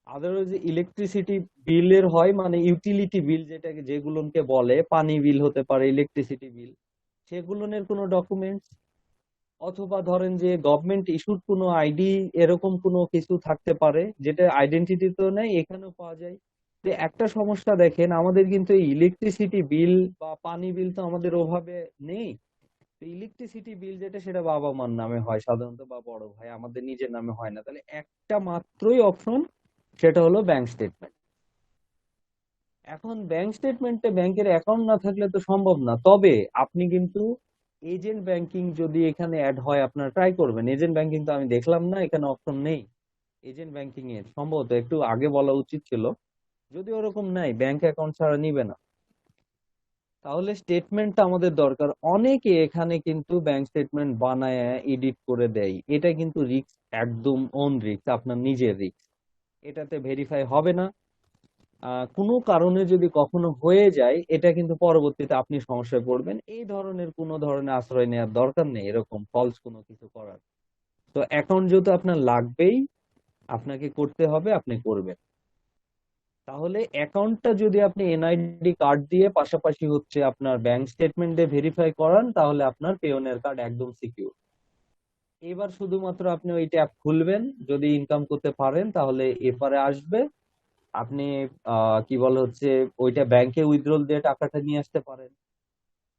আদারওয়াইজ ইলেকট্রিসিটি বিলের হয়, মানে ইউটিলিটি বিল যেটাকে, যেগুলোকে বলে পানি বিল হতে পারে, ইলেকট্রিসিটি বিল, সেগুলোর কোনো ডকুমেন্টস, অথবা ধরেন যে গভর্নমেন্ট ইস্যুড কোনো আইডি, এরকম কোনো কিছু থাকতে পারে, যেটা আইডেন্টিটি তো নেই, এখানেও পাওয়া যায়। যে একটা সমস্যা দেখেন, আমাদের কিন্তু এই ইলেকট্রিসিটি বিল বা পানি বিল তো আমাদের ওভাবে নেই। ইলেকট্রিসিটি বিল যেটা, সেটা বাবা মার নামে হয় সাধারণত, বা বড় ভাই, আমাদের নিজের নামে হয় না। তাহলে একটা মাত্রই অপশন, সেটা হলো ব্যাংক স্টেটমেন্ট। এখন ব্যাংক স্টেটমেন্টে ব্যাংকের অ্যাকাউন্ট না থাকলে তো সম্ভব না। তবে আপনি কিন্তু এজেন্ট ব্যাংকিং যদি এখানে অ্যাড হয়, আপনারা ট্রাই করবেন। এজেন্ট ব্যাংকিং তো আমি দেখলাম না এখানে অপশন নেই। এজেন্ট ব্যাংকিং এর সম্ভবত একটু আগে বলা উচিত ছিল, যদি ওরকম নাই, ব্যাংক অ্যাকাউন্ট ছাড়া নিবে না। তাহলে স্টেটমেন্টটা আমাদের দরকার। অনেকে এখানে কিন্তু ব্যাংক স্টেটমেন্ট বানায় এডিট করে দেয়, এটা কিন্তু রিস্ক, একদম অন রিস্ক, আপনার নিজের রিস্ক। এটাতে ভেরিফাই হবে না। কোনো কারণে যদি কখনো হয়ে যায়, এটা কিন্তু পরবর্তীতে আপনি সমস্যায় পড়বেন। এই ধরনের কোনো ধরনের আশ্রয় নেওয়ার দরকার নেই, এরকম ফলস কোনো কিছু করার। তো অ্যাকাউন্ট যেহেতু আপনার লাগবেই, আপনাকে করতে হবে, আপনি করবেন। তাহলে অ্যাকাউন্টটা যদি আপনি এনআইডি কার্ড দিয়ে পাশাপাশি হচ্ছে আপনার ব্যাংক স্টেটমেন্ট দিয়ে ভেরিফাই করান, তাহলে আপনার পেওনের কার্ড একদম সিকিউর। এবার শুধুমাত্র আপনি ওই ট্যাব খুলবেন, যদি ইনকাম করতে পারেন তাহলে এপারে আসবে। আপনি কি বলে হচ্ছে, ওইটা ব্যাংকে উইথড্রল দিয়ে টাকাটা নিয়ে আসতে পারেন,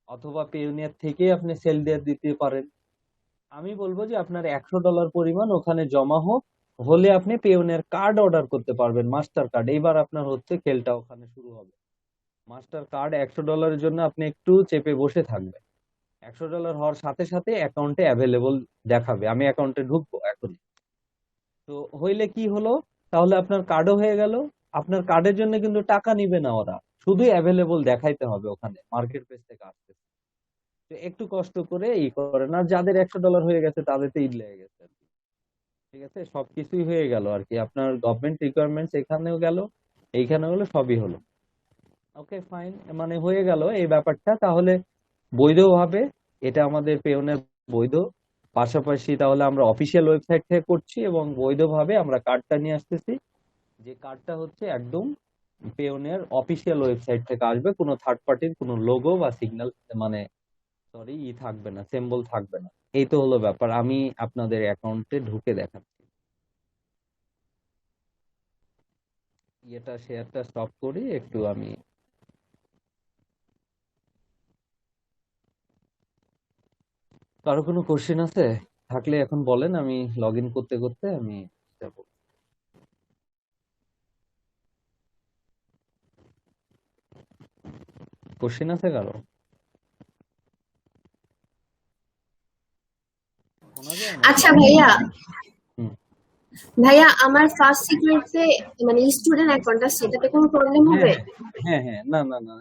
অথবা পেওনিয়ার থেকে আপনি সেল দিয়ে দিতে পারেন। আমি বলবো যে আপনার $100 পরিমাণ ওখানে জমা হোক, হলে আপনি পেওনের কার্ড অর্ডার করতে পারবেন, মাস্টার কার্ড। এইবার আপনার হচ্ছে খেলটা ওখানে শুরু হবে। মাস্টার কার্ড $100 জন্য আপনি একটু চেপে বসে থাকবেন। $100 হওয়ার সাথে সাথে অ্যাকাউন্টে অ্যাভেলেবল দেখাবে, আমি অ্যাকাউন্টে ঢুকবো এখন। তো হইলে কি হলো, তাহলে আপনার কার্ডও হয়ে গেল। আপনার কার্ডের জন্য কিন্তু টাকা নিবে না ওরা, শুধু অ্যাভেলেবল দেখাইতে হবে ওখানে, মার্কেট প্লেস থেকে আসতে। তো একটু কষ্ট করে করেন। আর যাদের $100 হয়ে গেছে, তাদের তো ঈদ লেগে গেছে আর কি। ঠিক আছে, সবকিছুই হয়ে গেল আর কি, আপনার গভর্নমেন্ট রিকোয়ারমেন্টস এখানেও গেল, এইখানে হলো, সবই হলো। ওকে ফাইন, মানে হয়ে গেল এই ব্যাপারটা। তাহলে বৈধভাবে এটা আমাদের পেওনের বৈধ। পাশাপাশি তাহলে আমরা অফিসিয়াল ওয়েবসাইট থেকে করছি, এবং বৈধভাবে আমরা কার্ডটা নিয়ে আসতেছি, যে কার্ডটা হচ্ছে একদম পেওনের অফিসিয়াল ওয়েবসাইট থেকে আসবে, কোনো থার্ড পার্টির কোনো লোগো বা সিগন্যাল, মানে সরি, থাকবে না, সিম্বল থাকবে না। এই তো হলো ব্যাপার। আমি আপনাদের অ্যাকাউন্টে ঢুকে দেখাচ্ছি। শেয়ারটা স্টপ করি একটু আমি। কারো কোনো কোশ্চেন আছে? থাকলে এখন বলেন, আমি লগ ইন করতে করতে আমি যাবো। কোশ্চেন আছে কারো? শোনা যায় না? আচ্ছা ভাইয়া, হুম। ভাইয়া আমার ফার্স্ট সিকিউরিটিতে মানে স্টুডেন্ট অ্যাকাউন্ট আছে, এটাতে কোনো প্রবলেম হ্যাঁ হবে? হ্যাঁ হ্যাঁ হ্যাঁ, না না না,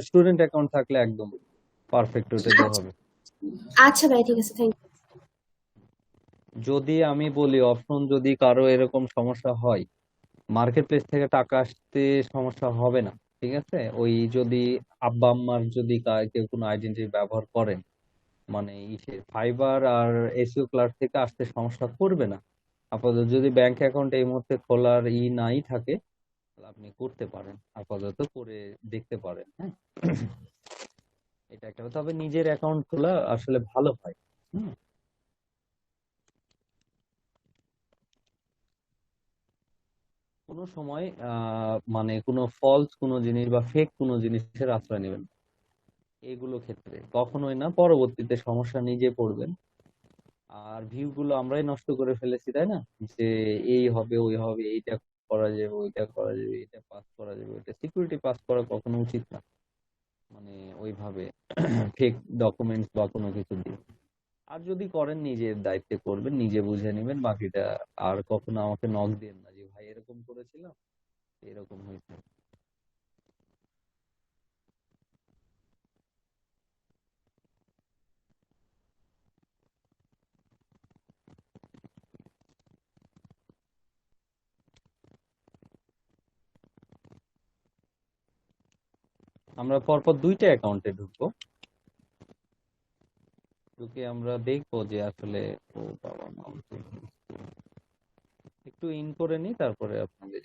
স্টুডেন্ট অ্যাকাউন্ট থাকলে একদম পারফেক্ট, ওটাতে আচ্ছা হবে। আচ্ছা ভাই, ঠিক আছে, থ্যাংক ইউ। যদি আমি বলি অপশন, যদি কারো এরকম সমস্যা হয়, মার্কেট প্লেস থেকে টাকা আসতে সমস্যা হবে না। ঠিক আছে, ওই যদি আব্বা আম্মার যদি কেউ কোনো আইডেন্টিটি ব্যবহার করেন, মানে ফাইবার আর এসইও ক্লার্ক থেকে আসতে সমস্যা করবে না। আপাতত যদি ব্যাংক অ্যাকাউন্ট এই মুহূর্তে খোলার নাই থাকে, তাহলে আপনি করতে পারেন, আপাতত করে দেখতে পারেন। হ্যাঁ, এটা একটা, তবে নিজের অ্যাকাউন্ট খোলা আসলে ভালো হয়। হুম। কোনো সময় মানে কোনো ফলস কোনো জিনিস বা ফেক কোনো জিনিসের আশ্রয় নেবেন না। এগুলো ক্ষেত্রে কখনোই না, পরবর্তীতে সমস্যা নিজে পড়বেন। আর ভিউ গুলো আমরাই নষ্ট করে ফেলেছি, তাই না? যে এই হবে, ওই হবে, এইটা করা যাবে, ওইটা করা যাবে, এটা পাস করা যাবে, ওইটা সিকিউরিটি পাস করা কখনো উচিত না, মানে ওইভাবে ফেক ডকুমেন্টস বা কোনো কিছু দিয়ে। আর যদি করেন, নিজের দায়িত্বে করবেন, নিজে বুঝে নেবেন বাকিটা। আর কখনো আমাকে নক দিন না যে ভাই এরকম করেছিলাম, এরকম হয়েছে। আমরা পরপর দুইটা অ্যাকাউন্টে ঢুকবো। ঢুকে আমরা দেখবো যে আসলে, ও বাবা মা, একটু ইন করে নি, তারপরে আপনাদের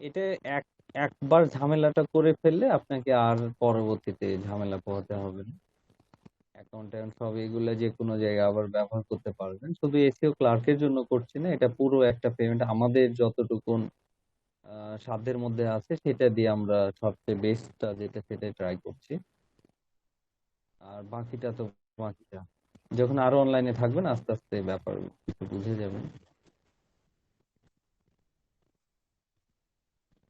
এটা এক একবার ঝামেলাটা করে ফেললে আপনাকে আর পরবর্তীতে ঝামেলা পোহাতে হবে না। অ্যাকাউন্ট সব এগুলো যে কোনো জায়গায় আবার ব্যবহার করতে পারবেন। শুধু এসইও ক্লার্কের জন্য করছি না, এটা পুরো একটা পেমেন্ট আমাদের যতটুকুন সাধ্যের মধ্যে আছে সেটা দিয়ে আমরা সবচেয়ে বেস্টটা যেটা সেটাই ট্রাই করছি। আর বাকিটা তো বাকিটা যখন আরো অনলাইনে থাকবেন আস্তে আস্তে ব্যাপার কিছু বুঝে যাবেন।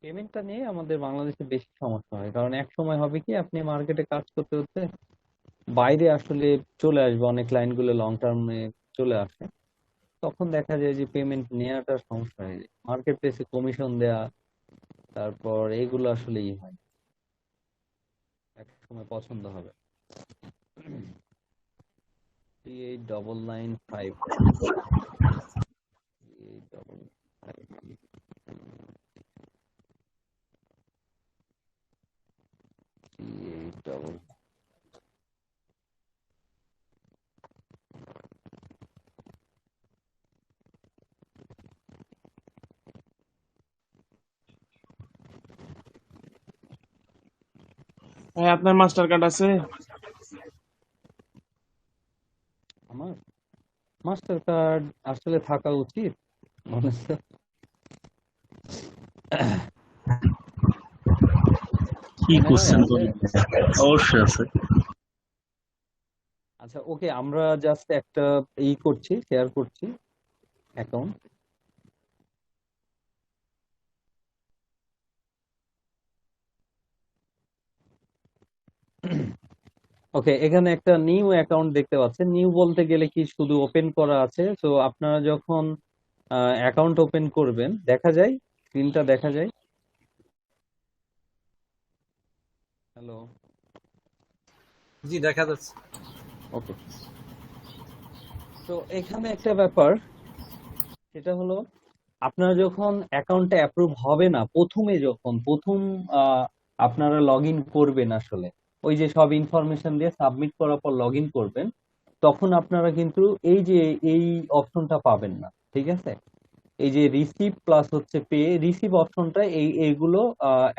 পেমেন্টটা নিয়ে আমাদের বাংলাদেশে বেশি সমস্যা হয়, কারণ এক সময় হবে কি আপনি মার্কেটে কাজ করতে করতে বাইরে আসলে চলে আসবে, অনেক ক্লায়েন্টগুলো লং টার্মে চলে আসে, তখন দেখা যায় যে পেমেন্ট নেওয়াটা সমস্যা হয়ে যায়, মার্কেট প্লেসে কমিশন দেয়া, তারপর এগুলো আসলেই হয়, এক সময় পছন্দ হবে। 38995 3855 ভাই আপনার মাস্টার কার্ড আছে? আমার মাস্টার কার্ড আসলে থাকা উচিত মনে হচ্ছে। কি মনে হয় করছেন আছে। অবশ্যই আছে। আচ্ছা ওকে, আমরা জাস্ট একটা করছি, শেয়ার করছি অ্যাকাউন্ট। ওকে, এখানে একটা নিউ অ্যাকাউন্ট দেখতে পাচ্ছেন। নিউ বলতে গেলে কি শুধু ওপেন করা আছে, তো আপনারা যখন অ্যাকাউন্ট ওপেন করবেন দেখা যায়, স্ক্রিনটা দেখা যায়। হ্যালো, জি দেখা যাচ্ছে। ওকে। তো এখানে একটা ব্যাপার, সেটা হলো আপনারা যখন অ্যাকাউন্টটা অ্যাপ্রুভ হবে না, প্রথম আহ, আপনারা লগ ইন করবেন, আসলে ওই যে সব ইনফরমেশন দিয়ে সাবমিট করার পর লগ ইন করবেন, তখন আপনারা কিন্তু এই যে এই অপশনটা পাবেন না, ঠিক আছে? এই যে রিসিভ প্লাস হচ্ছে পে, রিসিভ অপশনটা এইগুলো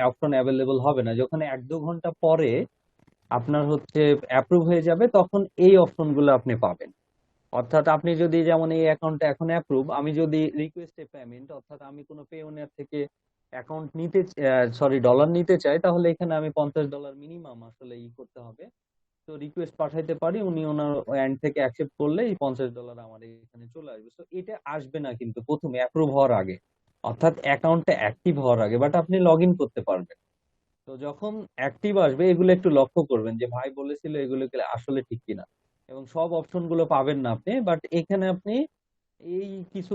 অপশন অ্যাভেলেবল হবে না। যখন 1-2 ঘন্টা পরে আপনার হচ্ছে অ্যাপ্রুভ হয়ে যাবে, তখন এই অপশনগুলো আপনি পাবেন। অর্থাৎ আপনি যদি যেমন এই অ্যাকাউন্টটা এখন অ্যাপ্রুভ, আমি যদি রিকোয়েস্ট এ পেমেন্ট, অর্থাৎ আমি কোনো পেওনিয়ার থেকে অ্যাকাউন্ট নিতে, ডলার নিতে চাই, তাহলে এখানে আমি $50 মিনিমাম আসলে করতে হবে। তো রিকোয়েস্ট পাঠাইতে পারি, উনি ওনার এন্ড থেকে অ্যাকসেপ্ট করলে এই $50 আমার এখানে চলে আসবে। তো এটা আসবে না কিন্তু প্রথমে অ্যাপ্রুভ হওয়ার আগে, অর্থাৎ অ্যাকাউন্টটা অ্যাক্টিভ হওয়ার আগে, বাট আপনি লগ ইন করতে পারবেন। তো যখন অ্যাক্টিভ আসবে এগুলো একটু লক্ষ্য করবেন যে ভাই বলেছিল এগুলো কি আসলে ঠিক কিনা, এবং সব অপশন গুলো পাবেন না আপনি, বাট এখানে আপনি এই কিছু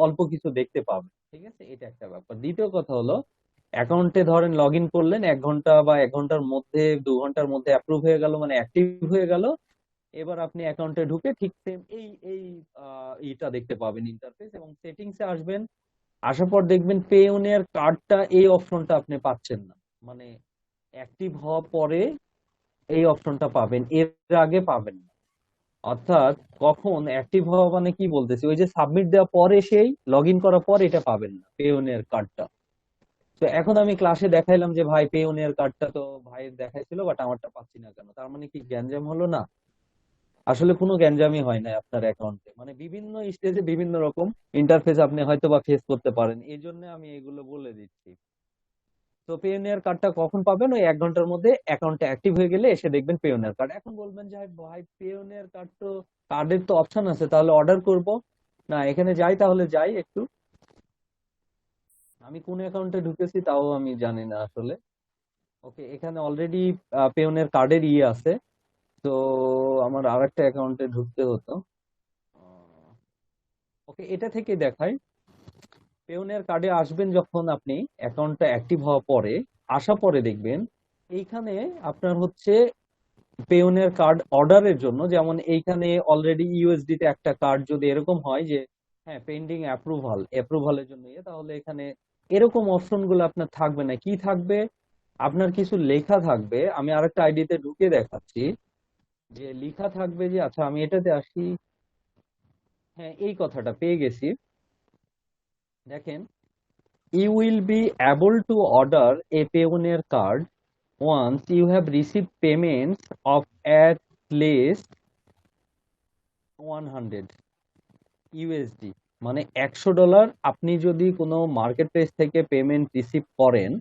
অল্প কিছু দেখতে পাবেন, ঠিক আছে? এটা একটা ব্যাপার। দ্বিতীয় কথা হলো, অ্যাকাউন্টে ধরেন লগ ইন করলেন 1 ঘন্টা বা 1 ঘন্টার মধ্যে, 2 ঘন্টার মধ্যে অ্যাপ্রুভ হয়ে গেল, মানে অ্যাক্টিভ হয়ে গেল। এবার আপনি অ্যাকাউন্টে ঢুকে ঠিক সেম এই এই ইটা দেখতে পাবেন ইন্টারফেস, এবং সেটিংসে আসবেন। আসার পর দেখবেন পেওনিয়ার কার্ডটা, এই অপশনটা আপনি পাচ্ছেন না, মানে অ্যাক্টিভ হওয়ার পরে এই অপশনটা পাবেন, এর আগে পাবেন না। অর্থাৎ কখন অ্যাক্টিভ হওয়া মানে কি বলতেছি, ওই যে সাবমিট দেওয়ার পরে, সেই লগ ইন করার পর এটা পাবেন না পেওনিয়ার কার্ডটা। তো এখন আমি ক্লাসে দেখাইলাম যে ভাই পেওনিয়ার কার্ডটা তো ভাইয়ের দেখাইছিল, বাট আমারটা পাচ্ছি না কেন, তার মানে কি গ্যাঞ্জাম হলো না? আসলে কোনো গ্যাঞ্জামই হয় না আপনার অ্যাকাউন্টে, মানে বিভিন্ন স্টেজে বিভিন্ন রকম ইন্টারফেস আপনি হয়তো বা ফেস করতে পারেন, এই জন্য আমি এগুলো বলে দিচ্ছি। তো পেওনিয়ার কার্ডটা কখন পাবেন? ওই 1 ঘন্টার মধ্যে অ্যাকাউন্টটা অ্যাক্টিভ হয়ে গেলে এসে দেখবেন পেওনিয়ার কার্ড। এখন বলবেন যে ভাই পেওনিয়ার কার্ড তো, কার্ডের তো অপশন আছে, তাহলে অর্ডার করব না, এখানে যাই, তাহলে যাই একটু, আমি কোন অ্যাকাউন্টে ঢুকেছি তাও আমি জানি না আসলে। ওকে, এখানে অলরেডি পেওনিয়ার কার্ডের আছে, তো আমার আরেকটা অ্যাকাউন্টে ঢুকতে হতো। ওকে, এটা থেকে দেখাই, পেওনিয়ার কার্ডে আসবেন যখন আপনি অ্যাকাউন্টটা অ্যাক্টিভ হওয়ার পরে, আসার পরে দেখবেন এইখানে আপনার হচ্ছে পেওনিয়ার কার্ড অর্ডারের জন্য, যেমন এইখানে অলরেডি ইউএসডি তে একটা কার্ড যদি এরকম হয় যে হ্যাঁ পেন্ডিং অ্যাপ্রুভালের জন্য তাহলে এখানে এরকম অপশন গুলো আপনার থাকবে না। কি থাকবে? আপনার কিছু লেখা থাকবে, আমি আরেকটা আইডিতে ঢুকে দেখাচ্ছি, যে লেখা থাকবে যে, আচ্ছা আমি এটাতে আসি, হ্যাঁ এই কথাটা পেয়ে গেছি। দেখেন You will be able to order a Payoneer card once you have received payments of at least 100 USD, মানে $100 আপনি যদি কোনো মার্কেট প্লেস থেকে পেমেন্ট রিসিভ করেন।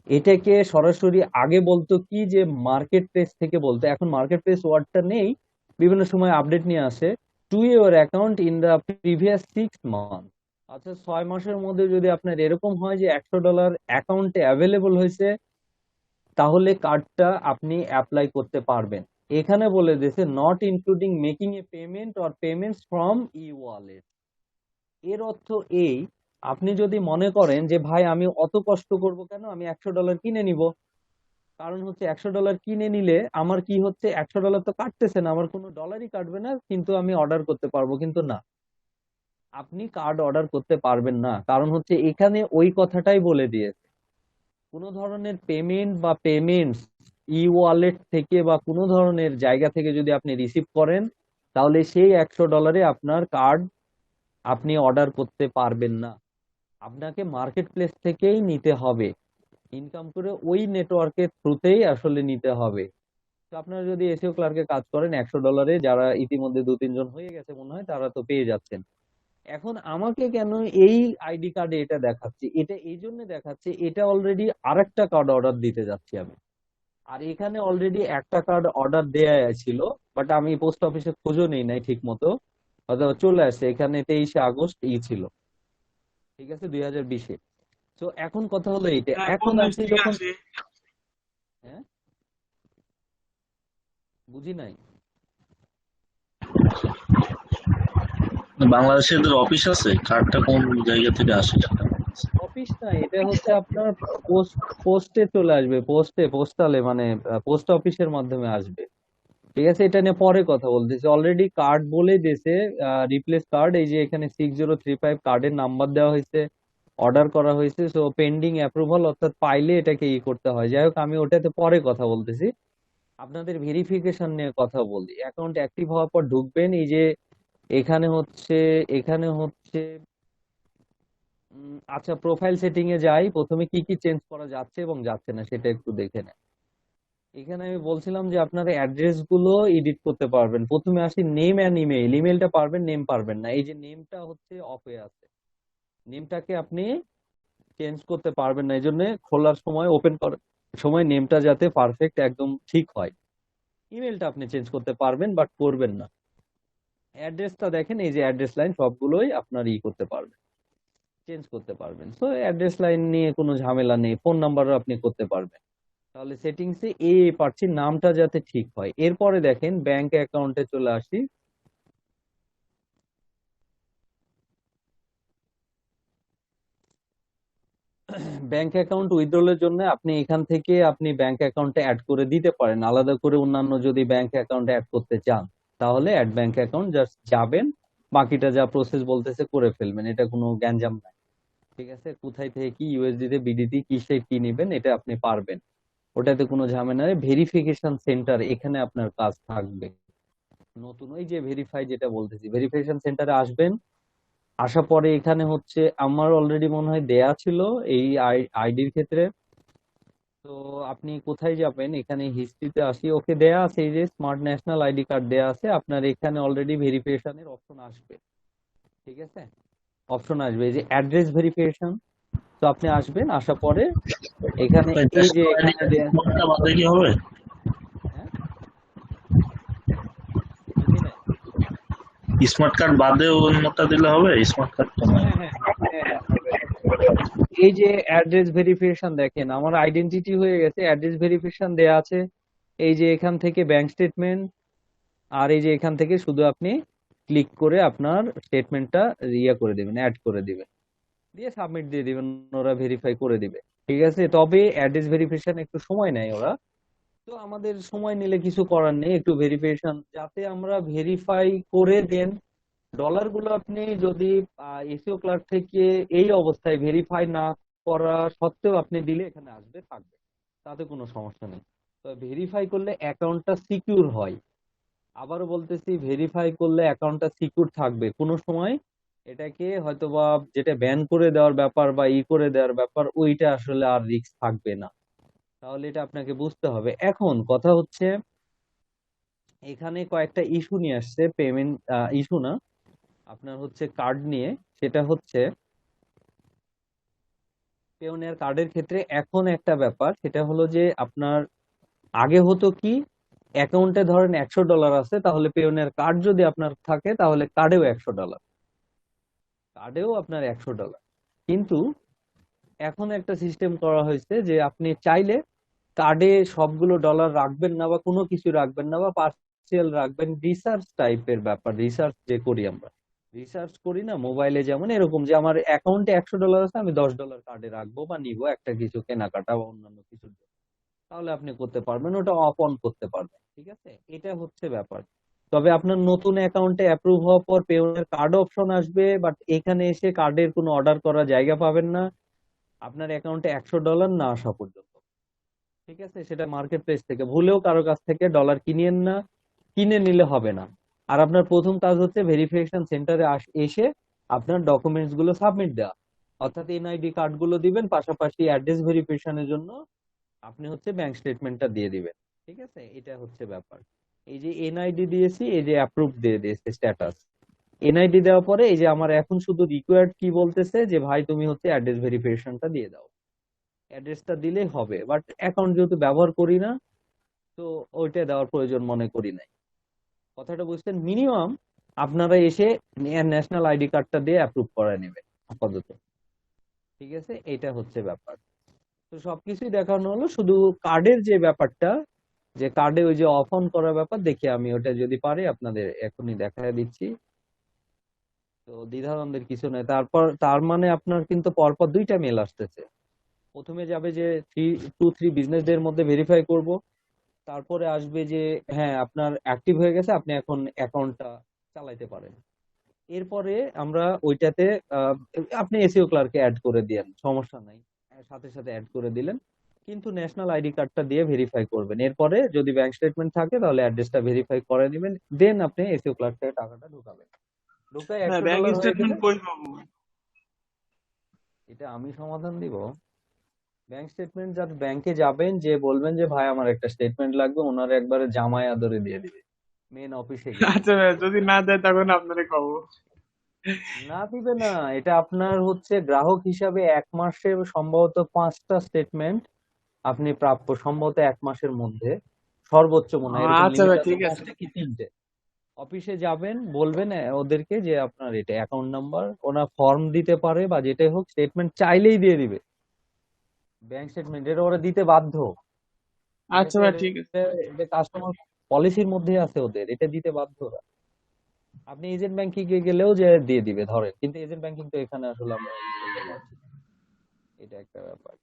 এটাকে সরাসরি আগে বলতো কি যে মার্কেট প্লেস থেকে বলতো, এখন মার্কেট প্লেস ওয়ার্ডটা নেই, বিভিন্ন সময় আপডেট নিয়ে আসে। To your account in the previous 6 month. আচ্ছা, 6 মাসের মধ্যে যদি আপনার এরকম হয় যে $100 অ্যাকাউন্টে অ্যাভেলেবল হয়েছে, তাহলে কার্ডটা আপনি অ্যাপ্লাই করতে পারবেন। এখানে বলে দিয়েছে not including making A payment or payments from E wallet. এর অর্থ এই, আপনি যদি মনে করেন যে ভাই আমি অত কষ্ট করব কেন, আমি $100 কিনে নিব। কারণ হচ্ছে $100 কিনে নিলে আমার কি হচ্ছে, $100 তো কাটতেছে না, আমার কোনো ডলারই কাটবে না, কিন্তু আমি অর্ডার করতে পারবো। কিন্তু না, আপনি কার্ড অর্ডার করতে পারবেন না। কারণ হচ্ছে এখানে ওই কথাটাই বলে দিয়েছে, কোনো ধরনের পেমেন্ট বা পেমেন্টস ই ওয়ালেট থেকে বা কোনো ধরনের জায়গা থেকে যদি আপনি রিসিভ করেন, তাহলে সেই $100 আপনার কার্ড আপনি অর্ডার করতে পারবেন না। আপনাকে মার্কেট প্লেস থেকেই নিতে হবে, ইনকাম করে ওই নেটওয়ার্কের থ্রুতেই আসলে নিতে হবে। তো আপনারা যদি এসইও ক্লার্কে কাজ করেন $100, যারা ইতিমধ্যে 2-3 জন হয়ে গেছে মনে হয়, তারা তো পেয়ে যাচ্ছেন। এখন আমাকে কেন এই আইডি কার্ডে এটা দেখাচ্ছে, এটা এই জন্য দেখাচ্ছে, এটা অলরেডি আরেকটা কার্ড অর্ডার দিতে যাচ্ছি আমি। আর এখানে অলরেডি একটা কার্ড অর্ডার দেয়া ছিল, বাট আমি পোস্ট অফিসে খোঁজও নেই নাই ঠিক মতো, হয়তো চলে আসছে। এখানে 23শে আগস্ট ছিল, ঠিক আছে, 2020-এ। তো এখন কথা হলো এইটা, হ্যাঁ, কোন এখন দেশ আপনি থেকে যখন, আসে? হ্যাঁ বুঝি নাই। বাংলাদেশে এদের অফিস আছে, কার্ডটা কোন জায়গা থেকে আসে সেটা বলতেছে। অফিস না, এটা হচ্ছে আপনার পোস্ট, পোস্টে চলে আসবে, পোস্টালে, মানে পোস্ট অফিসের মাধ্যমে আসবে। ঠিক আছে, এটা নিয়ে পরে কথা বলতেছি। অলরেডি কার্ড বলে দিয়েছে, রিপ্লেস কার্ড। এই যে এখানে 6035 কার্ডের নাম্বার দেওয়া হয়েছে, অর্ডার করা হয়েছে, সো পেন্ডিং অ্যাপ্রুভাল, অর্থাৎ পাইলে এটাকে করতে হয়। যাই হোক, আমি ওটাতে পরে কথা বলতেছি। আপনাদের ভেরিফিকেশন নিয়ে কথা বলি। অ্যাকাউন্ট অ্যাক্টিভ হওয়ার পর ঢুকবেন, এই যে এখানে হচ্ছে আচ্ছা, প্রোফাইল সেটিং এ যাই, প্রথমে কি কি চেঞ্জ করা যাচ্ছে এবং যাচ্ছে না সেটা একটু দেখে নেন। এখানে আমি বলছিলাম যে আপনারা অ্যাড্রেস গুলো এডিট করতে পারবেন। প্রথমে আসি নেম অ্যান্ড ইমেইল। ইমেইলটা পারবেন, নেম পারবেন না। এই যে নেমটা হচ্ছে অফ হয়ে আছে, নেমটাকে আপনি চেঞ্জ করতে পারবেন না। এই জন্য খোলার সময়, ওপেন করার সময় নেমটা যাতে পারফেক্ট একদম ঠিক হয়। ইমেলটা আপনি চেঞ্জ করতে পারবেন, বাট করবেন না। অ্যাড্রেসটা দেখেন, এই যে অ্যাড্রেস লাইন সবগুলোই আপনার করতে পারবেন, চেঞ্জ করতে পারবেন। তো অ্যাড্রেস লাইন নিয়ে কোনো ঝামেলা নেই, ফোন নাম্বারও আপনি করতে পারবেন। তাহলে সেটিংসে পারছি, নামটা যাতে ঠিক হয়। এরপরে দেখেন ব্যাংক অ্যাকাউন্টে চলে আসি। ব্যাংক অ্যাকাউন্ট উইথড্রলের জন্য আপনি এখান থেকে আপনি ব্যাংক অ্যাকাউন্টে অ্যাড করে দিতে পারেন, আলাদা করে অন্যান্য যদি ব্যাংক অ্যাকাউন্টে অ্যাড করতে চান, তাহলে অ্যাড ব্যাংক অ্যাকাউন্ট জাস্ট যাবেন, বাকিটা যা প্রসেস বলতেছে করে ফেলবেন। এটা কোনো গ্যাঞ্জাম নাই। ঠিক আছে, কোথায় থেকে কি ইউএসডি তে, বিডিটি, কিসে কি নেবেন, এটা আপনি পারবেন। ওটাতে কোনো ঝামেলা নেই। ভেরিফিকেশন সেন্টার, এখানে আপনার কাজ থাকবে। নতুন ওই যে ভেরিফাই যেটা বলতেছি, ভেরিফিকেশন সেন্টারে আসবেন। আসার পরে এখানে হচ্ছে আমার অলরেডি মনে হয় দেয়া ছিল এই আইডির ক্ষেত্রে। তো আপনি কোথায় যাবেন, এখানে হিস্ট্রিতে আসি, ওকে দেয়া আছে এই যে স্মার্ট ন্যাশনাল আইডি কার্ড দেয়া আছে আপনার। এখানে অলরেডি ভেরিফিকেশনের অপশন আসবে, ঠিক আছে, অপশন আসবে এই যে অ্যাড্রেস ভেরিফিকেশন। তো আপনি আসবেন, আসার পরে এখানে এই যে ন্যাশনাল এখানে দেয়া, আইডি বাদে কি হবে? হ্যাঁ বুঝি নাই। স্মার্ট কার্ড বাদে অন্যটা দিলে হবে? স্মার্ট কার্ড তো নাই। হ্যাঁ হ্যাঁ হ্যাঁ হ্যাঁ, হবে হবে। এই যে অ্যাড্রেস ভেরিফিকেশন দেখেন, আমার আইডেন্টিটি হয়ে গেছে, অ্যাড্রেস ভেরিফিকেশন দেয়া আছে। এই যে এখান থেকে ব্যাংক স্টেটমেন্ট, আর এই যে এখান থেকে শুধু আপনি ক্লিক করে আপনার স্টেটমেন্টটা করে দিবেন, অ্যাড করে দিবেন, দিয়ে সাবমিট দিয়ে দিবেন, ওরা ভেরিফাই করে দিবে। ঠিক আছে, তবে অ্যাড্রেস ভেরিফিকেশন একটু সময় নেয় ওরা। তো আমাদের সময় নিলে কিছু করার নেই, একটু ভেরিফিকেশন যাতে আমরা ভেরিফাই করে দেন। ডলার গুলো আপনি যদি এসইও ক্লার্ক থেকে এই অবস্থায় ভেরিফাই না করা সত্ত্বেও আপনি দিলে এখানে আসবে, থাকবে, তাতে কোনো সমস্যা নেই। তো ভেরিফাই করলে অ্যাকাউন্টটা সিকিউর হয়। আবারও বলতেছি, ভেরিফাই করলে অ্যাকাউন্টটা সিকিউর থাকবে, কোনো সময় এটাকে হয়তোবা যেটা ব্যান করে দেওয়ার ব্যাপার বা করে দেওয়ার ব্যাপার, ওইটা আসলে আর রিস্ক থাকবে না। তাহলে এটা আপনাকে বুঝতে হবে। এখন কথা হচ্ছে, এখানে কয়েকটা ইস্যু নিয়ে আসছে, পেমেন্ট ইস্যু না, আপনার হচ্ছে কার্ড নিয়ে। সেটা হচ্ছে পেওনিয়ার কার্ডের ক্ষেত্রে এখন একটা ব্যাপার, সেটা হলো যে আপনার আগে হতো কি, অ্যাকাউন্টে ধরেন $100 আছে, তাহলে পেওনিয়ার কার্ড যদি আপনার থাকে তাহলে কার্ডেও আপনার $100। কিন্তু এখন একটা সিস্টেম করা হয়েছে যে আপনি চাইলে কার্ডে সবগুলো ডলার রাখবেন না বা কোনো কিছু রাখবেন না, বা পার্সিয়াল রাখবেন। রিসার্চ টাইপের ব্যাপার, রিসার্চ যে করি আমরা, রিসার্চ করি না মোবাইলে, যেমন এরকম যে আমার অ্যাকাউন্টে $100 আছে, আমি $10 কার্ডে রাখবো বা নিবো একটা কিছু কেনাকাটা বা অন্যান্য কিছুর জন্য। তাহলে আপনি করতে পারবেন, ওটা অফ অন করতে পারবেন, ঠিক আছে? এটা হচ্ছে ব্যাপার। তবে আপনার নতুন অ্যাকাউন্টে অ্যাপ্রুভ হওয়ার পর পেওনের কার্ড অপশন আসবে, বাট এখানে এসে কার্ডের কোনো অর্ডার করার জায়গা পাবেন না আপনার অ্যাকাউন্টে $100 না আসা পর্যন্ত, ঠিক আছে? সেটা মার্কেট প্লেস থেকে ভুলেও কারো কাছ থেকে ডলার কিনেন না, কিনে নিলে হবে না। আর আপনার প্রথম কাজ হচ্ছে ভেরিফিকেশন সেন্টারে এসে আপনার ডকুমেন্টস গুলো সাবমিট দেওয়া, অর্থাৎ এনআইডি কার্ড গুলো দিবেন, পাশাপাশি অ্যাড্রেস ভেরিফিকেশনের জন্য আপনি হচ্ছে ব্যাংক স্টেটমেন্টটা দিয়ে দিবেন, ঠিক আছে? এটা হচ্ছে ব্যাপার। এই যে এনআইডি দিয়েছি, এই যে অ্যাপ্রুভ দিয়ে দিয়েছে স্ট্যাটাস, এনআইডি দেওয়ার পরে এই যে আমার এখন শুধু রিকোয়ার্ড কি বলতেছে যে ভাই তুমি হচ্ছে অ্যাড্রেস ভেরিফিকেশনটা দিয়ে দাও। অ্যাড্রেসটা দিলেই হবে, বাট অ্যাকাউন্ট যেহেতু ব্যবহার করি না, তো ওইটা দেওয়ার প্রয়োজন মনে করি নাই। কথাটা বুঝছেন? মিনিমাম আপনারা এসে ন্যাশনাল আইডি কার্ডটা দিয়ে অ্যাপ্রুভ করে নেবেন আপাতত, ঠিক আছে? এটা হচ্ছে ব্যাপার। তো সবকিছুই দেখানো হলো, শুধু কার্ডের যে ব্যাপারটা, যে কার্ডে ওই যে অফ অন করার ব্যাপার, দেখি আমি ওটা যদি পারি আপনাদের এখনই দেখায় দিচ্ছি। তো দ্বিধাদ্বন্দ্বের কিছু নেই। তারপর তার মানে আপনার কিন্তু পরপর দুইটা মেল আসতেছে। প্রথমে যাবে যে 3 বিজনেস ডে এর মধ্যে ভেরিফাই করব, তারপরে আসবে যে হ্যাঁ আপনার অ্যাক্টিভ হয়ে গেছে, আপনি এখন অ্যাকাউন্টটা চালাইতে পারেন। এরপরে আমরা ওইটাতে আহ, আপনি এসইও ক্লার্কে অ্যাড করে দিয়েন, সমস্যা নাই, সাথে সাথে অ্যাড করে দিলেন। কিন্তু ন্যাশনাল আইডি কার্ডটা দিয়ে ভেরিফাই করবেন। এরপরে যদি ব্যাংক স্টেটমেন্ট থাকে তাহলে অ্যাড্রেসটা ভেরিফাই করে নেবেন, দেন আপনি এসইও ক্লার্ক থেকে টাকাটা ঢুকাবেন। ঢুকায় হ্যাঁ, একশো ব্যাংক ডলার হয়ে গেলে স্টেটমেন্ট কই পাবো? এটা আমি সমাধান দিব। ব্যাংক স্টেটমেন্ট যার ব্যাংকে যাবেন, যে বলবেন যে ভাই আমার একটা স্টেটমেন্ট লাগবে, ওনার একবারে জামাই আদরে দিয়ে দিবে মেন অফিসে গেলে। আচ্ছা ভাই, যদি না দেয় তখন আপনারে কব। না দিবে না, এটা আপনার হচ্ছে গ্রাহক হিসাবে 1 মাসে সম্ভবত 5টা স্টেটমেন্ট আপনি প্রাপ্য, সম্ভবত 1 মাসের মধ্যে সর্বোচ্চ, মনে হয় এরকম আচ্ছা লিমিট ভাই, আছে ঠিক আছে। 5টা কি 3টে। অফিসে যাবেন, বলবেন ওদেরকে যে আপনার এটা অ্যাকাউন্ট নাম্বার, ওরা ফর্ম দিতে পারে বা যেটাই হোক, স্টেটমেন্ট চাইলেই দিয়ে দিবে। ব্যাংক স্টেটমেন্ট এটা ওরা দিতে বাধ্য, ঠিক আচ্ছা আছে? ভাই, ঠিক আছে। এটা কাস্টমার পলিসির মধ্যে আছে, ওদের এটা দিতে বাধ্য ওরা। আপনি এজেন্ট ব্যাংকিং এ গেলেও যে দিয়ে দিবে ধরেন, কিন্তু এজেন্ট ব্যাংকিং তো এখানে আসলে আমরা ই করতে পারছি না। এটা একটা ব্যাপার।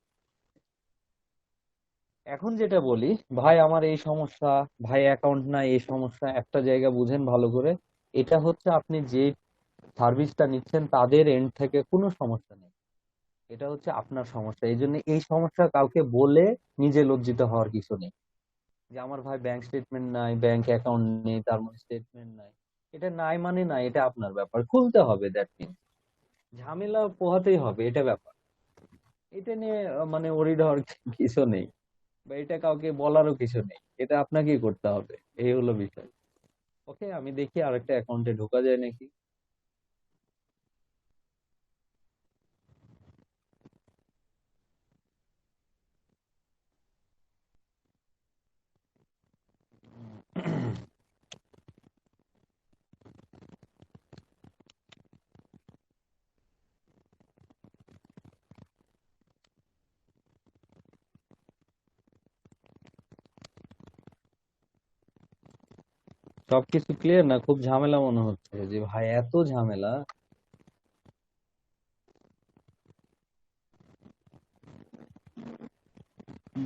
এখন যেটা বলি, ভাই আমার এই সমস্যা, ভাই অ্যাকাউন্ট নাই, এই সমস্যা, একটা জায়গা বুঝেন ভালো করে। এটা হচ্ছে আপনি যে সার্ভিসটা নিচ্ছেন তাদের এন্ড থেকে কোনো সমস্যা নেই, এটা হচ্ছে আপনার সমস্যা। এই জন্য এই সমস্যা কাউকে বলে নিজে লজ্জিত হওয়ার কিছু নেই, যে আমার ভাই ব্যাংক স্টেটমেন্ট নাই, ব্যাংক অ্যাকাউন্ট নেই, তার মানে স্টেটমেন্ট নাই। এটা নাই মানে নাই, এটা আপনার ব্যাপার, খুলতে হবে, দ্যাট মিনস ঝামেলা পোহাতেই হবে, এটা ব্যাপার। এটা নিয়ে মানে ওরিড হওয়ার কিছু নেই, বা এটা কাউকে বলারও কিছু নেই, এটা আপনাকেই করতে হবে, এই হলো বিষয়। ওকে, আমি দেখি আরেকটা অ্যাকাউন্টে ঢোকা যায় নাকি। সবকিছু ক্লিয়ার না, খুব ঝামেলা মনে হচ্ছে যে ভাই, এত ঝামেলা।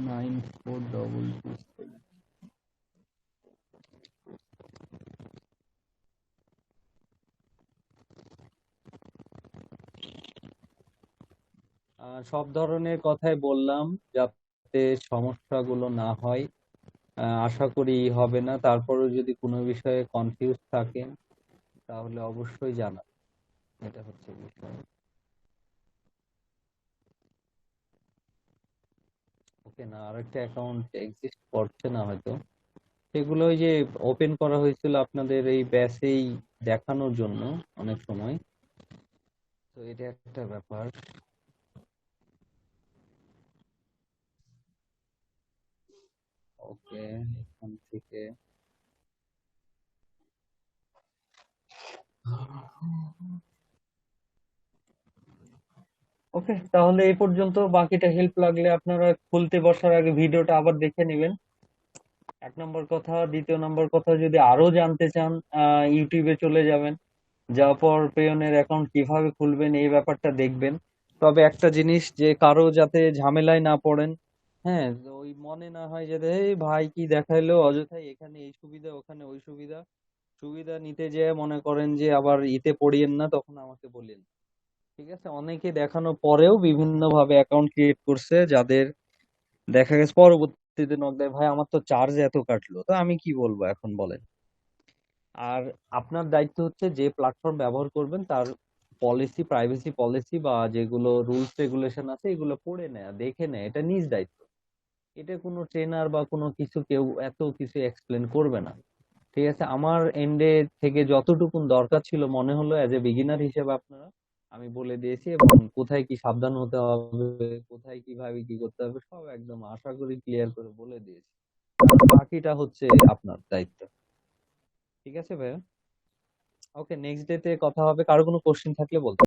9422। সব ধরনের কথাই বললাম যাতে সমস্যাগুলো না হয়। আশা করি হবে না। তারপরেও যদি কোনো বিষয়ে কনফিউজ থাকেন তাহলে অবশ্যই জানাবেন। এটা হচ্ছে বিষয়। ওকে, না আরেকটা অ্যাকাউন্ট এক্সিস্ট করছে না হয়তো, সেগুলো ওই যে ওপেন করা হয়েছিল আপনাদের এই ব্যাচেই দেখানোর জন্য অনেক সময়, তো এটা একটা ব্যাপার। ওকে, এখান থেকে ওকে, তাহলে এই পর্যন্ত। বাকিটা হেল্প লাগলে আপনারা খুলতে বসার আগে ভিডিওটা আবার দেখে নেবেন, এক নম্বর কথা। দ্বিতীয় নম্বর কথা, যদি আরো জানতে চান ইউটিউবে চলে যাবেন, যাওয়ার পর পেয়নের অ্যাকাউন্ট কিভাবে খুলবেন এই ব্যাপারটা দেখবেন। তবে একটা জিনিস, যে কারো যাতে ঝামেলায় না পড়েন, হ্যাঁ, তো ওই মনে না হয় যে এই ভাই কি দেখাইলো অযথাই, এখানে এই সুবিধা ওখানে ওই সুবিধা, সুবিধা নিতে যেয়ে মনে করেন যে আবার ইতে পড়িয়েন না, তখন আমাকে বলেন। ঠিক আছে, অনেকে দেখানোর পরেও বিভিন্ন ভাবে অ্যাকাউন্ট ক্রিয়েট করছে, যাদের দেখা গেছে পরবর্তীতে নক দেয়, ভাই আমার তো চার্জ এত কাটলো, তো আমি কি বলবো এখন বলেন। আর আপনার দায়িত্ব হচ্ছে যে প্ল্যাটফর্ম ব্যবহার করবেন তার পলিসি, প্রাইভেসি পলিসি বা যেগুলো রুলস রেগুলেশন আছে এগুলো পড়ে নেয়া, দেখে নেয়া, এটা নিজ দায়িত্ব। এটা কোনো ট্রেনার বা কোনো কিছু কেউ এত কিছু এক্সপ্লেন করবে না। ঠিক আছে, আমার এন্ডে থেকে যতটুকুন দরকার ছিল মনে হলো অ্যাজ এ বিগিনার হিসেবে আপনারা আমি বলে দিয়েছি, এবং কোথায় কি সাবধান হতে হবে, কোথায় কিভাবে কি করতে হবে সব একদম আশা করি ক্লিয়ার করে বলে দিয়েছি। বাকিটা হচ্ছে আপনার দায়িত্ব। ঠিক আছে ভাইয়া, ওকে, নেক্সট ডে তে কথা হবে। কারো কোনো কোশ্চেন থাকলে বলতে